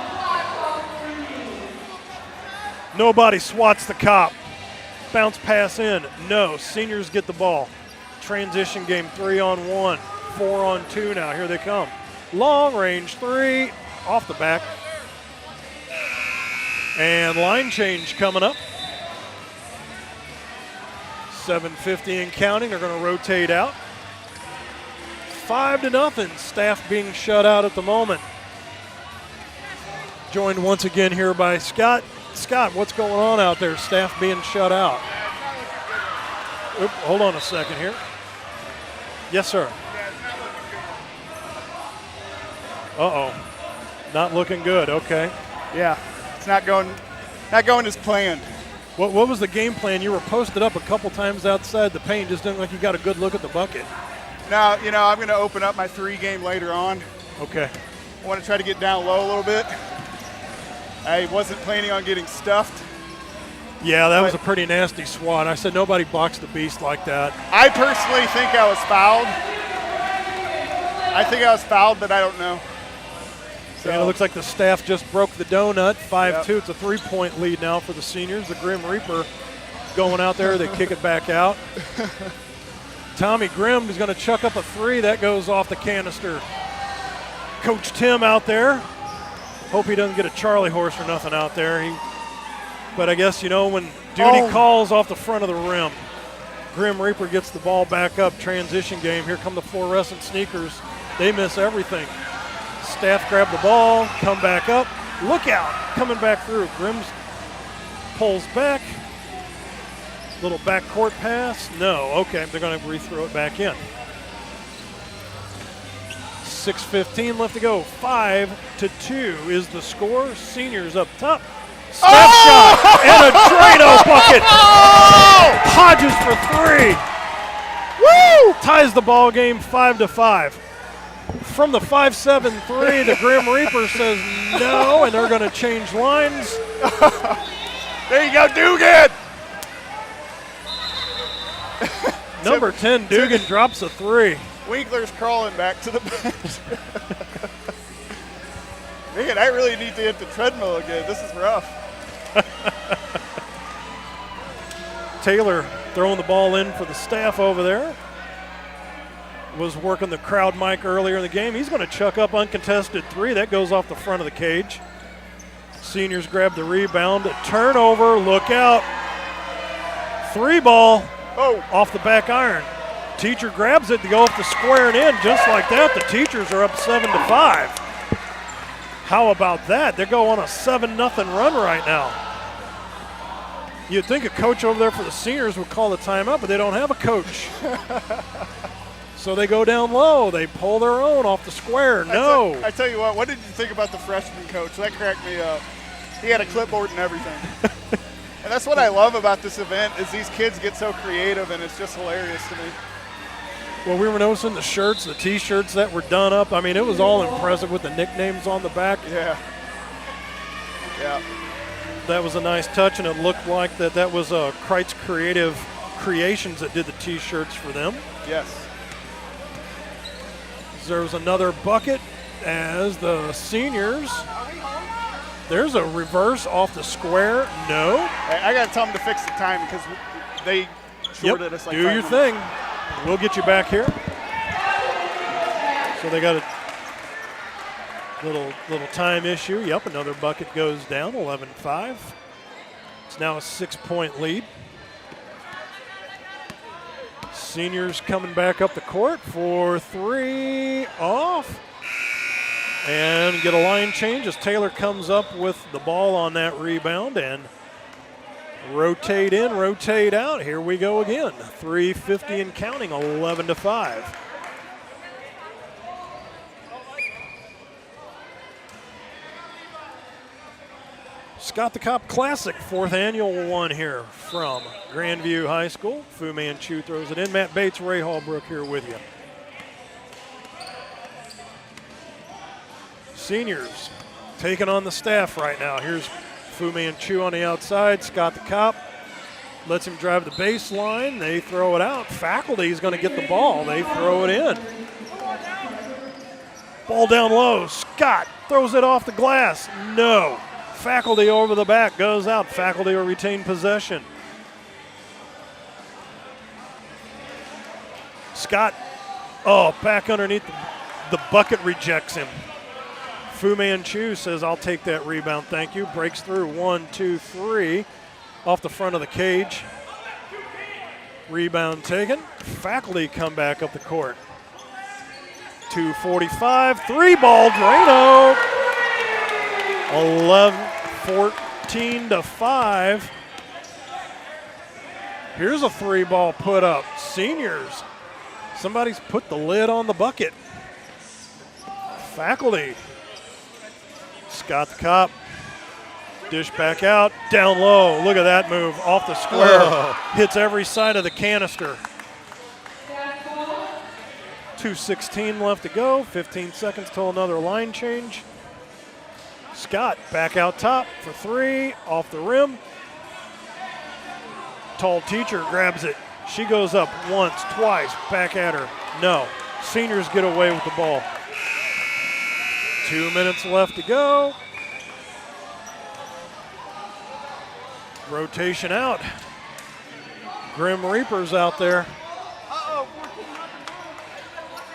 Nobody swats the cop. Bounce pass in, no. Seniors get the ball. Transition game, 3-on-1, 4-on-2 now, here they come. Long range three, off the back. And line change coming up. 7:50 and counting. They're going to rotate out. 5-0. Staff being shut out at the moment. Joined once again here by Scott. Scott, what's going on out there? Staff being shut out. Oop, hold on a second here. Yes, sir. Uh-oh. Not looking good. Okay. Yeah, it's not going as planned. What was the game plan? You were posted up a couple times outside the paint. Just didn't look like you got a good look at the bucket. Now, I'm going to open up my 3 game later on. Okay. I want to try to get down low a little bit. I wasn't planning on getting stuffed. Yeah, that was a pretty nasty swat. I said nobody boxed the beast like that. I personally think I was fouled. I think I was fouled, but I don't know. So. And it looks like the staff just broke the donut, 5-2. Yep. It's a 3-point lead now for the seniors. The Grim Reaper going out there. They kick it back out. Tommy Grimm is going to chuck up a 3. That goes off the canister. Coach Tim out there. Hope he doesn't get a Charlie horse or nothing out there. But I guess, when duty calls off the front of the rim, Grim Reaper gets the ball back up. Transition game. Here come the fluorescent sneakers. They miss everything. Staff grab the ball, come back up. Look out, coming back through. Grimm's pulls back. Little backcourt pass. No, okay, they're going to re-throw it back in. 6:15 left to go. 5-2 is the score. Seniors up top. Step shot and a Drano bucket. Hodges for 3. Woo! Ties the ball game 5-5. From the 5-7-3, the Grim Reaper says no, and they're going to change lines. There you go, Dugan. Number 10, Dugan drops a 3. Winkler's crawling back to the bench. Man, I really need to hit the treadmill again. This is rough. Taylor throwing the ball in for the staff over there. Was working the crowd mic earlier in the game. He's going to chuck up uncontested 3. That goes off the front of the cage. Seniors grab the rebound. A turnover. Look out. 3 ball off the back iron. Teacher grabs it to go off the square and in. Just like that, the Teachers are up 7-5. How about that? They go on a 7-0 run right now. You'd think a coach over there for the seniors would call the timeout, but they don't have a coach. So they go down low. They pull their own off the square. No. I tell you what did you think about the freshman coach? That cracked me up. He had a clipboard and everything. And that's what I love about this event is these kids get so creative, and it's just hilarious to me. Well, we were noticing the shirts, the T-shirts that were done up. I mean, it was all impressive with the nicknames on the back. Yeah. Yeah. That was a nice touch, and it looked like that was Kreitz Creative Creations that did the T-shirts for them. Yes. There was another bucket as the seniors. There's a reverse off the square. No. I got to tell them to fix the time because they shorted us like 5 Do your minutes. thing. We'll get you back here. So they got a little time issue. Yep, another bucket goes down, 11-5. It's now a 6-point lead. Seniors coming back up the court for 3 off. And get a line change as Taylor comes up with the ball on that rebound and rotate in, rotate out. Here we go again. 3:50 and counting, 11-5. Scott the Cop Classic, 4th annual one here from Grandview High School. Fu Manchu throws it in. Matt Bates, Ray Hallbrook here with you. Seniors taking on the staff right now. Here's Fu Manchu on the outside. Scott the Cop lets him drive the baseline. They throw it out. Faculty is going to get the ball. They throw it in. Ball down low. Scott throws it off the glass. No. Faculty over the back goes out. Faculty will retain possession. Scott, back underneath the bucket, rejects him. Fu Manchu says, I'll take that rebound, thank you. Breaks through, 1, 2, 3, off the front of the cage. Rebound taken. Faculty come back up the court. 2:45, 3-ball Drano. 14-5. Here's a 3-ball put up. Seniors. Somebody's put the lid on the bucket. Faculty. Scott the Cop. Dish back out. Down low. Look at that move. Off the square. Hits every side of the canister. 2:16 left to go. 15 seconds till another line change. Scott back out top for 3. Off the rim. Tall Teacher grabs it. She goes up once, twice, back at her. No. Seniors get away with the ball. 2 minutes left to go. Rotation out. Grim Reaper's out there.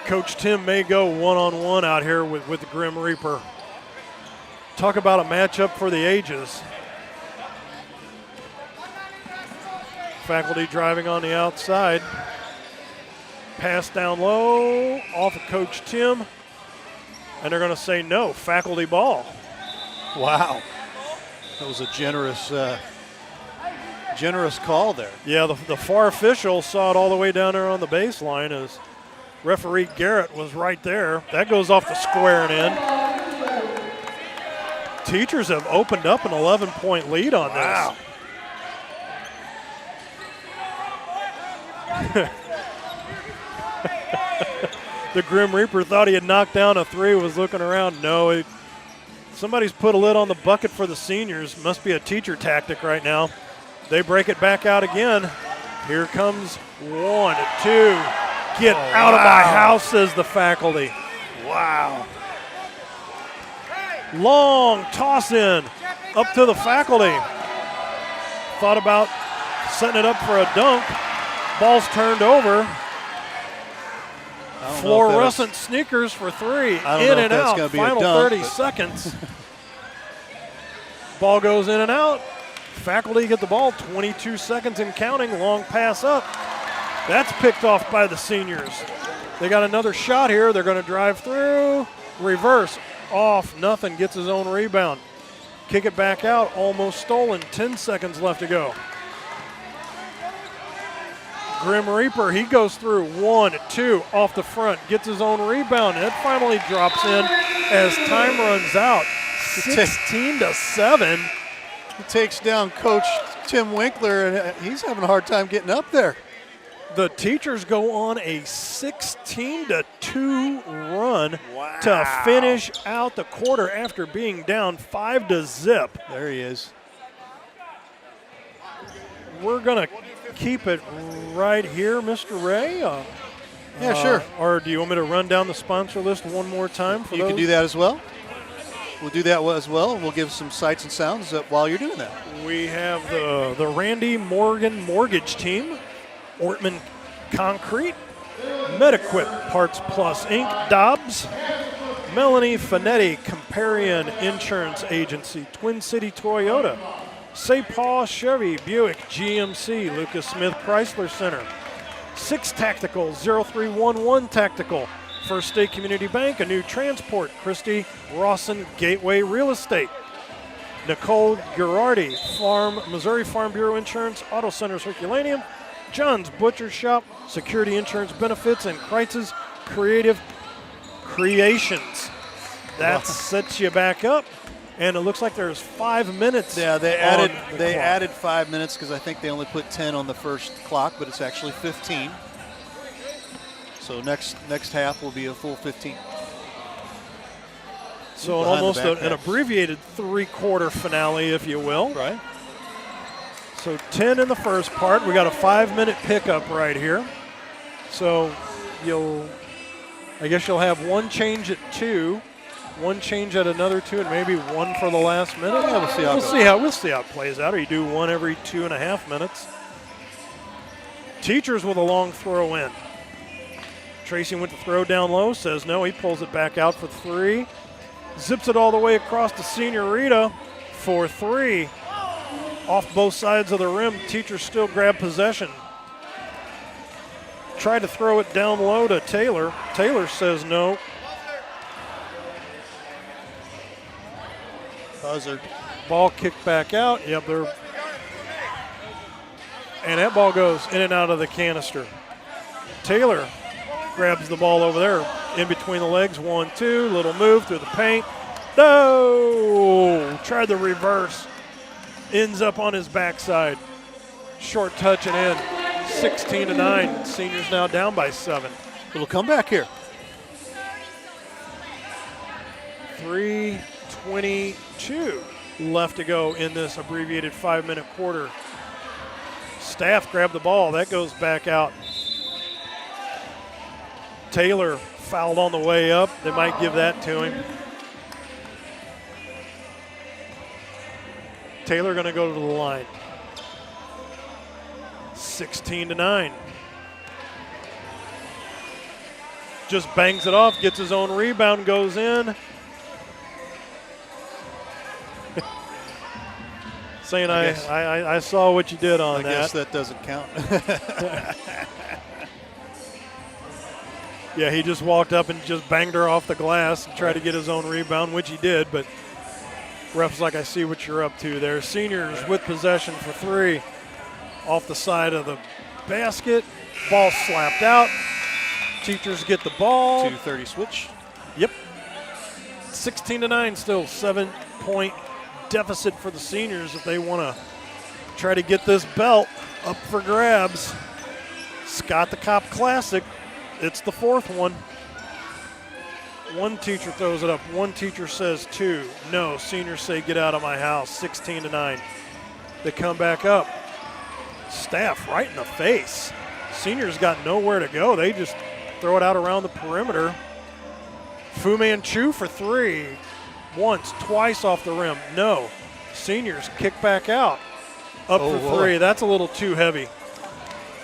Coach Tim may go one-on-one out here with the Grim Reaper. Talk about a matchup for the ages. Faculty driving on the outside. Pass down low, off of Coach Tim. And they're going to say no, Faculty ball. Wow. That was a generous call there. Yeah, the far official saw it all the way down there on the baseline as referee Garrett was right there. That goes off the square and in. Teachers have opened up an 11-point lead on this. Wow. The Grim Reaper thought he had knocked down a 3, was looking around. No, somebody's put a lid on the bucket for the seniors. Must be a teacher tactic right now. They break it back out again. Here comes 1, 2. Get out of my house, says the Faculty. Wow. Long toss in up to the Faculty. Thought about setting it up for a dunk. Ball's turned over. Fluorescent sneakers for 3. In and out. Final 30 seconds. Ball goes in and out. Faculty get the ball. 22 seconds and counting. Long pass up. That's picked off by the seniors. They got another shot here. They're going to drive through. Reverse. Off. Nothing. Gets his own rebound. Kick it back out. Almost stolen. 10 seconds left to go. Grim Reaper, he goes through 1, 2, off the front, gets his own rebound, and it finally drops in as time runs out. 16-7. He takes down Coach Tim Winkler, and he's having a hard time getting up there. The Teachers go on a 16-2 run to finish out the quarter after being down 5-0. There he is. We're going to keep it right here, Mr. Ray. Yeah, sure. Or do you want me to run down the sponsor list one more time for You those? can do that as well. We'll do that as well. We'll give some sights and sounds while you're doing that. We have the Randy Morgan Mortgage Team, Ortman Concrete, MedEquip Parts Plus Inc., Dobbs, Melanie Finetti, Comparian Insurance Agency, Twin City Toyota, St. Paul Chevy, Buick, GMC, Lucas Smith Chrysler Center, 6 Tactical, 0311 Tactical, First State Community Bank, A New Transport, Christie Rawson Gateway Real Estate, Nicole Girardi, Missouri Farm Bureau Insurance, Auto Center Herculaneum, John's Butcher Shop, Security Insurance Benefits, and Kreitz's Creative Creations. That sets you back up. And it looks like there's 5 minutes. Yeah, they added 5 minutes because I think they only put 10 on the first clock, but it's actually 15. So next half will be a full 15. So Behind the almost an backpacks. abbreviated three-quarter finale, if you will. Right. So 10 in the first part. We got a 5-minute pickup right here. So I guess you'll have one change at 2, one change at another 2, and maybe one for the last minute. Yeah, we'll see how it goes. We'll see how it plays out. Or you do one every 2.5 minutes. Teachers with a long throw in. Tracy went to throw down low, says no. He pulls it back out for 3. Zips it all the way across to Senorita for 3. Off both sides of the rim. Teachers still grab possession. Tried to throw it down low to Taylor. Taylor says no. Buzzer. Ball kicked back out. Yep, and that ball goes in and out of the canister. Taylor grabs the ball over there in between the legs. 1-2, little move through the paint. No! Tried the reverse. Ends up on his backside. Short touch and in. 16-9. Seniors now down by 7. Little comeback here. 3:22 left to go in this abbreviated 5-minute quarter. Staff grabbed the ball. That goes back out. Taylor fouled on the way up. They might give that to him. Taylor going to go to the line. 16-9. Just bangs it off, gets his own rebound, goes in. Saying I saw what you did on that. I guess that doesn't count. Yeah, he just walked up and just banged her off the glass and tried to get his own rebound, which he did, but ref's like, I see what you're up to there. Seniors with possession for 3. Off the side of the basket. Ball slapped out. Teachers get the ball. 2:30 switch. Yep. 16-9 still. 7-point deficit for the seniors if they want to try to get this belt up for grabs. Scott the Cop Classic. It's the 4th one. One teacher throws it up. One teacher says 2. No. Seniors say get out of my house. 16-9. They come back up. Staff right in the face. Seniors got nowhere to go. They just throw it out around the perimeter. Fu Manchu for 3. Once, twice off the rim. No. Seniors kick back out. Up for 3. That's a little too heavy.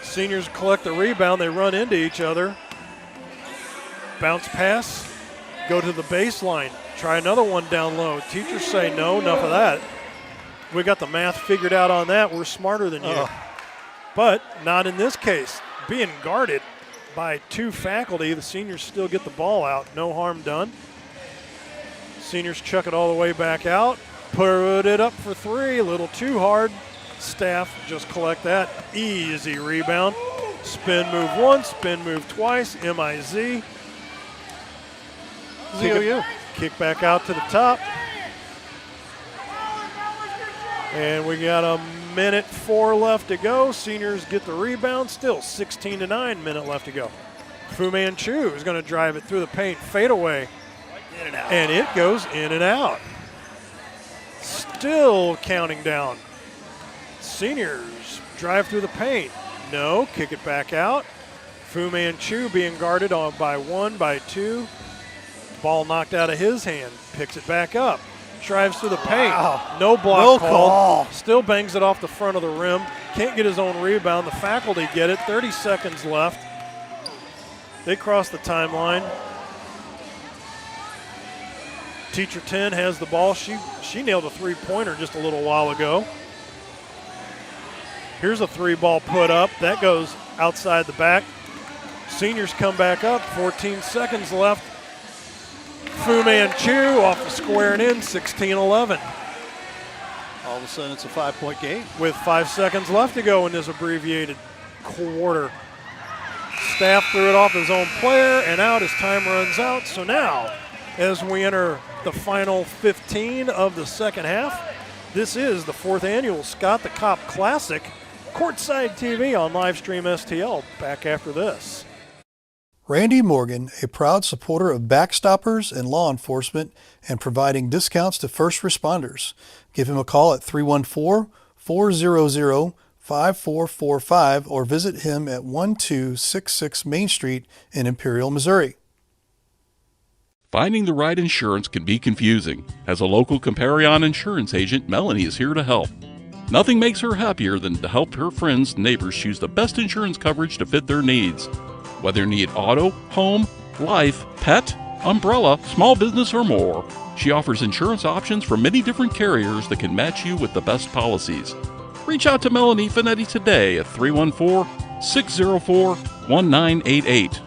Seniors collect the rebound. They run into each other. Bounce pass. Go to the baseline. Try another one down low. Teachers say no, enough of that. We got the math figured out on that. We're smarter than you. But not in this case. Being guarded by 2 faculty, the seniors still get the ball out. No harm done. Seniors chuck it all the way back out. Put it up for 3. A little too hard. Staff just collect that. Easy rebound. Spin move once, spin move twice. MIZ. ZOU. Kick back out to the top. And we got a 1:04 left to go. Seniors get the rebound. Still 16-9, minute left to go. Fu Manchu is going to drive it through the paint. Fade away. In and out. And it goes in and out. Still counting down. Seniors drive through the paint. No, kick it back out. Fu Manchu being guarded on by 1, by 2. Ball knocked out of his hand. Picks it back up. Drives through the paint. Wow. No block No call. call. Still bangs it off the front of the rim. Can't get his own rebound. The faculty get it. 30 seconds left. They cross the timeline. Teacher 10 has the ball. She nailed a 3-pointer just a little while ago. Here's a 3-ball put up. That goes outside the back. Seniors come back up. 14 seconds left. Fu Manchu off the square and in, 16-11. All of a sudden, it's a 5-point game. With 5 seconds left to go in this abbreviated quarter. Staff threw it off his own player and out as time runs out. So now, as we enter the final 15 of the second half, this is the 4th annual Scott the Cop Classic. Courtside TV on Livestream STL. Back after this. Randy Morgan, a proud supporter of backstoppers and law enforcement and providing discounts to first responders. Give him a call at 314-400-5445 or visit him at 1266 Main Street in Imperial, Missouri. Finding the right insurance can be confusing. As a local Comparion insurance agent, Melanie is here to help. Nothing makes her happier than to help her friends and neighbors choose the best insurance coverage to fit their needs. Whether you need auto, home, life, pet, umbrella, small business, or more, she offers insurance options from many different carriers that can match you with the best policies. Reach out to Melanie Finetti today at 314-604-1988.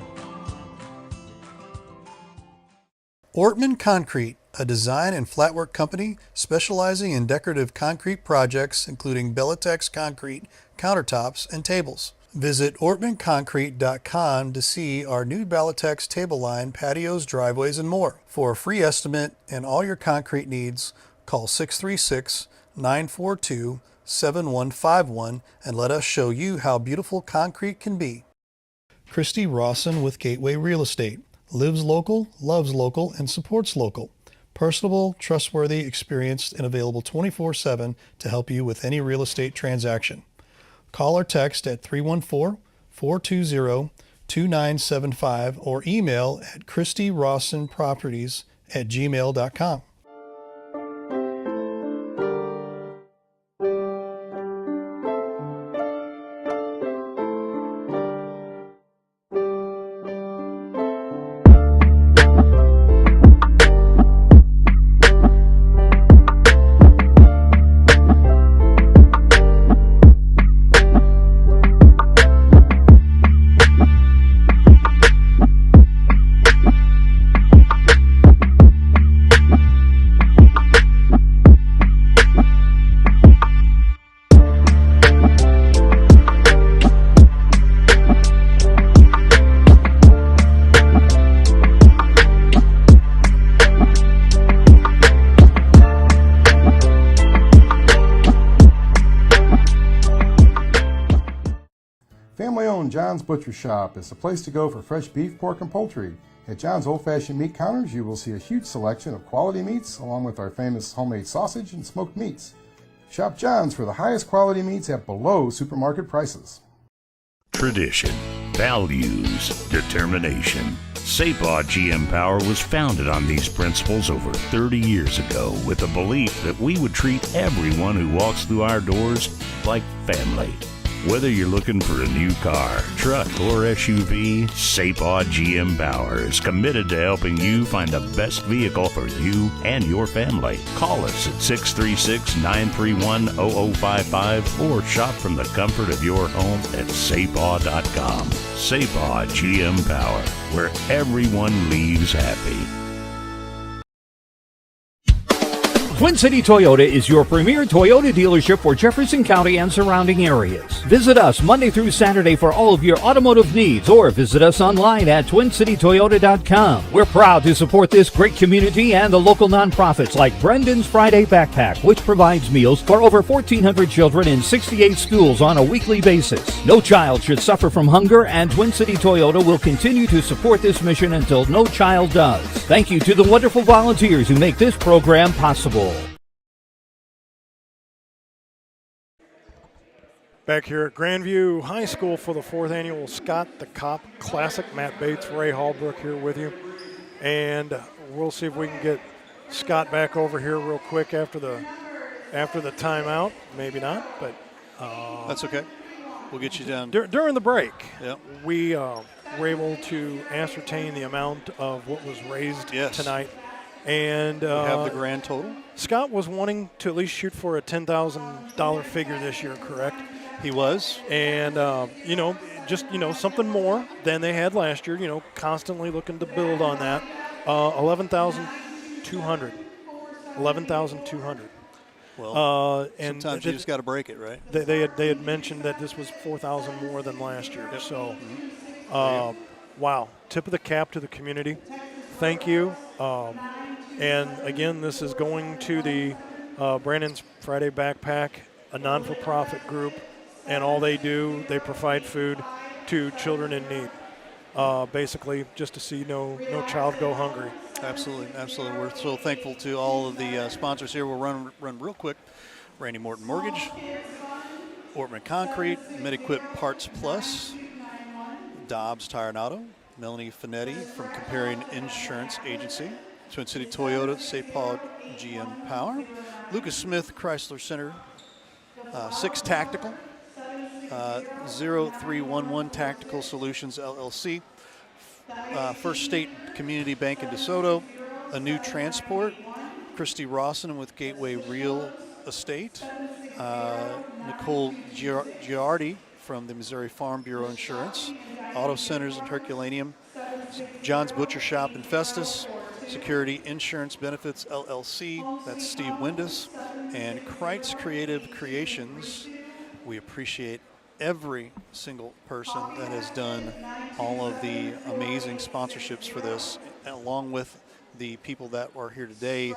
Ortman Concrete, a design and flatwork company specializing in decorative concrete projects including Bellatex concrete, countertops, and tables. Visit ortmanconcrete.com to see our new Bellatex table line, patios, driveways, and more. For a free estimate and all your concrete needs, call 636-942-7151 and let us show you how beautiful concrete can be. Christy Rawson with Gateway Real Estate. Lives local, loves local, and supports local. Personable, trustworthy, experienced, and available 24/7 to help you with any real estate transaction. Call or text at 314-420-2975 or email at christyrawsonproperties@gmail.com. Family-owned John's Butcher Shop is the place to go for fresh beef, pork, and poultry. At John's old-fashioned meat counters, you will see a huge selection of quality meats, along with our famous homemade sausage and smoked meats. Shop John's for the highest quality meats at below supermarket prices. Tradition, values, determination. Sapah GM Power was founded on these principles over 30 years ago with the belief that we would treat everyone who walks through our doors like family. Whether you're looking for a new car, truck, or SUV, Sapah GM Power is committed to helping you find the best vehicle for you and your family. Call us at 636-931-0055 or shop from the comfort of your home at sapah.com. Sapah GM Power, where everyone leaves happy. Twin City Toyota is your premier Toyota dealership for Jefferson County and surrounding areas. Visit us Monday through Saturday for all of your automotive needs or visit us online at twincitytoyota.com. We're proud to support this great community and the local nonprofits like Brenden's Friday Backpack, which provides meals for over 1,400 children in 68 schools on a weekly basis. No child should suffer from hunger, and Twin City Toyota will continue to support this mission until no child does. Thank you to the wonderful volunteers who make this program possible. Back here at Grandview High School for the 4th annual Scott the Cop Classic. Matt Bates, Ray Hallbrook here with you. And we'll see if we can get Scott back over here real quick after the timeout. Maybe not, but that's okay. We'll get you down. During the break, yep. We were able to ascertain the amount of what was raised tonight. And we have the grand total. Scott was wanting to at least shoot for a $10,000 figure this year, correct? He was. And, something more than they had last year, constantly looking to build on that. 11,200. 11,200. Well, and sometimes you just got to break it, right? They had mentioned that this was 4,000 more than last year. Yep. So, wow. Tip of the cap to the community. Thank you. And, again, this is going to the Brandon's Friday Backpack, a non-for-profit group. And all they do, they provide food to children in need. basically just to see no child go hungry. Absolutely, absolutely. We're so thankful to all of the sponsors here. We'll run real quick. Randy Morton Mortgage, Ortman Concrete, MedEquip Parts Plus, Dobbs Tire and Auto, Melanie Finetti from Comparing Insurance Agency, Twin City Toyota, St. Paul GM Power, Lucas Smith Chrysler Center, 6 Tactical, 0311 Tactical Solutions LLC, First State Community Bank in DeSoto, A New Transport, Christy Rawson with Gateway Real Estate, Nicole Giardi from the Missouri Farm Bureau Insurance, Auto Centers in Herculaneum, John's Butcher Shop in Festus, Security Insurance Benefits LLC, that's Steve Windus, and Kreitz Creative Creations. We appreciate every single person that has done all of the amazing sponsorships for this, along with the people that are here today.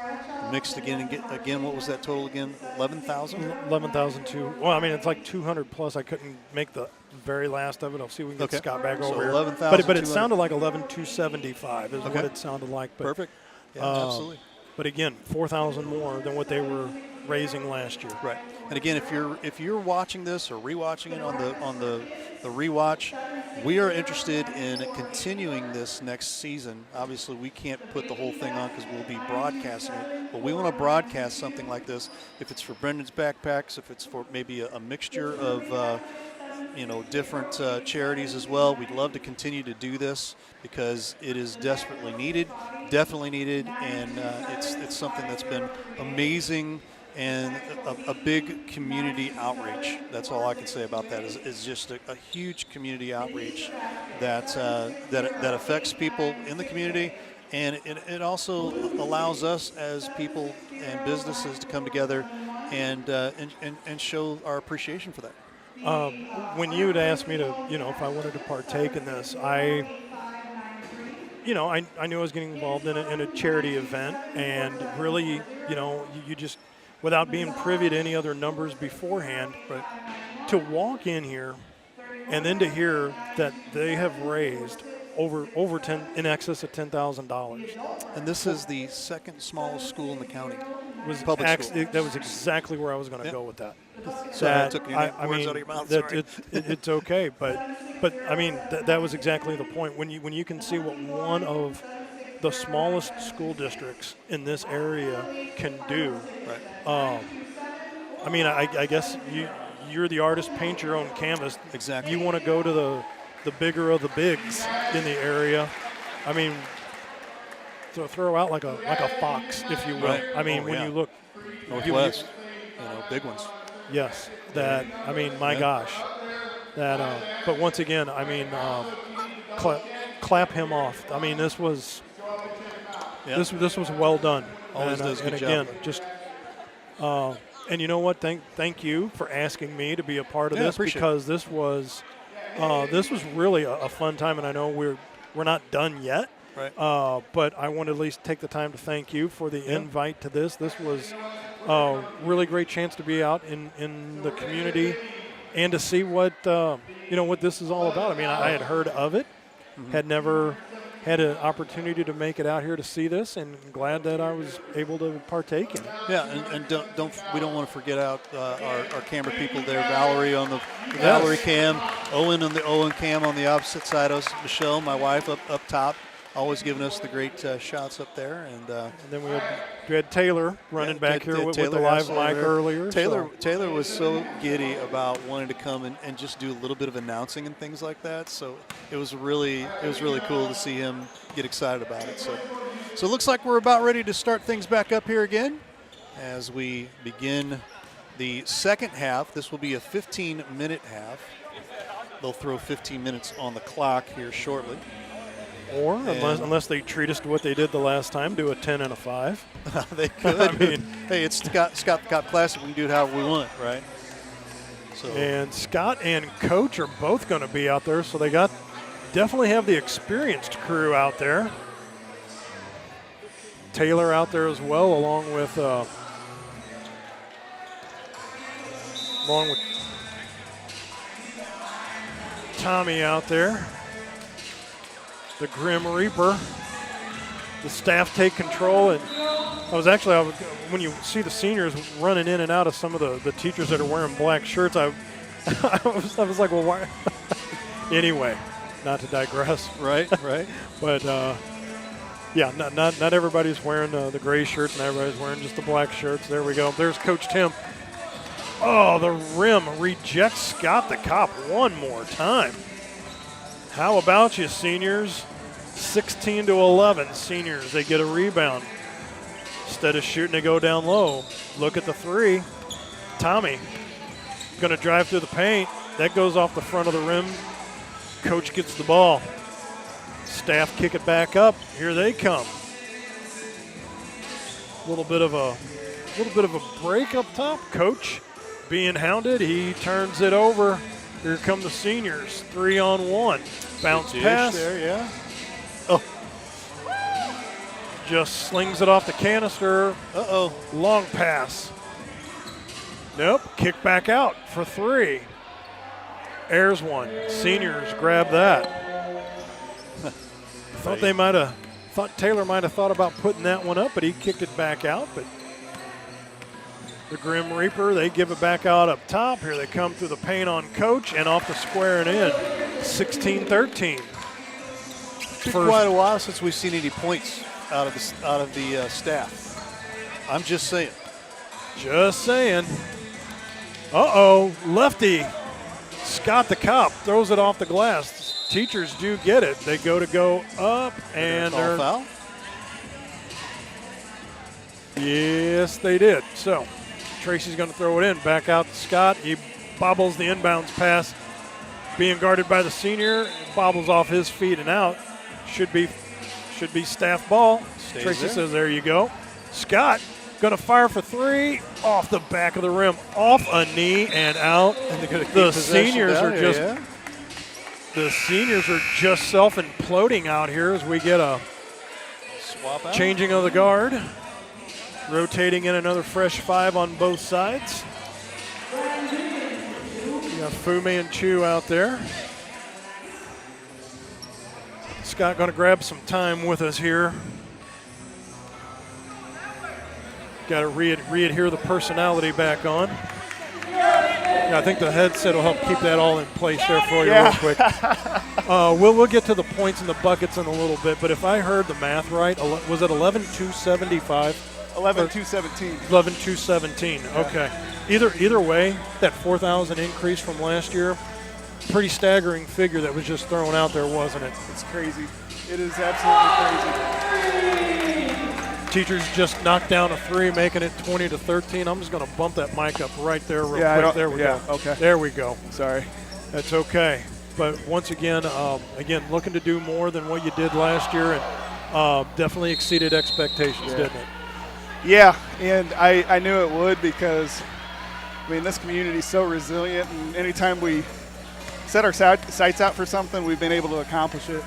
Mixed again, what was that total again? 11,000? 11,002. Well, I mean, it's like 200 plus. I couldn't make the very last of it. I'll see if we can get Scott back over here. 11,000. But it sounded like 11,275 is what it sounded like. But, perfect. Yeah, absolutely. But again, 4,000 more than what they were raising last year. Right. And again, if you're watching this or rewatching it on the rewatch, we are interested in continuing this next season. Obviously, we can't put the whole thing on because we'll be broadcasting it, but we want to broadcast something like this. If it's for Brendan's Backpacks, if it's for maybe a mixture of different charities as well, we'd love to continue to do this because it is definitely needed, and it's something that's been amazing. And a big community outreach. That's all I can say about that. Is just a huge community outreach that affects people in the community, and it also allows us as people and businesses to come together and show our appreciation for that. When you had asked me to, if I wanted to partake in this, I knew I was getting involved in a charity event, and really, you just, without being privy to any other numbers beforehand, to walk in here and then to hear that they have raised in excess of $10,000. And this is the second smallest school in the county. Public school. That was exactly where I was going to go with that. So I took words out of your mouth. Sorry. It's okay, but I mean that was exactly the point. When you can see what one of the smallest school districts in this area can do. Right. I mean, I guess you're the artist, paint your own canvas. Exactly. You want to go to the bigger of the bigs in the area. I mean, throw out like a fox, if you will. Right. I mean, when you look Northwest, big ones. Yes. That. I mean, my gosh. That. But once again, I mean, clap him off. I mean, this was. Yeah. This was well done. Always does a good again, job. Just and you know what? Thank you for asking me to be a part of this, because this was really a fun time, and I know we're not done yet. Right. But I want to at least take the time to thank you for the invite to this. This was a really great chance to be out in the community and to see what what this is all about. I mean, I had heard of it, had never had an opportunity to make it out here to see this, and glad that I was able to partake in it. Yeah, and we don't want to forget out our camera people there. Valerie on the Valerie cam, Owen on the Owen cam on the opposite side of us. Michelle, my wife, up top, always giving us the great shots up there. And then we had Taylor running back here with the live mic earlier. Taylor was so giddy about wanting to come and just do a little bit of announcing and things like that. So it was really cool to see him get excited about it. So it looks like we're about ready to start things back up here again as we begin the second half. This will be a 15-minute half. They'll throw 15 minutes on the clock here shortly. Or unless they treat us to what they did the last time, do a 10 and a 5. They could. I mean, hey, it's Scott Classic. We can do it however we want, right? So. And Scott and Coach are both going to be out there, so they definitely have the experienced crew out there. Taylor out there as well, along with Tommy out there. the Grim Reaper. The staff take control, and when you see the seniors running in and out of some of the teachers that are wearing black shirts, I was like, well, why? Anyway, not to digress. Right. But yeah, not everybody's wearing the gray shirts, and everybody's wearing just the black shirts. There we go. There's Coach Tim. Oh, the rim rejects Scott the Cop one more time. How about you, seniors? 16-11, seniors. They get a rebound. Instead of shooting, they go down low. Look at the three. Tommy going to drive through the paint. That goes off the front of the rim. Coach gets the ball. Staff kick it back up. Here they come. A little bit of a break up top. Coach being hounded. He turns it over. Here come the seniors. 3-on-1. Bounce pass. There, yeah. Oh. Just slings it off the canister. Uh-oh. Long pass. Nope. Kick back out for three. Airs one. Seniors grab that. Thought Taylor might have thought about putting that one up, but he kicked it back out. But the Grim Reaper, they give it back out up top. Here they come through the paint on Coach and off the square and in. 16-13. It's been quite a while since we've seen any points out of the staff. I'm just saying. Just saying. Uh-oh, lefty. Scott the Cop throws it off the glass. Teachers do get it. They go up, and they're foul. Yes, they did. So Tracy's going to throw it in. Back out to Scott. He bobbles the inbounds pass. Being guarded by the senior. Bobbles off his feet and out. Should be staff ball. Stays Tracy there. says, there you go. Scott going to fire for three. Off the back of the rim. Off a knee and out. And they're going to keep The possession seniors down are here, just yeah? the seniors are just self-imploding out here as we get a swap out. Changing of the guard. Rotating in another fresh five on both sides. You got Fu Manchu out there. Scott going to grab some time with us here. Got to re-adhere the personality back on. Yeah, I think the headset will help keep that all in place there for you real quick. We'll get to the points and the buckets in a little bit, but if I heard the math right, was it 11-275? 11-217. 11-217. Okay. Either way, that 4,000 increase from last year, pretty staggering figure that was just thrown out there, wasn't it? It's crazy. It is absolutely crazy. Teachers just knocked down a three, making it 20-13. I'm just going to bump that mic up right there real quick. There we go. Okay. There we go. Sorry. That's okay. But once again, looking to do more than what you did last year, and definitely exceeded expectations, didn't it? Yeah, and I knew it would because, this community is so resilient, and anytime we set our sights out for something, we've been able to accomplish it.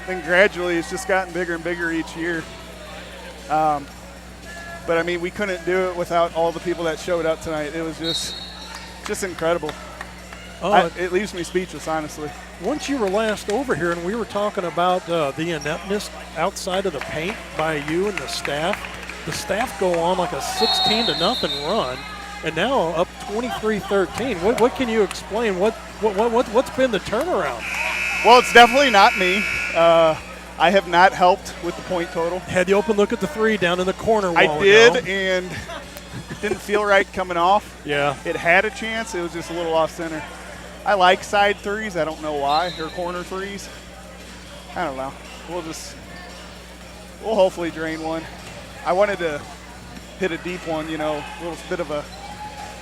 Then gradually, it's just gotten bigger and bigger each year. But we couldn't do it without all the people that showed up tonight. It was just incredible. It leaves me speechless, honestly. Once you were last over here and we were talking about the ineptness outside of the paint by you and the staff go on like a 16-0 run, and now up 23-13. What can you explain? What's been the turnaround? Well, it's definitely not me. I have not helped with the point total. Had the open look at the three down in the corner. I did, and didn't feel right coming off. Yeah. It had a chance. It was just a little off center. I like side threes. I don't know why. Or corner threes. I don't know. We'll hopefully drain one. I wanted to hit a deep one, a little bit of a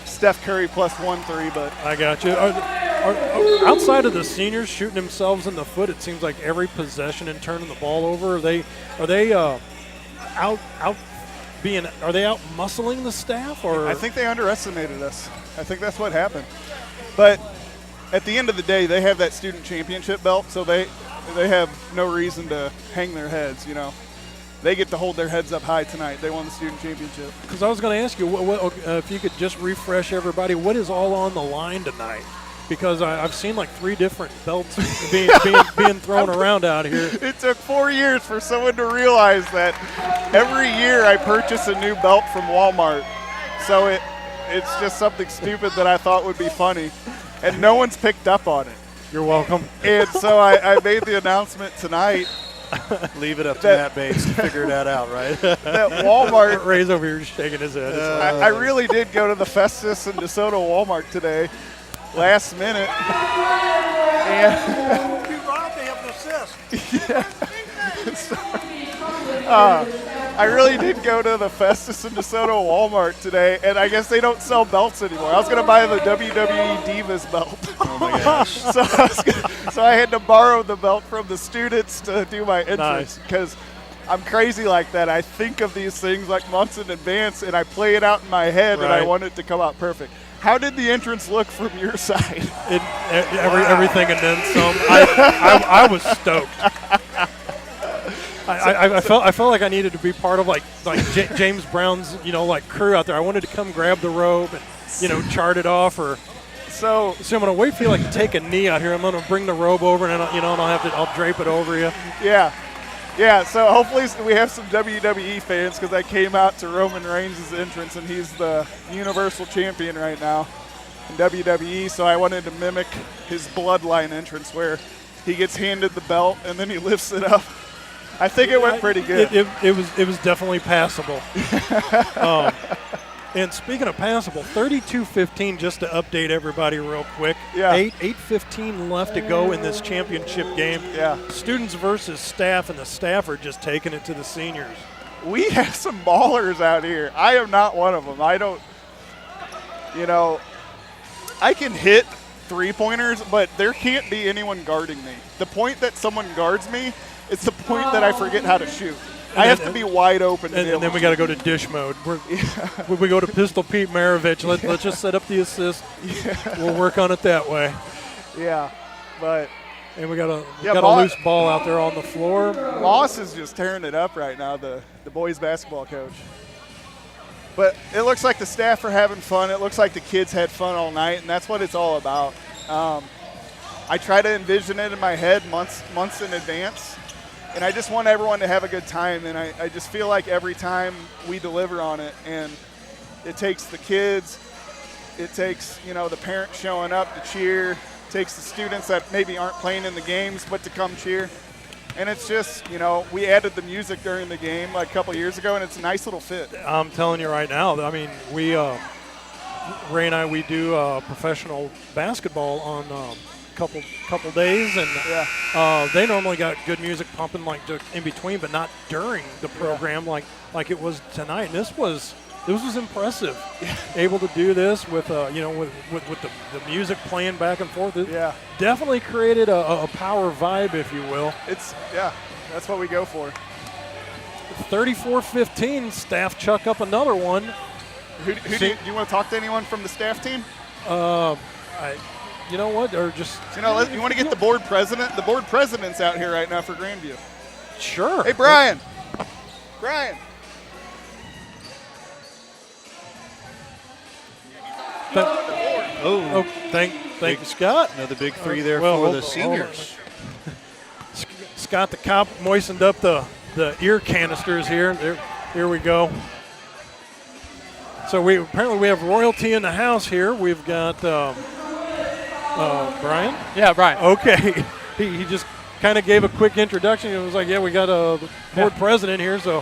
Steph Curry +1 3, but I got you. Outside of the seniors shooting themselves in the foot, it seems like every possession and turning the ball over. Are they out muscling the staff, or? I think they underestimated us. I think that's what happened. But at the end of the day, they have that student championship belt, so they have no reason to hang their heads. They get to hold their heads up high tonight. They won the student championship. Because I was going to ask you, if you could just refresh everybody, what is all on the line tonight? because I've seen like 3 different belts being thrown around out here. It took 4 years for someone to realize that every year I purchase a new belt from Walmart. So it's just something stupid that I thought would be funny, and no one's picked up on it. You're welcome. And so I made the announcement tonight. Leave it up to Matt Bates to figure that out, right? That Walmart. Ray's over here shaking his head. I really did go to the Festus in DeSoto Walmart today, last minute. And You robbed me of an assist. I really did go to the Festus in DeSoto Walmart today, and I guess they don't sell belts anymore. I was going to buy the WWE Divas belt. Oh, my gosh. so I had to borrow the belt from the students to do my entrance because I'm crazy like that. I think of these things like months in advance, and I play it out in my head, and I want it to come out perfect. How did the entrance look from your side? Everything and then some. I was stoked. I felt like I needed to be part of like James Brown's crew out there. I wanted to come grab the robe and chart it off or. So I'm gonna wait for you to take a knee out here. I'm gonna bring the robe over and I'll drape it over you. Yeah. So hopefully we have some WWE fans because I came out to Roman Reigns' entrance and he's the Universal Champion right now in WWE. So I wanted to mimic his Bloodline entrance where he gets handed the belt and then he lifts it up. I think it went pretty good. It was definitely passable. And speaking of passable, 32-15, just to update everybody real quick. Yeah. 8:15 left to go in this championship game. Yeah. Students versus staff, and the staff are just taking it to the seniors. We have some ballers out here. I am not one of them. I don't, I can hit 3-pointers, but there can't be anyone guarding me. The point that someone guards me, it's the point that I forget how to shoot. I have to be wide open. And then we got to go to dish mode. We go to Pistol Pete Maravich. Let's just set up the assist. Yeah. We'll work on it that way. Yeah, but and we got a loose ball out there on the floor. Moss is just tearing it up right now, the boys basketball coach. But it looks like the staff are having fun. It looks like the kids had fun all night, and that's what it's all about. I try to envision it in my head months in advance. And I just want everyone to have a good time, and I just feel like every time we deliver on it, and it takes the kids, it takes, the parents showing up to cheer, it takes the students that maybe aren't playing in the games but to come cheer. And it's just, we added the music during the game like a couple years ago, and it's a nice little fit. I'm telling you right now, I mean, Ray and I, we do professional basketball on couple days, and they normally got good music pumping like in between, but not during the program like it was tonight. And this was impressive. Able to do this with with the music playing back and forth. It definitely created a power vibe, if you will. That's what we go for. 34-15, staff chuck up another one. Do you want to talk to anyone from the staff team? You know what? Or just you want to get the board president? The board president's out here right now for Grandview. Sure. Hey, Brian. Brian. Thank you, Scott. Another big three there for the seniors. Scott the cop moistened up the ear canisters here. Here we go. So apparently we have royalty in the house here. We've got Brian? Yeah, Brian. Okay. He just kind of gave a quick introduction. It was like, we got a board president here. So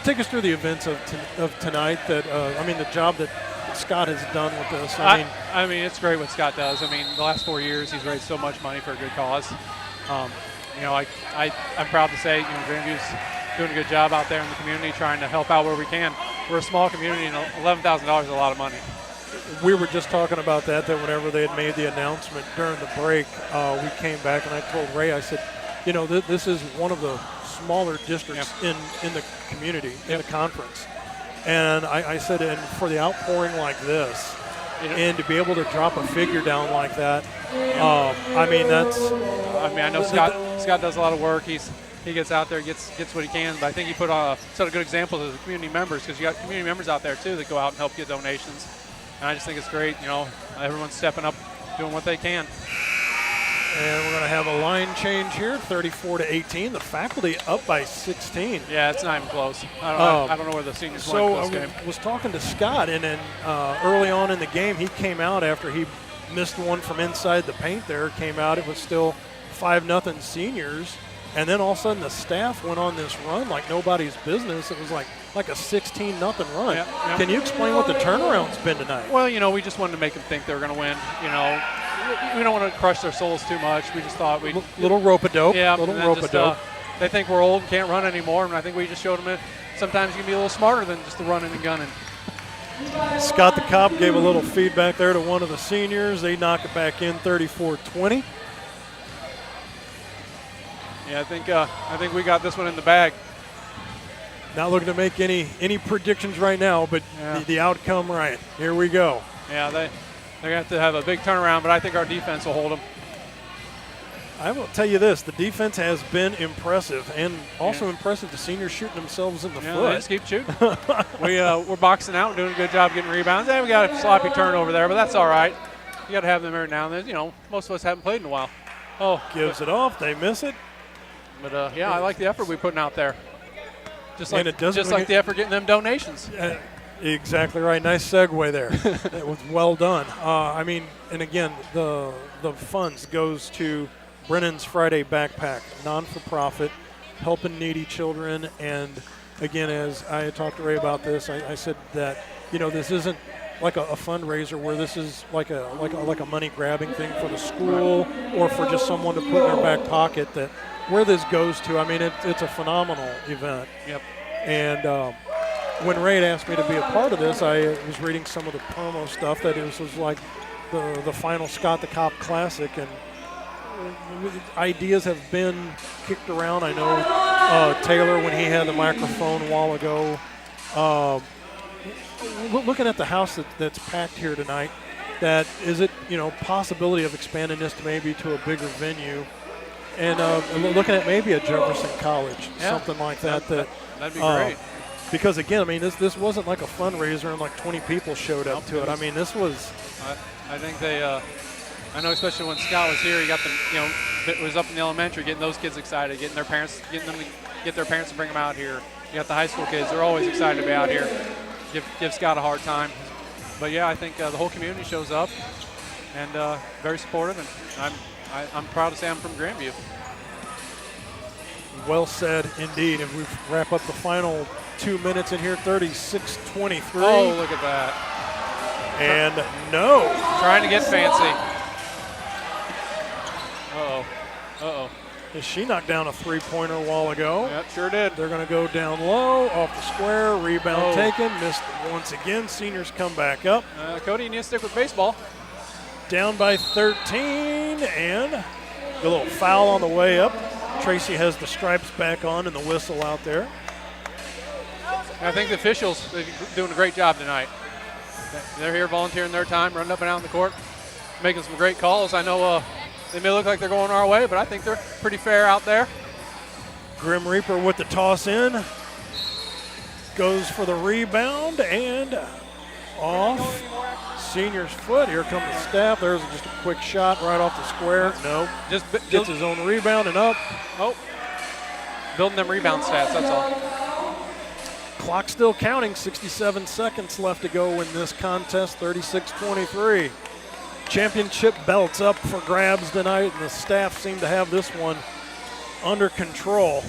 take us through the events of tonight. The job that Scott has done with this. I mean, it's great what Scott does. I mean, the last 4 years he's raised so much money for a good cause. I'm proud to say, Grandview's doing a good job out there in the community, trying to help out where we can. We're a small community, and $11,000 is a lot of money. We were just talking about that whenever they had made the announcement during the break, we came back and I told Ray, I said, this is one of the smaller districts in the community, in the conference. And I said, and for the outpouring like this, and to be able to drop a figure down like that, I know Scott does a lot of work. He gets out there, gets what he can, but I think he set a good example to the community members, because you got community members out there too that go out and help get donations. And I just think it's great. Everyone's stepping up, doing what they can. And we're going to have a line change here, 34-18. The faculty up by 16. Yeah, it's not even close. I don't know where the seniors went for this game. I was talking to Scott, and then early on in the game, he came out after he missed one from inside the paint there. Came out, it was still 5-0 seniors. And then all of a sudden the staff went on this run like nobody's business. It was like a 16-0 run. Yep. Can you explain what the turnaround's been tonight? Well, we just wanted to make them think they were going to win. We don't want to crush their souls too much. We just thought we'd little rope-a-dope. Yeah, little and rope-a-dope. They think we're old and can't run anymore, and I think we just showed them that sometimes you can be a little smarter than just the running and gunning. Scott the Cop gave a little feedback there to one of the seniors. They knock it back in, 34-20. Yeah, I think we got this one in the bag. Not looking to make any predictions right now, but the outcome right. Here we go. Yeah, they're going to have to have a big turnaround, but I think our defense will hold them. I will tell you this, the defense has been impressive, and also impressive the seniors shooting themselves in the foot. They just keep shooting. We're boxing out, doing a good job getting rebounds. We got a sloppy turnover there, but that's all right. You got to have them every now and then. Most of us haven't played in a while. Gives it off. They miss it. But, I like the effort we're putting out there. Just like the effort getting them donations. Exactly right. Nice segue there. That was well done. And again, the funds goes to Brennen's Friday Backpack, non-for-profit, helping needy children. And again, as I had talked to Ray about this, I said that this isn't like a fundraiser where this is like a money grabbing thing for the school or for just someone to put in their back pocket. That where this goes to, it's a phenomenal event. Yep. And when Ray had asked me to be a part of this, I was reading some of the promo stuff that it was like the final Scott the Cop Classic, and ideas have been kicked around. I know Taylor, when he had the microphone a while ago, looking at the house that's packed here tonight, that is it, possibility of expanding this to maybe to a bigger venue, and looking at maybe a Jefferson College, something like that. That'd be great. Because again, this wasn't like a fundraiser and like 20 people showed up to it. This was. I think they. I know, especially when Scott was here, he got them. Was up in the elementary, getting those kids excited, getting them to get their parents to bring them out here. You got the high school kids; they're always excited to be out here. Give Scott a hard time, but yeah, I think the whole community shows up and very supportive, and I'm proud to say I'm from Grandview. Well said, indeed. And we wrap up the final 2 minutes in here, 36-23. Oh, look at that. And no. Trying to get fancy. Uh-oh. She knocked down a three-pointer a while ago. Yep, sure did. They're going to go down low, off the square, rebound taken, missed once again. Seniors come back up. Cody, you need to stick with baseball. Down by 13, and a little foul on the way up. Tracy has the stripes back on and the whistle out there. I think the officials are doing a great job tonight. They're here volunteering their time, running up and down the court, making some great calls. I know they may look like they're going our way, but I think they're pretty fair out there. Grim Reaper with the toss in. Goes for the rebound and off. Senior's foot. Here comes the staff. There's just a quick shot right off the square. No. Just gets his own rebound and up. Oh. Building them rebound stats, that's all. Clock still counting. 67 seconds left to go in this contest. 36-23. Championship belts up for grabs tonight, and the staff seem to have this one under control.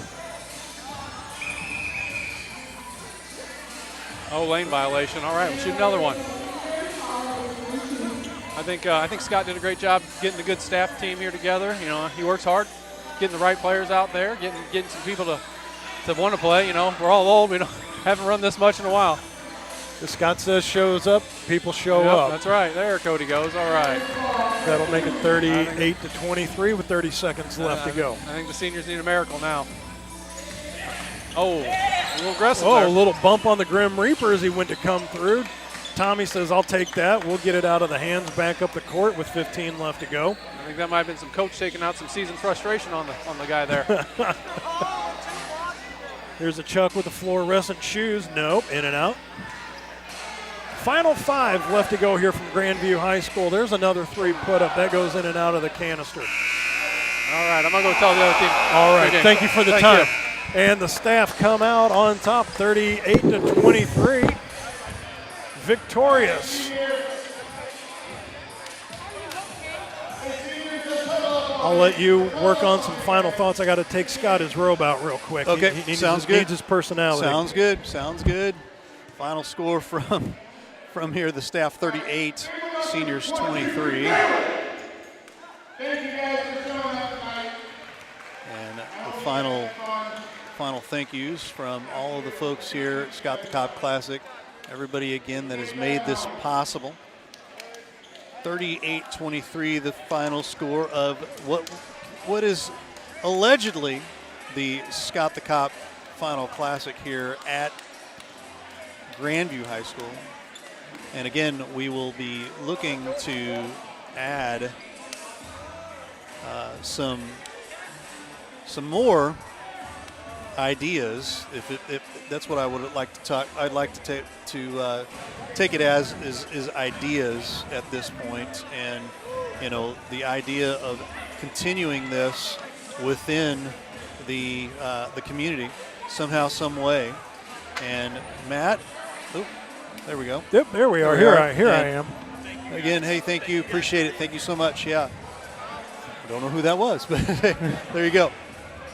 Oh, lane violation. All right, we'll shoot another one. I think Scott did a great job getting a good staff team here together. He works hard, getting the right players out there, getting some people to want to play. We're all old. We haven't run this much in a while. The Scott says shows up, people show up. That's right. There Cody goes. All right. That'll make it 38-23 with 30 seconds left to go. I think the seniors need a miracle now. Oh, a little aggressive there. A little bump on the Grim Reaper as he went to come through. Tommy says, I'll take that. We'll get it out of the hands, back up the court with 15 left to go. I think that might have been some coach taking out some season frustration on the guy there. Here's a Chuck with the fluorescent shoes. Nope, in and out. Final 5 left to go here from Grandview High School. There's another 3 put up. That goes in and out of the canister. All right, I'm going to go tell the other team. All right, Okay. thank you for the Thank time. you. And the staff come out on top, 38-23. Victorious. I'll let you work on some final thoughts. I got to take Scott his robe out real quick. Okay, he sounds good. Needs his personality. Sounds good. Final score from here, the staff 38, seniors 23. Thank you guys for showing up tonight. And the final thank yous from all of the folks here at Scott the Cop Classic, everybody again that has made this possible. 38-23, the final score of what is allegedly the Scott the Cop Final Classic here at Grandview High School. And again, we will be looking to add some more ideas. If that's what I would like to talk, I'd like to take it as is ideas at this point, and the idea of continuing this within the community somehow, some way. And Matt, there we go. Yep, there we are. Here I am. Again, hey, thank you, appreciate it. Thank you so much. Yeah, I don't know who that was, but there you go.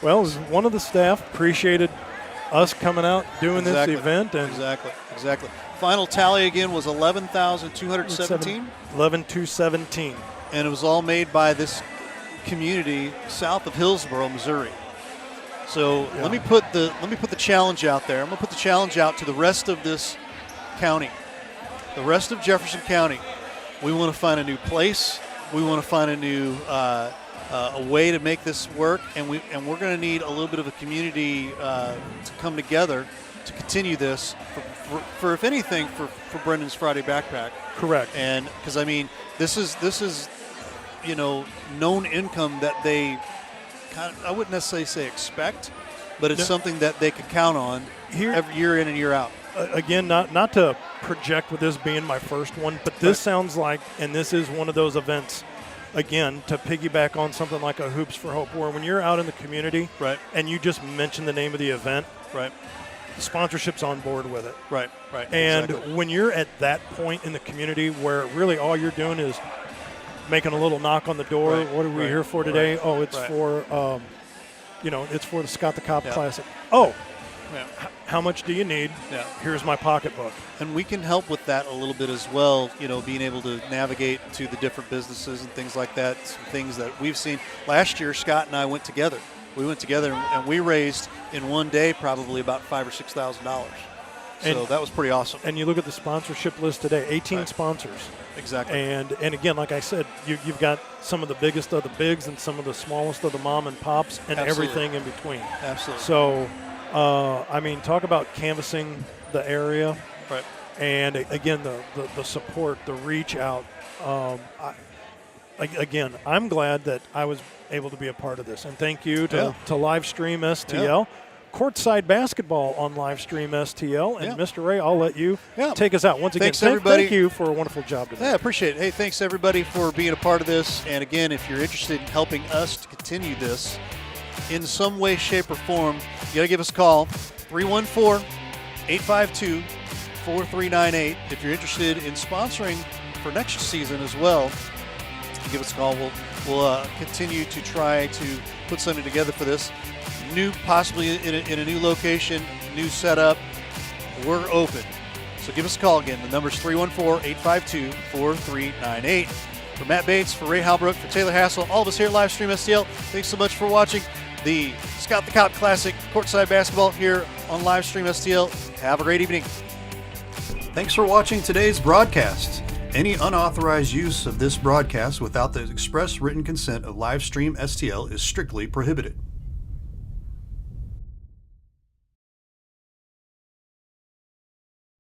Well, it was one of the staff. Appreciated us coming out doing this event. And Exactly. Final tally again was 11,217. 11,217. And it was all made by this community south of Hillsboro, Missouri. So let me put the challenge out there. I'm going to put the challenge out to the rest of this county, the rest of Jefferson County. We want to find a new place. We want to find a new a way to make this work, and we're going to need a little bit of a community to come together to continue this for if anything, for Brendan's Friday Backpack. Correct. And because this is known income that they I wouldn't necessarily say expect, but it's something that they can count on every year in and year out. Again, not to project with this being my first one, but this sounds like, and this is one of those events, again, to piggyback on something like a Hoops for Hope, where when you're out in the community, and you just mention the name of the event, the sponsorship's on board with it. Right. And exactly. when you're at that point in the community where really all you're doing is making a little knock on the door, what are we here for today? Oh, it's for, it's for the Scott the Cop Classic. Oh, how much do you need? Yeah. Here's my pocketbook. And we can help with that a little bit as well, being able to navigate to the different businesses and things like that, some things that we've seen. Last year, Scott and I went together. We went together and we raised in one day probably about $5,000 or $6,000. So that was pretty awesome. And you look at the sponsorship list today, 18 sponsors. Exactly. And again, like I said, you've got some of the biggest of the bigs and some of the smallest of the mom and pops and everything in between. Absolutely. So, talk about canvassing the area. Right. And again, the support, the reach out. Again, I'm glad that I was able to be a part of this. And thank you to Livestream STL. Courtside basketball on Livestream STL. And Mr. Ray, I'll let you take us out. Once again, thanks, everybody. Thank you for a wonderful job today. Yeah, appreciate it. Hey, thanks, everybody, for being a part of this. And again, if you're interested in helping us to continue this in some way, shape, or form, you got to give us a call, 314-852-4398. If you're interested in sponsoring for next season as well, give us a call. We'll continue to try to put something together for this. Possibly in a new location, new setup. We're open. So give us a call again. The number's 314-852-4398. For Matt Bates, for Ray Halbrook, for Taylor Hassel, all of us here at Livestream STL, thanks so much for watching the Scott the Cop Classic Courtside Basketball here on Livestream STL. Have a great evening. Thanks for watching today's broadcast. Any unauthorized use of this broadcast without the express written consent of Livestream STL is strictly prohibited.